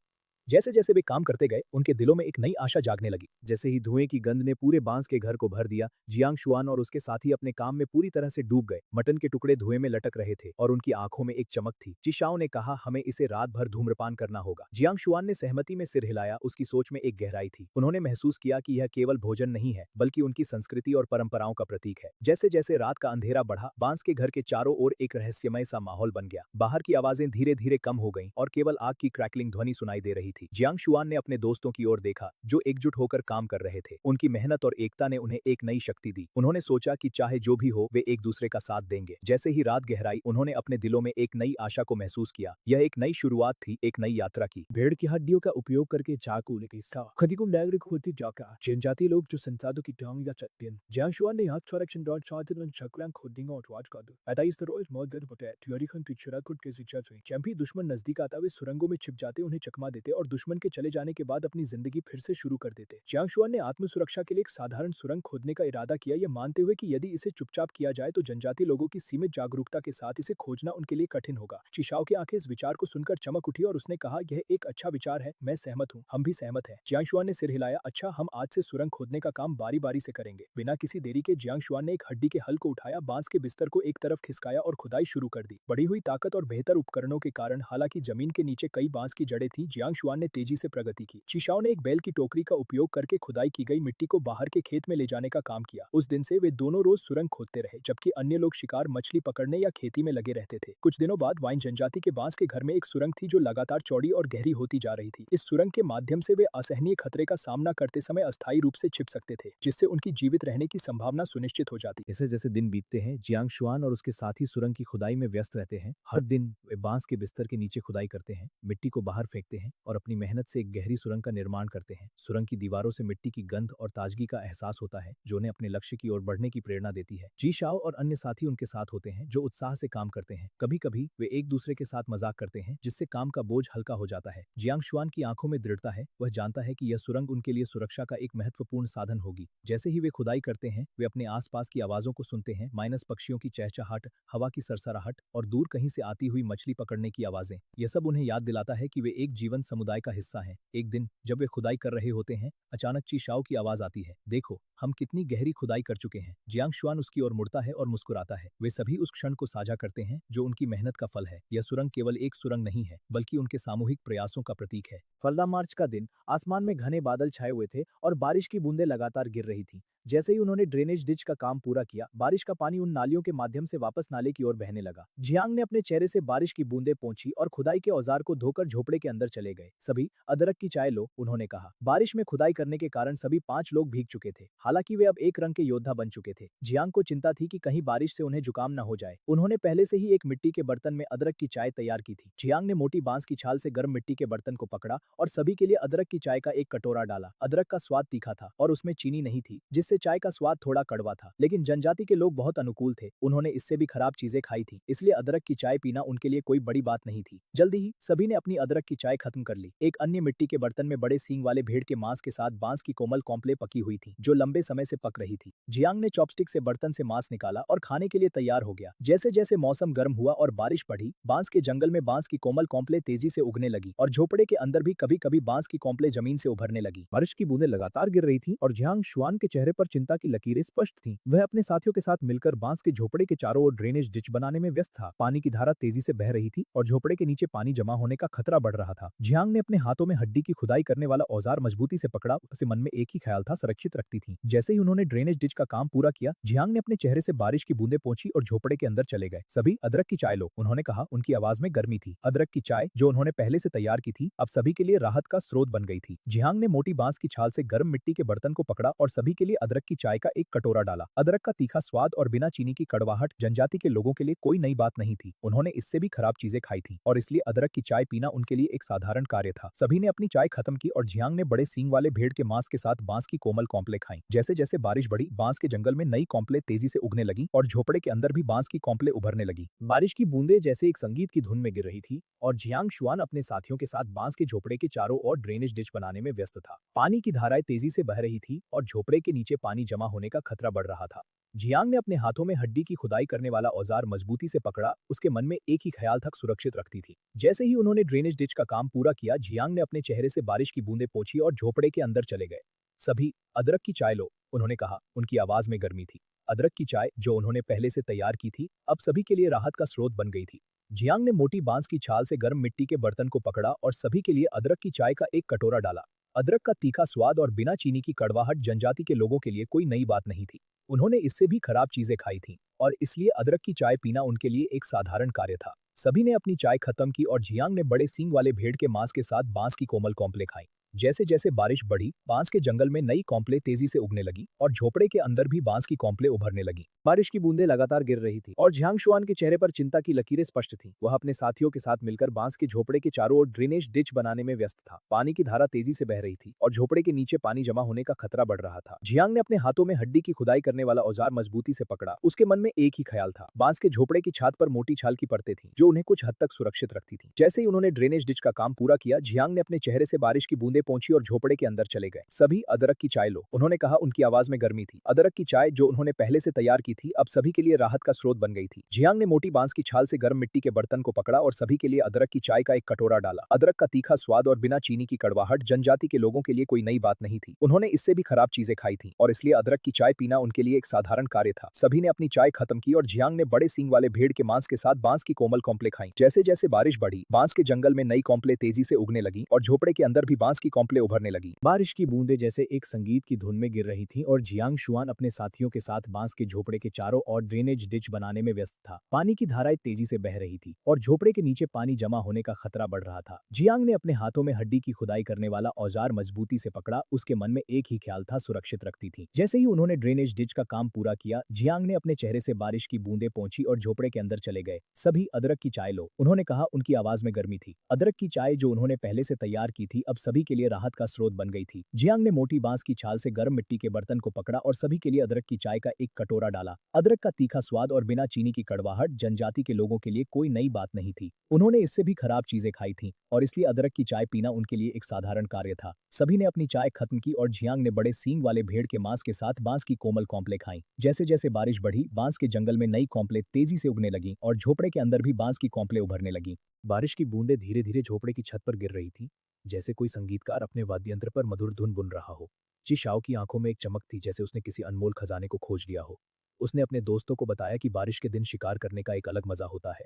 जैसे जैसे वे काम करते गए, उनके दिलों में एक नई आशा जागने लगी। जैसे ही धुएं की गंध ने पूरे बांस के घर को भर दिया, जियांग शुआन और उसके साथी अपने काम में पूरी तरह से डूब गए। मटन के टुकड़े धुएं में लटक रहे थे और उनकी आंखों में एक चमक थी। चिशाओ ने कहा, हमें इसे रात भर धूम्रपान करना होगा। जियांग शुआन ने सहमति में सिर हिलाया, उसकी सोच में एक गहराई थी। उन्होंने महसूस किया कि यह केवल भोजन नहीं है बल्कि उनकी संस्कृति और परंपराओं का प्रतीक है। जैसे जैसे रात का अंधेरा बढ़ा, बांस के घर के चारों ओर एक रहस्यमय सा माहौल बन गया। बाहर की आवाजें धीरे धीरे कम हो गईं और केवल आग की क्रैकलिंग ध्वनि सुनाई दे रही थी। जियांग शुआन ने अपने दोस्तों की ओर देखा, जो एकजुट होकर काम कर रहे थे। उनकी मेहनत और एकता ने उन्हें एक नई शक्ति दी। उन्होंने सोचा कि चाहे जो भी हो, वे एक दूसरे का साथ देंगे। जैसे ही रात गहराई, उन्होंने अपने दिलों में एक नई आशा को महसूस किया। यह एक नई शुरुआत थी, एक नई यात्रा की। भेड़ की हड्डियों का उपयोग करके चाकू लेके खदिगुम डायरेक्ट होती जाका जनजातीय लोग जो संसाधों की टांग या चटपियन Jiang Xuan ne hat 2013 Chaklang खोदिंग और ट्वाज का दो अदाइस द रोज मॉडल बटे थियोरिकन पिक्चर खुद के शिक्षा हुई। चैंपी दुश्मन नजदीक आता वे सुरंगों में छिप जाते, उन्हें चकमा देते और दुश्मन के चले जाने के बाद अपनी जिंदगी फिर से शुरू कर देते। जियांग शुआन ने आत्म सुरक्षा के लिए एक साधारण सुरंग खोदने का इरादा किया, यह मानते हुए कि यदि इसे चुपचाप किया जाए तो जनजातीय लोगों की सीमित जागरूकता के साथ इसे खोजना उनके लिए कठिन होगा। चिशाओ की आंखें इस विचार को सुनकर चमक उठी और उसने कहा, यह एक अच्छा विचार है, मैं सहमत हूँ, हम भी सहमत हैं। जियांग शुआन ने सिर हिलाया, अच्छा, हम आज से सुरंग खोदने का काम बारी बारी से करेंगे। बिना किसी देरी के जियांग शुआन ने एक हड्डी के हल को उठाया, बांस के बिस्तर को एक तरफ खिसकाया और खुदाई शुरू कर दी। बढ़ी हुई ताकत और बेहतर उपकरणों के कारण हालांकि जमीन के नीचे कई बांस की जड़ें थीं, जियांग शुआन ने तेजी से प्रगति की। चिशाओ ने एक बैल की टोकरी का उपयोग करके खुदाई की गई मिट्टी को बाहर के खेत में ले जाने का काम किया। उस दिन से वे दोनों रोज सुरंग खोदते रहे, जबकि अन्य लोग शिकार, मछली पकड़ने या खेती में लगे रहते थे। कुछ दिनों बाद वाइन जनजाति के बांस के घर में एक सुरंग थी जो लगातार चौड़ी और गहरी होती जा रही थी। इस सुरंग के माध्यम से वे असहनीय खतरे का सामना करते समय अस्थायी रूप से छिप सकते थे, जिससे उनकी जीवित रहने की संभावना सुनिश्चित हो जाती। जैसे जैसे दिन बीतते हैं, जियांग शुआन और उसके साथी सुरंग की खुदाई में व्यस्त रहते हैं। हर दिन वे बांस के बिस्तर के नीचे खुदाई करते हैं, मिट्टी को बाहर फेंकते हैं और अपनी मेहनत से एक गहरी सुरंग का निर्माण करते हैं। सुरंग की दीवारों से मिट्टी की गंध और ताजगी का एहसास होता है, जो उन्हें अपने लक्ष्य की ओर बढ़ने की प्रेरणा देती है। जी शाओ और अन्य साथी उनके साथ होते हैं, जो उत्साह से काम करते हैं। कभी कभी वे एक दूसरे के साथ मजाक करते हैं, जिससे काम का बोझ हल्का हो जाता है। जियांग शुआन की आंखों में दृढ़ता है, वह जानता है कि यह सुरंग उनके लिए सुरक्षा का एक महत्वपूर्ण साधन होगी। जैसे ही वे खुदाई करते हैं, वे अपने आसपास की आवाजों को सुनते हैं, माइनस पक्षियों की चहचहाट, हवा की सरसराहट और दूर कहीं से आती हुई मछली पकड़ने की आवाजें। यह सब उन्हें याद दिलाता है कि वे एक जीवन समुदाय का हिस्सा हैं। एक दिन जब वे खुदाई कर रहे होते हैं, अचानक ची शाओ की आवाज आती है, देखो, हम कितनी गहरी खुदाई कर चुके हैं। जियांग शुआन उसकी ओर मुड़ता है और मुस्कुराता है। वे सभी उस क्षण को साझा करते हैं जो उनकी मेहनत का फल है। यह सुरंग केवल एक सुरंग नहीं है, बल्कि उनके सामूहिक प्रयासों का प्रतीक है। फलदा मार्च का दिन, आसमान में घने बादल छाए हुए थे और बारिश की बूंदें लगातार गिर रही थीं। जैसे ही उन्होंने ड्रेनेज डिच का काम पूरा किया, बारिश का पानी उन नालियों के माध्यम से वापस नाले की ओर बहने लगा। जियांग ने अपने चेहरे से बारिश की बूंदें पोंछी और खुदाई के औजार को धोकर झोपड़े के अंदर चले गए। सभी अदरक की चाय लो, उन्होंने कहा। बारिश में खुदाई करने के कारण सभी 5 लोग भीग चुके थे, हालांकि वे अब एक रंग के योद्धा बन चुके थे। जियांग को चिंता थी कि कहीं बारिश से उन्हें जुकाम न हो जाए। उन्होंने पहले से ही एक मिट्टी के बर्तन में अदरक की चाय तैयार की थी। जियांग ने मोटी बांस की छाल से गर्म मिट्टी के बर्तन को पकड़ा और सभी के लिए अदरक की चाय का एक कटोरा डाला। अदरक का स्वाद तीखा था और उसमें चीनी नहीं थी, जिससे चाय का स्वाद थोड़ा कड़वा था, लेकिन जनजाति के लोग बहुत अनुकूल थे। उन्होंने इससे भी खराब चीजें खाई थी, इसलिए अदरक की चाय पीना उनके लिए कोई बड़ी बात नहीं थी। जल्दी ही सभी ने अपनी अदरक की चाय खत्म कर ली। एक अन्य मिट्टी के बर्तन में बड़े सींग वाले भेड़ के मांस के साथ बांस की कोमल कॉम्प्ले पकी हुई थी, जो लंबे समय से पक रही थी। जियांग ने चॉपस्टिक से बर्तन से मांस निकाला और खाने के लिए तैयार हो गया। जैसे जैसे मौसम गर्म हुआ और बारिश बढ़ी, बांस के जंगल में बांस की कोमल कॉम्प्ले तेजी से उगने लगी और झोपड़े के अंदर भी कभी कभी बांस की कॉम्प्ले जमीन से उभरने लगी। बारिश की बूंदें लगातार गिर रही थी और जियांग शुआन के चेहरे पर चिंता की लकीरें स्पष्ट थीं। वह अपने साथियों के साथ मिलकर बांस के झोपड़े के चारों ओर ड्रेनेज डिच बनाने में व्यस्त था। पानी की धारा तेजी से बह रही थी और झोपड़े के नीचे पानी जमा होने का खतरा बढ़ रहा था। जियांग ने अपने हाथों में हड्डी की खुदाई करने वाला औजार मजबूती से पकड़ा। उसे मन में एक ही ख्याल था, सुरक्षित रखती थी। जैसे ही उन्होंने ड्रेनेज डिच का काम पूरा किया, जियांग ने अपने चेहरे से बारिश की बूंदें पोंछी और झोपड़े के अंदर चले गए। सभी अदरक की चाय लो, उन्होंने कहा। उनकी आवाज में गर्मी थी। अदरक की चाय, जो उन्होंने पहले से तैयार की थी, अब सभी के लिए राहत का स्रोत बन गई थी। जियांग ने मोटी बांस की छाल से गर्म मिट्टी के बर्तन को पकड़ा और सभी के लिए अदरक की चाय का एक कटोरा डाला। अदरक का तीखा स्वाद और बिना चीनी की कड़वाहट जनजाति के लोगों के लिए कोई नई बात नहीं थी। उन्होंने इससे भी खराब चीजें खाई थी और इसलिए अदरक की चाय पीना उनके लिए एक साधारण कार्य आगे था। सभी ने अपनी चाय खत्म की और जियांग ने बड़े सींग वाले भेड़ के मांस के साथ बांस की कोमल कॉम्प्ले खाई। जैसे जैसे बारिश बढ़ी, बांस के जंगल में नई कॉम्प्ले तेजी से उगने लगी और झोपड़े के अंदर भी बांस की कॉम्प्ले उभरने लगी। बारिश की बूंदें जैसे एक संगीत की धुन में गिर रही थी और जियांग शुआन अपने साथियों के साथ बांस के झोपड़े के चारों ओर ड्रेनेज डिच बनाने में व्यस्त था। पानी की धाराएं तेजी से बह रही थी और झोपड़े के नीचे पानी जमा होने का खतरा बढ़ रहा था। जियांग ने अपने हाथों में हड्डी की खुदाई करने वाला औजार मजबूती से पकड़ा। उसके मन में एक ही ख्याल था, सुरक्षित रखती थी। जैसे ही उन्होंने ड्रेनेज डिच का काम पूरा किया, जियांग ने अपने चेहरे से बारिश की बूंदें पोंछी और झोपड़े के अंदर चले गए। सभी, अदरक की चाय लो, उन्होंने कहा। उनकी आवाज में गर्मी थी। अदरक की चाय, जो उन्होंने पहले से तैयार की थी, अब सभी के लिए राहत का स्रोत बन गई थी। जियांग ने मोटी बांस की छाल से गर्म मिट्टी के बर्तन को पकड़ा और सभी के लिए अदरक की चाय का एक कटोरा डाला। अदरक का तीखा स्वाद और बिना चीनी की कड़वाहट जनजाति के लोगों के लिए कोई नई बात नहीं थी। उन्होंने इससे भी खराब चीजें खाई थीं और इसलिए अदरक की चाय पीना उनके लिए एक साधारण कार्य था। सभी ने अपनी चाय खत्म की और जियांग ने बड़े सींग वाले भेड़ के मांस के साथ बांस की कोमल कॉम्प्ले खाई। जैसे जैसे बारिश बढ़ी, बांस के जंगल में नई कॉम्प्ले तेजी से उगने लगी और झोपड़े के अंदर भी बांस की कॉम्प्ले उभरने लगी। बारिश की बूंदें लगातार गिर रही थी और जियांग शुआन के चेहरे पर चिंता की लकीरें स्पष्ट थीं। वह अपने साथियों के साथ मिलकर बांस के झोपड़े के चारों ओर ड्रेनेज डिच बनाने में व्यस्त था। पानी की धारा तेजी से बह रही थी और झोपड़े के नीचे पानी जमा होने का खतरा बढ़ रहा था। जियांग ने अपने हाथों में हड्डी की खुदाई करने वाला औजार मजबूती से पकड़ा। उसके मन में एक ही ख्याल था, बांस के झोपड़े की छात पर मोटी छाल की परतें थीं, जो उन्हें कुछ हद तक सुरक्षित रखती थीं। जैसे ही उन्होंने ड्रेनेज डिच का काम पूरा किया, जियांग ने अपने चेहरे से बारिश की बूंदें पोंछी और झोपड़े के अंदर चले गए। सभी, अदरक की चाय लो, उन्होंने कहा। उनकी आवाज में गर्मी थी। अदरक की चाय, जो उन्होंने पहले से तैयार की थी, अब सभी के लिए राहत का स्रोत बन गई थी। जियांग ने मोटी बांस की छाल से गर्म मिट्टी के बर्तन को पकड़ा और सभी के लिए अदरक की चाय का एक कटोरा डाला। अदरक का तीखा स्वाद और बिना चीनी की कड़वाहट जनजाति के लोगों के लिए कोई नई बात नहीं थी। उन्होंने इससे भी खराब चीजें खाई थीं और इसलिए अदरक की चाय पीना उनके लिए एक साधारण कार्य था। सभी ने अपनी चाय खत्म की और जियांग ने बड़े सींग वाले भेड़ के मांस के साथ बांस की कोमल कॉम्प्ले खाई। जैसे जैसे बारिश बढ़ी, बांस के जंगल में नई कॉम्प्ले तेजी से उगने लगी और झोपड़े के अंदर भी बांस की कॉम्प्ले उभरने लगी। बारिश की बूंदें जैसे एक संगीत की धुन में गिर रही थीं और जियांग शुआन अपने साथियों के साथ बांस के झोपड़े के चारों ओर ड्रेनेज डिच बनाने में व्यस्त था। पानी की धाराएं तेजी से बह रही थी और झोपड़े के नीचे पानी जमा होने का खतरा बढ़ रहा था। जियांग ने अपने हाथों में हड्डी की खुदाई करने वाला औजार मजबूती से पकड़ा। उसके मन में एक ही ख्याल था, सुरक्षित रखती थी। जैसे ही उन्होंने ड्रेनेज डिच का काम पूरा किया, जियांग ने अपने चेहरे से बारिश की बूंदें पोंछी और झोपड़े के अंदर चले गए। सभी, अदरक की चाय लो, उन्होंने कहा। उनकी आवाज में गर्मी थी। अदरक की चाय, जो उन्होंने पहले से तैयार की थी, अब सभी के लिए राहत का स्रोत बन गई थी। जियांग ने मोटी बांस की छाल से गर्म मिट्टी के बर्तन को पकड़ा और सभी के लिए अदरक की चाय का एक कटोरा डाला। अदरक का तीखा स्वाद और बिना चीनी की कड़वाहट जनजाति के लोगों के लिए कोई नई बात नहीं थी। उन्होंने इससे भी खराब चीजें खाई थीं और इसलिए अदरक की चाय पीना उनके लिए एक साधारण कार्य था। सभी ने अपनी चाय खत्म की और जियांग ने बड़े सींग वाले भेड़ के मांस के साथ बांस की कोमल कॉम्प्ले खाई। जैसे जैसे बारिश बढ़ी, बांस के जंगल में नई कॉम्प्ले तेजी से उगने लगी और झोपड़े के अंदर भी बांस की कॉम्प्ले उभरने लगी। बारिश की बूंदें धीरे धीरे झोपड़े की छत पर गिर रही थी, जैसे कोई संगीतकार अपने वाद्य यंत्र पर मधुर धुन बुन रहा हो। जी शाओ की आंखों में एक चमक थी, जैसे उसने किसी अनमोल खजाने को खोज लिया हो। उसने अपने दोस्तों को बताया कि बारिश के दिन शिकार करने का एक अलग मजा होता है।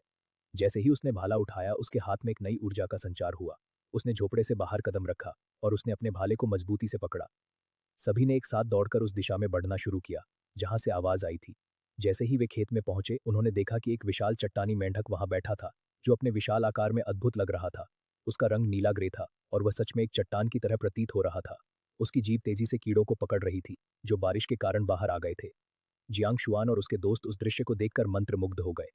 जैसे ही उसने भाला उठाया, उसके हाथ में एक नई ऊर्जा का संचार हुआ। उसने झोपड़े से बाहर कदम रखा और उसने अपने भाले को मजबूती से पकड़ा। सभी ने एक साथ दौड़कर उस दिशा में बढ़ना शुरू किया जहां से आवाज आई थी। जैसे ही वे खेत में पहुंचे, उन्होंने देखा कि एक विशाल चट्टानी मेंढक वहां बैठा था, जो अपने विशाल आकार में अद्भुत लग रहा था। उसका रंग नीला ग्रे था और वह सच में एक चट्टान की तरह प्रतीत हो रहा था। उसकी जीभ तेजी से कीड़ों को पकड़ रही थी, जो बारिश के कारण बाहर आ गए थे। जियांग शुआन और उसके दोस्त उस दृश्य को देखकर मंत्रमुग्ध हो गए।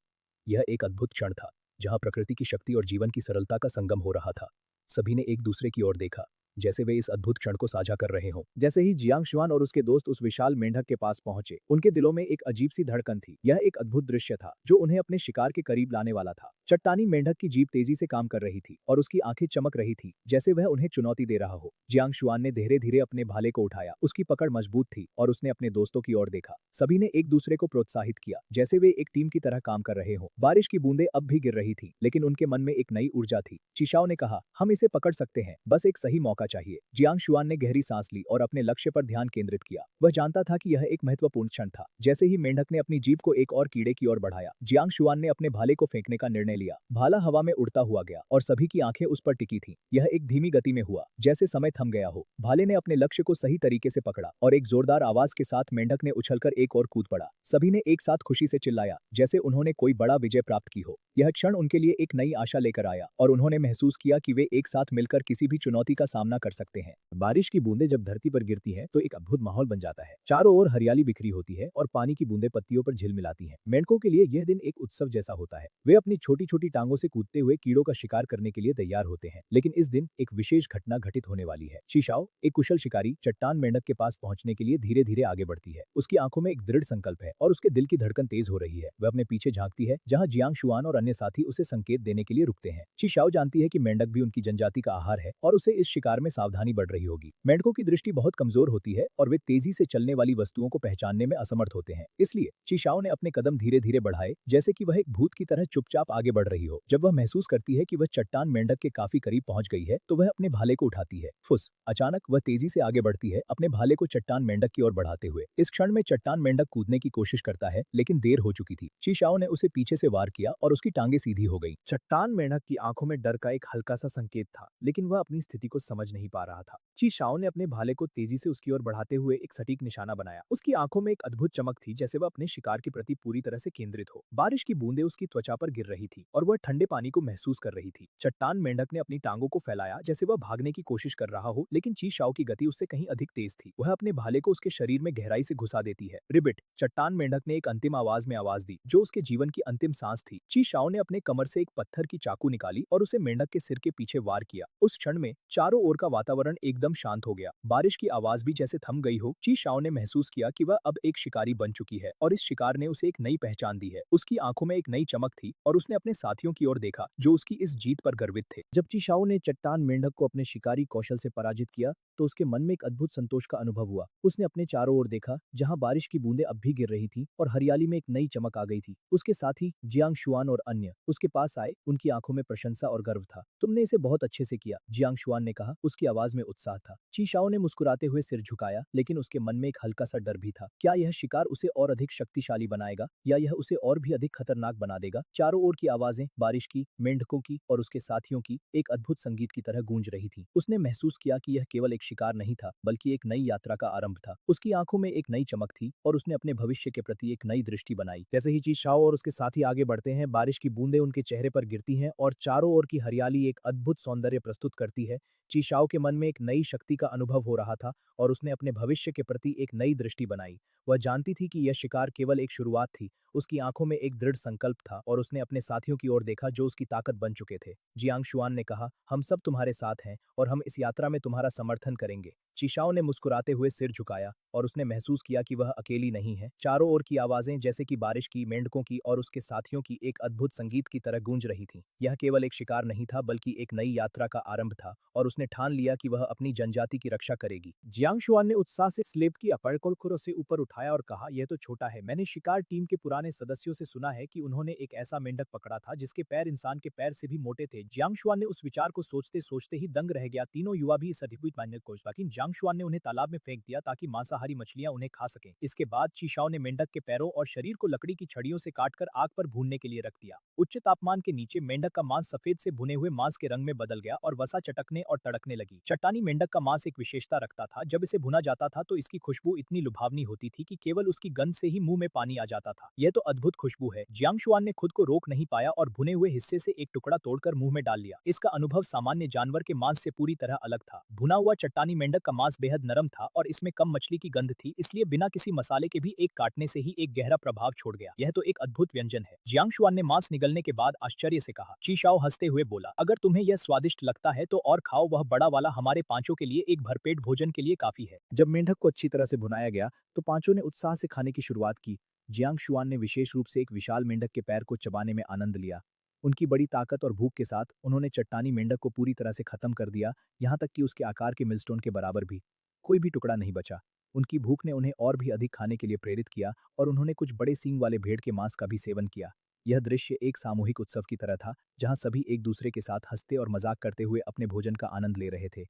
यह एक अद्भुत क्षण था, जहां प्रकृति की शक्ति और जीवन की सरलता का संगम हो रहा था। सभी ने एक दूसरे की ओर देखा, जैसे वे इस अद्भुत क्षण को साझा कर रहे हों। जैसे ही जियांग शुआन और उसके दोस्त उस विशाल मेंढक के पास पहुंचे, उनके दिलों में एक अजीब सी धड़कन थी। यह एक अद्भुत दृश्य था, जो उन्हें अपने शिकार के करीब लाने वाला था। चट्टानी मेंढक की जीभ तेजी से काम कर रही थी और उसकी आंखें चमक रही थी, जैसे वह उन्हें चुनौती दे रहा हो। जियांग शुआन ने धीरे धीरे अपने भाले को उठाया। उसकी पकड़ मजबूत थी और उसने अपने दोस्तों की ओर देखा। सभी ने एक दूसरे को प्रोत्साहित किया, जैसे वे एक टीम की तरह काम कर रहे हों। बारिश की बूंदें अब भी गिर रही थी, लेकिन उनके मन में एक नई ऊर्जा थी। चिशाओ ने कहा, हम इसे पकड़ सकते हैं, बस एक सही मौका चाहिए। जियांग शुआन ने गहरी सांस ली और अपने लक्ष्य पर ध्यान केंद्रित किया। वह जानता था कि यह एक महत्वपूर्ण क्षण था। जैसे ही मेंढक ने अपनी जीभ को एक और कीड़े की ओर बढ़ाया, जियांग शुआन ने अपने भाले को फेंकने का निर्णय लिया। भाला हवा में उड़ता हुआ गया और सभी की आंखें उस पर टिकी थीं। यह एक धीमी गति में हुआ, जैसे समय थम गया हो। भाले ने अपने लक्ष्य को सही तरीके से पकड़ा और एक जोरदार आवाज के साथ मेंढक ने उछलकर एक और कूद पड़ा। सभी ने एक साथ खुशी से चिल्लाया, जैसे उन्होंने कोई बड़ा विजय प्राप्त की हो। यह क्षण उनके लिए एक नई आशा लेकर आया और उन्होंने महसूस किया कि वे एक साथ मिलकर किसी भी चुनौती का सामना कर सकते हैं। बारिश की बूंदें जब धरती पर गिरती हैं, तो एक अद्भुत माहौल बन जाता है। चारों ओर हरियाली बिखरी होती है और पानी की बूंदें पत्तियों पर झिलमिलाती हैं। मेंढकों के लिए यह दिन एक उत्सव जैसा होता है। वे अपनी छोटी छोटी टांगों से कूदते हुए कीड़ों का शिकार करने के लिए तैयार होते हैं। लेकिन इस दिन एक विशेष घटना घटित होने वाली है। शीशाओ, एक कुशल शिकारी, चट्टान मेंढक के पास पहुंचने के लिए धीरे धीरे आगे बढ़ती है। उसकी आंखों में एक दृढ़ संकल्प है और उसके दिल की धड़कन तेज हो रही है। वह अपने पीछे झांकती है, जहां जियांग शुआन और अन्य साथी उसे संकेत देने के लिए रुकते हैं। शीशाओ जानती है कि मेंढक भी उनकी जनजाति का आहार है और उसे इस शिकार में सावधानी बढ़ रही होगी। मेंढकों की दृष्टि बहुत कमजोर होती है और वे तेजी से चलने वाली वस्तुओं को पहचानने में असमर्थ होते हैं। इसलिए शीशाओ ने अपने कदम धीरे धीरे बढ़ाए, जैसे कि वह एक भूत की तरह चुपचाप आगे बढ़ रही हो। जब वह महसूस करती है कि वह चट्टान मेंढक के काफी करीब पहुंच गई है, तो वह अपने भाले को उठाती है। फुस! अचानक वह तेजी से आगे बढ़ती है, अपने भाले को चट्टान मेंढक की ओर बढ़ाते हुए। इस क्षण में चट्टान मेंढक कूदने की कोशिश करता है, लेकिन देर हो चुकी थी। शीशाओ ने उसे पीछे से वार किया और उसकी टांगे सीधी हो गई। चट्टान मेंढक की आंखों में डर का एक हल्का सा संकेत था, लेकिन वह अपनी स्थिति को समझ नहीं पा रहा था। ची शाओ ने अपने भाले को तेजी से उसकी ओर बढ़ाते हुए एक सटीक निशाना बनाया। उसकी आंखों में एक अद्भुत चमक थी, जैसे वह अपने शिकार के प्रति पूरी तरह से केंद्रित हो। बारिश की बूंदें उसकी त्वचा पर गिर रही थी और वह ठंडे पानी को महसूस कर रही थी। चट्टान मेंढक ने अपनी टांगों को फैलाया, जैसे वह भागने की कोशिश कर रहा हो, लेकिन ची शाओ की गति उससे कहीं अधिक तेज थी। वह अपने भाले को उसके शरीर में गहराई से घुसा देती है। रिबिट! चट्टान मेंढक ने एक अंतिम आवाज में आवाज दी, जो उसके जीवन की अंतिम सांस थी। ची शाओ ने अपने कमर से एक पत्थर की चाकू निकाली और उसे मेंढक के सिर के पीछे वार किया। उस क्षण में चारों ओर का वातावरण एकदम शांत हो गया। बारिश की आवाज भी जैसे थम गई हो। ची शाओ ने महसूस किया कि वह अब एक शिकारी बन चुकी है और इस शिकार ने उसे एक नई पहचान दी है। उसकी आंखों में एक नई चमक थी और उसने अपने साथियों की ओर देखा, जो उसकी इस जीत पर गर्वित थे। जब चीशाओ ने चट्टान मेंढक को अपने शिकारी कौशल से पराजित किया, तो उसके मन में एक अद्भुत संतोष का अनुभव हुआ। उसने अपने चारों ओर देखा, जहां बारिश की बूंदें अब भी गिर रही थीं और हरियाली में एक नई चमक आ गई थी। उसके साथी जियांग शुआन और अन्य उसके पास आए, उनकी आंखों में प्रशंसा और गर्व था। तुमने इसे बहुत अच्छे से किया, जियांग शुआन ने कहा, उसकी आवाज में उत्साह था। चीशाओ ने मुस्कुराते हुए सिर झुकाया, लेकिन उसके मन में एक हल्का सा डर भी था। क्या यह शिकार उसे और अधिक शक्तिशाली बनाएगा या यह उसे और भी अधिक खतरनाक बना देगा? चारों ओर की आवाजें बारिश की, मेंढकों की और उसके साथियों की एक अद्भुत संगीत की तरह गूंज रही थी। उसने महसूस किया कि यह केवल एक शिकार नहीं था, बल्कि एक नई यात्रा का आरंभ था। उसकी आंखों में एक नई चमक थी और उसने अपने भविष्य के प्रति एक नई दृष्टि बनाई। जैसे ही चीशाओ और उसके साथी आगे बढ़ते हैं, बारिश की बूंदें उनके चेहरे पर गिरती हैं और चारों ओर की हरियाली एक अद्भुत सौंदर्य प्रस्तुत करती है। चीशाओ के मन में एक नई शक्ति का अनुभव हो रहा था और उसने अपने भविष्य के प्रति एक नई दृष्टि बनाई। वह जानती थी कि यह शिकार केवल एक शुरुआत थी। उसकी आंखों में एक दृढ़ संकल्प था और उसने अपने साथियों की ओर देखा, जो उसकी ताकत बन चुके थे। जियांग शुआन ने कहा, हम सब तुम्हारे साथ हैं और हम इस यात्रा में तुम्हारा समर्थन करेंगे। चीशाओ ने मुस्कुराते हुए सिर झुकाया और उसने महसूस किया कि वह अकेली नहीं है। चारों ओर की आवाजें, जैसे कि बारिश की, मेंढकों की और उसके साथियों की, एक अद्भुत संगीत की तरह गूंज रही थीं। यह केवल एक शिकार नहीं था, बल्कि एक नई यात्रा का आरंभ था और उसने ठान लिया कि वह अपनी जनजाति की रक्षा करेगी। जियांग शुआन ने उत्साह से स्लेब की अपड़कोलखुरों से ऊपर उठाया और कहा, यह तो छोटा है। मैंने शिकार टीम के पुराने सदस्यों से सुना है कि उन्होंने एक ऐसा मेंढक पकड़ा था जिसके पैर इंसान के पैर से भी मोटे थे। जियांग शुआन ने उस विचार को सोचते सोचते ही दंग रह गया। तीनों युवा भी इस अद्भुत मेंढक को, लेकिन जियांग शुआन ने उन्हें तालाब में फेंक दिया ताकि मांसाहारी मछलियां उन्हें खा सकें। इसके बाद चीशाओ ने मेंढक के पैरों और शरीर को लकड़ी की छड़ियों से काटकर आग पर भूनने के लिए रख दिया। उच्च तापमान के नीचे मेंढक का मांस सफेद से भुने हुए मांस के रंग में बदल गया और वसा चटकने और तड़कने लगी। चट्टानी मेंढक का मांस एक विशेषता रखता था, जब इसे भुना जाता था तो इसकी खुशबू इतनी लुभावनी होती थी कि केवल उसकी गंध से ही मुंह में पानी आ जाता था। यह तो अद्भुत खुशबू है। जियांग शुआन ने खुद को रोक नहीं पाया और भुने हुए हिस्से से एक टुकड़ा तोड़कर मुंह में डाल लिया। इसका अनुभव सामान्य जानवर के मांस से पूरी तरह अलग था। भुना हुआ चट्टानी मेंढक का मांस बेहद नरम था और इसमें कम मछली की गंध थी, इसलिए बिना किसी मसाले के भी एक काटने से ही एक गहरा प्रभाव छोड़ गया। यह तो एक अद्भुत व्यंजन है। जियांग शुआन ने मांस निगलने के बाद आश्चर्य से कहा। चीशाओ हंसते हुए बोला, अगर तुम्हें यह स्वादिष्ट लगता है तो और खाओ, वह बड़ा वाला हमारे पांचों के लिए एक भरपेट भोजन के लिए काफी है। जब मेंढक को अच्छी तरह से भुनाया गया, तो पांचों ने उत्साह से खाने की शुरुआत की। जियांग शुआन ने विशेष रूप से एक विशाल मेंढक के पैर को चबाने में आनंद लिया। उनकी बड़ी ताकत और भूख के साथ उन्होंने चट्टानी मेंढक को पूरी तरह से खत्म कर दिया, यहाँ तक कि उसके आकार के मिलस्टोन के बराबर भी कोई भी टुकड़ा नहीं बचा। उनकी भूख ने उन्हें और भी अधिक खाने के लिए प्रेरित किया और उन्होंने कुछ बड़े सींग वाले भेड़ के मांस का भी सेवन किया। यह दृश्य एक सामूहिक उत्सव की तरह था, जहां सभी एक दूसरे के साथ हंसते और मजाक करते हुए अपने भोजन का आनंद ले रहे थे।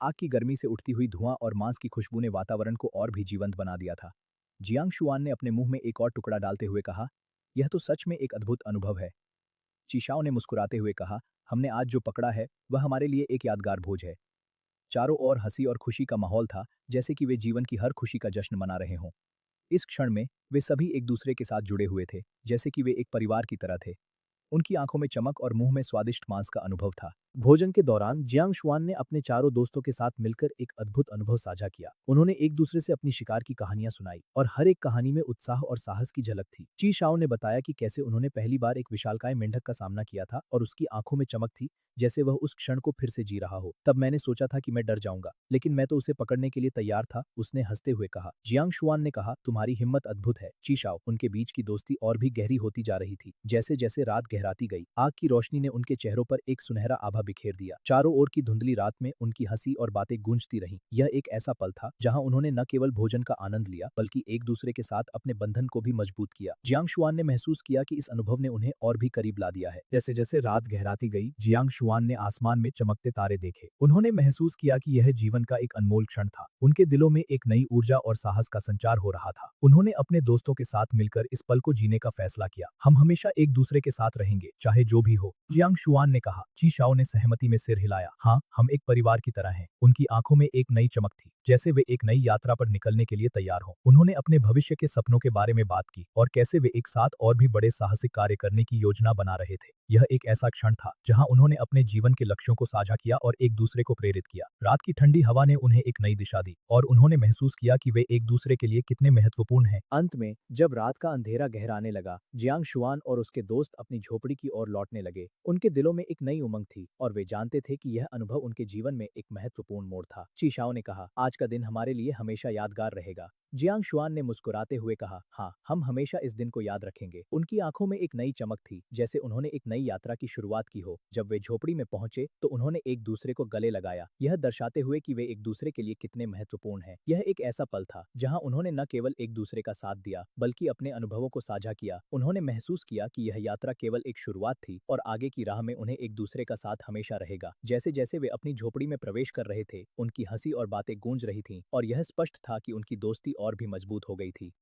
आग की गर्मी से उठती हुई धुआं और मांस की खुशबू ने वातावरण को और भी जीवंत बना दिया था। जियांग शुआन ने अपने मुंह में एक और टुकड़ा डालते हुए कहा, यह तो सच में एक अद्भुत अनुभव है। चीशाओ ने मुस्कुराते हुए कहा, हमने आज जो पकड़ा है वह हमारे लिए एक यादगार भोज है। चारों ओर हंसी और खुशी का माहौल था, जैसे कि वे जीवन की हर खुशी का जश्न मना रहे हों। इस क्षण में वे सभी एक दूसरे के साथ जुड़े हुए थे, जैसे कि वे एक परिवार की तरह थे। उनकी आंखों में चमक और मुंह में स्वादिष्ट मांस का अनुभव था। भोजन के दौरान जियांग शुआन ने अपने चारों दोस्तों के साथ मिलकर एक अद्भुत अनुभव साझा किया। उन्होंने एक दूसरे से अपनी शिकार की कहानियां सुनाई और हर एक कहानी में उत्साह और साहस की झलक थी। ची शाओ ने बताया कि कैसे उन्होंने पहली बार एक विशालकाय मेंढक का सामना किया था और उसकी आंखों में चमक थी, जैसे वह उस क्षण को फिर से जी रहा हो। तब मैंने सोचा था कि मैं डर जाऊंगा, लेकिन मैं तो उसे पकड़ने के लिए तैयार था, उसने हंसते हुए कहा। जियांग शुआन ने कहा, तुम्हारी हिम्मत अद्भुत है ची शाओ। उनके बीच की दोस्ती और भी गहरी होती जा रही थी। जैसे जैसे रात गहराती गई, आग की रोशनी ने उनके चेहरों पर एक सुनहरा आभा बिखेर दिया। चारों ओर की धुंधली रात में उनकी हंसी और बातें गूंजती रहीं। यह एक ऐसा पल था जहां उन्होंने न केवल भोजन का आनंद लिया, बल्कि एक दूसरे के साथ अपने बंधन को भी मजबूत किया। जियांग शुआन ने महसूस किया कि इस अनुभव ने उन्हें और भी करीब ला दिया है। जैसे जैसे रात गहराती गई, जियांग शुआन ने आसमान में चमकते तारे देखे। उन्होंने महसूस किया कि यह जीवन का एक अनमोल क्षण था। उनके दिलों में एक नई ऊर्जा और साहस का संचार हो रहा था। उन्होंने अपने दोस्तों के साथ मिलकर इस पल को जीने का फैसला किया। हम हमेशा एक दूसरे के साथ रहेंगे, चाहे जो भी हो, जियांग शुआन ने कहा। ची शाओ ने सहमति में सिर हिलाया। हाँ, हम एक परिवार की तरह हैं। उनकी आंखों में एक नई चमक थी, जैसे वे एक नई यात्रा पर निकलने के लिए तैयार हों। उन्होंने अपने भविष्य के सपनों के बारे में बात की और कैसे वे एक साथ और भी बड़े साहसिक कार्य करने की योजना बना रहे थे। यह एक ऐसा क्षण था जहां उन्होंने अपने जीवन के लक्ष्यों को साझा किया और एक दूसरे को प्रेरित किया। रात की ठंडी हवा ने उन्हें एक नई दिशा दी और उन्होंने महसूस किया कि वे एक दूसरे के लिए कितने महत्वपूर्ण हैं। अंत में जब रात का अंधेरा गहराने लगा, जियांग शुआन और उसके दोस्त अपनी झोपड़ी की ओर लौटने लगे। उनके दिलों में एक नई उमंग थी और वे जानते थे कि यह अनुभव उनके जीवन में एक महत्वपूर्ण मोड़ था। ची शाओ ने कहा, आज का दिन हमारे लिए हमेशा यादगार रहेगा। जियांग शुआन ने मुस्कुराते हुए कहा, हाँ, हम हमेशा इस दिन को याद रखेंगे। उनकी आंखों में एक नई चमक थी, जैसे उन्होंने एक नई यात्रा की शुरुआत की हो। जब वे झोपड़ी में पहुंचे तो उन्होंने एक दूसरे को गले लगाया, यह दर्शाते हुए कि वे एक दूसरे के लिए कितने महत्वपूर्ण हैं। यह एक ऐसा पल था जहां उन्होंने न केवल एक दूसरे का साथ दिया, बल्कि अपने अनुभवों को साझा किया। उन्होंने महसूस किया कि यह यात्रा केवल एक शुरुआत थी और आगे की राह में उन्हें एक दूसरे का साथ हमेशा रहेगा। जैसे जैसे वे अपनी झोपड़ी में प्रवेश कर रहे थे, उनकी हंसी और बातें गूंज रही थीं और यह स्पष्ट था कि उनकी दोस्ती और भी मजबूत हो गई थी।